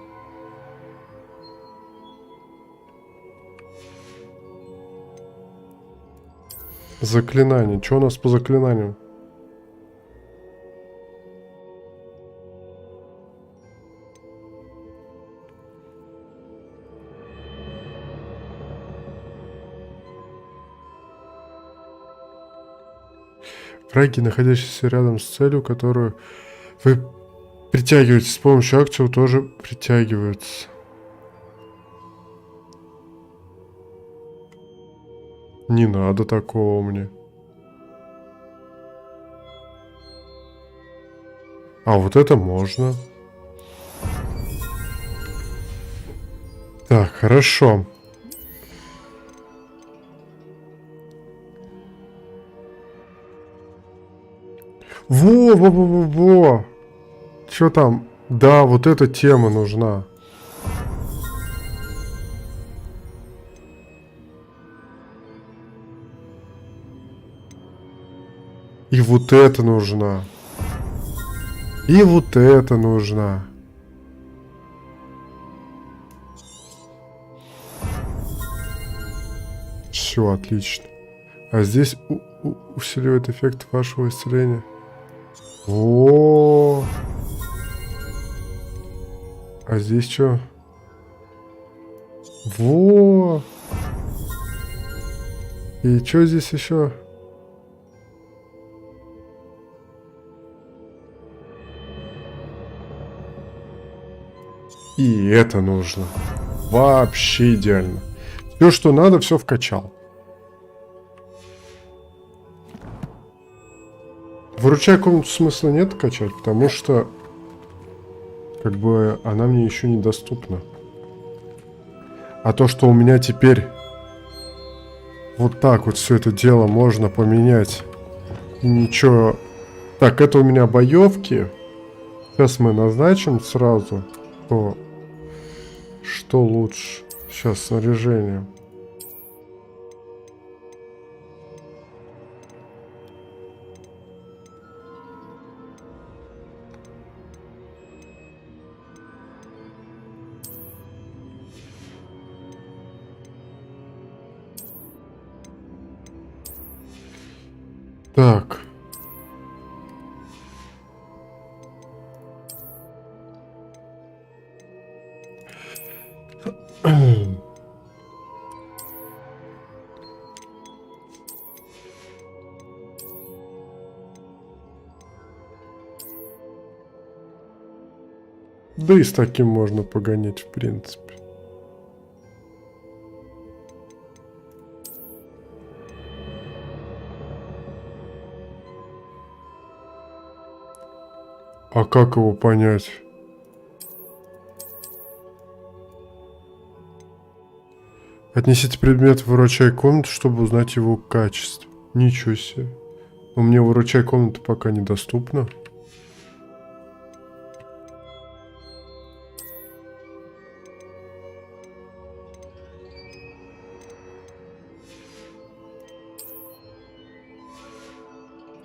Заклинание. Что у нас по заклинанию? Враги, находящиеся рядом с целью, которую вы притягиваетесь с помощью акции, тоже притягиваются. Не надо такого мне. А вот это можно. Так, хорошо. Во. Что там? Да, вот эта тема нужна. И вот это нужна. И вот это нужна. Все, отлично. А здесь усиливает эффект вашего исцеления. О. А здесь что? Во. И что здесь еще? И это нужно. Вообще идеально. Все, что надо, все вкачал. Выручай комнату смысла нет качать, потому что как бы она мне еще недоступна. А то, что у меня теперь вот так вот все это дело можно поменять и ничего. Так, это у меня боевки. Сейчас мы назначим сразу, что лучше. Сейчас снаряжение. Так. Да и с таким можно погонять, в принципе. А как его понять? Отнесите предмет в выручай комнату, чтобы узнать его качество. Ничего себе. Но мне выручай комната пока недоступна.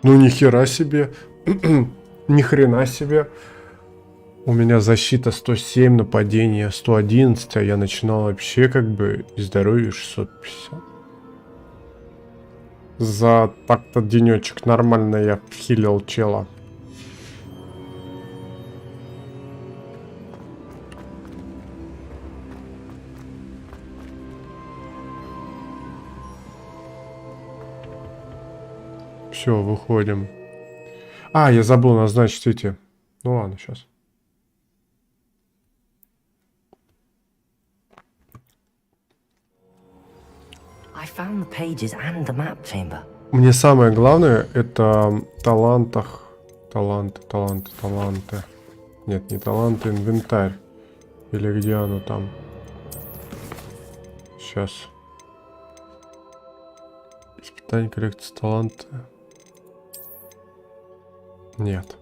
Ну ни хера себе. Ни хрена себе. У меня защита 107, нападение 111, а я начинал вообще как бы и здоровье 650. За так-то денечек нормально я вхилил чела. Все, выходим. А, я забыл назначить эти. Ну ладно, сейчас. I found the pages and the map chamber. Мне самое главное это таланты. Нет, не таланты, инвентарь. Или где оно там? Сейчас. Испытание коллекции таланта. Нет.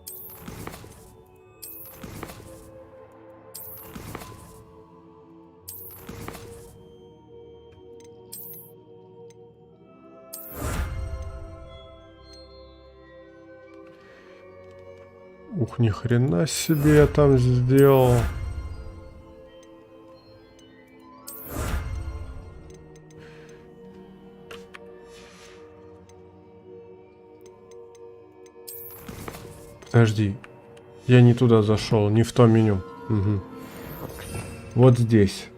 Ух, ни хрена себе я там сделал. Подожди. Я не туда зашел, не в то меню. Угу. Вот здесь.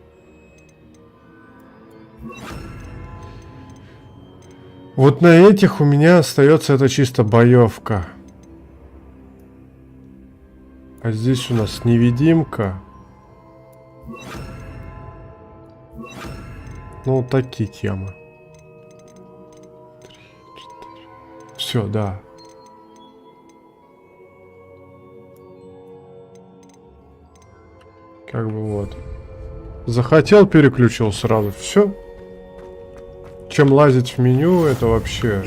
Вот на этих у меня остается это чисто боевка. А здесь у нас невидимка. Ну, вот такие темы. 3, 4. Все, да. Как бы вот. Захотел, переключил сразу. Все. Чем лазить в меню, это вообще...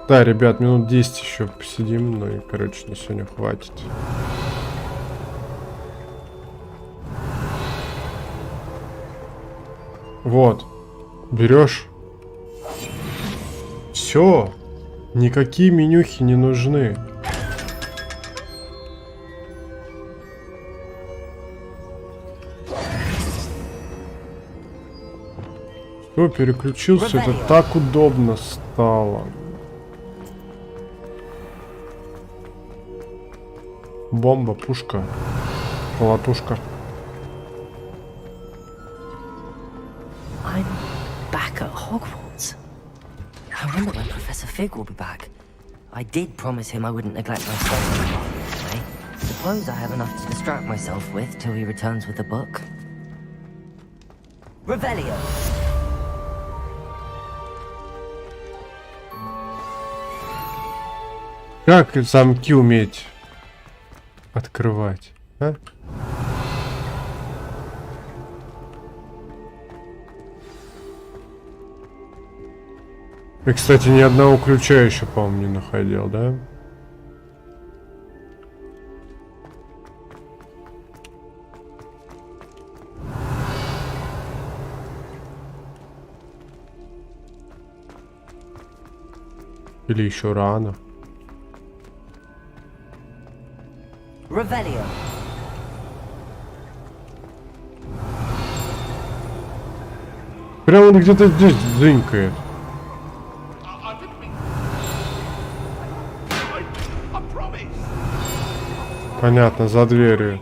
Да, ребят, минут 10 еще посидим, но и, короче, на сегодня хватит. Вот. Берешь. Все. Никакие менюхи не нужны. Все, переключился. Это так удобно стало. Бомба, пушка, колотушка. I'm back at Hogwarts. I wonder when Professor Fig will be back. I did promise him I wouldn't neglect my studies today. Suppose I have enough to distract myself with till he returns with the book. Revelio. Как замки уметь открывать, а? И, кстати, ни одного ключа еще, по-моему, не находил, да? Или еще рано? Revelio. Прямо он где-то здесь дзынькает. Понятно, за дверью.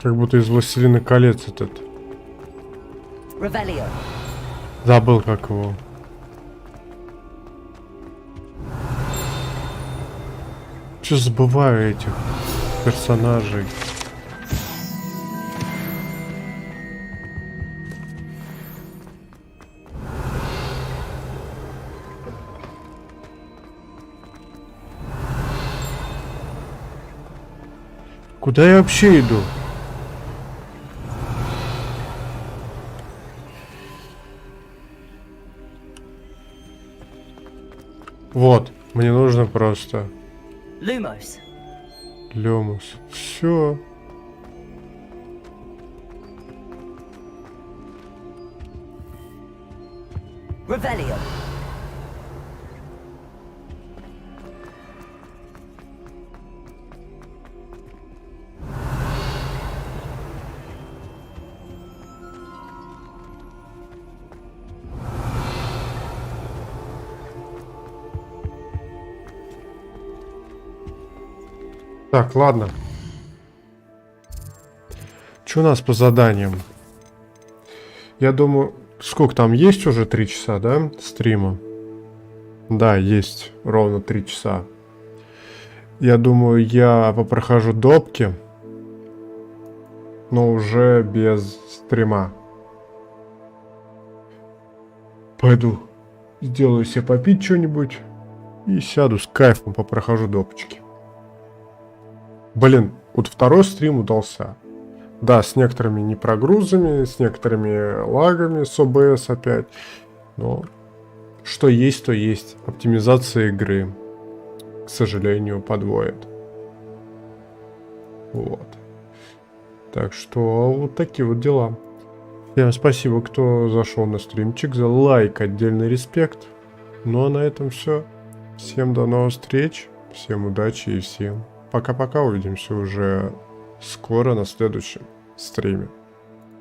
Как будто из «Властелина колец» этот. Revelio. Забыл, как его. Че забываю этих персонажей. Куда я вообще иду? Вот, мне нужно просто... Lumos. Люмус. Все. Revelio. Так, ладно. Что у нас по заданиям? Я думаю, сколько там есть уже 3 часа, да, стрима? Да, есть ровно 3 часа. Я думаю, я попрохожу допки, но уже без стрима. Пойду сделаю себе попить что-нибудь и сяду с кайфом попрохожу допочки. Блин, вот второй стрим удался. Да, с некоторыми непрогрузами, с некоторыми лагами, с ОБС опять. Но что есть, то есть. Оптимизация игры, к сожалению, подводит. Вот. Так что вот такие вот дела. Всем спасибо, кто зашел на стримчик. За лайк отдельный респект. Ну а на этом все. Всем до новых встреч. Всем удачи и всем пока-пока. Увидимся уже скоро на следующем стриме.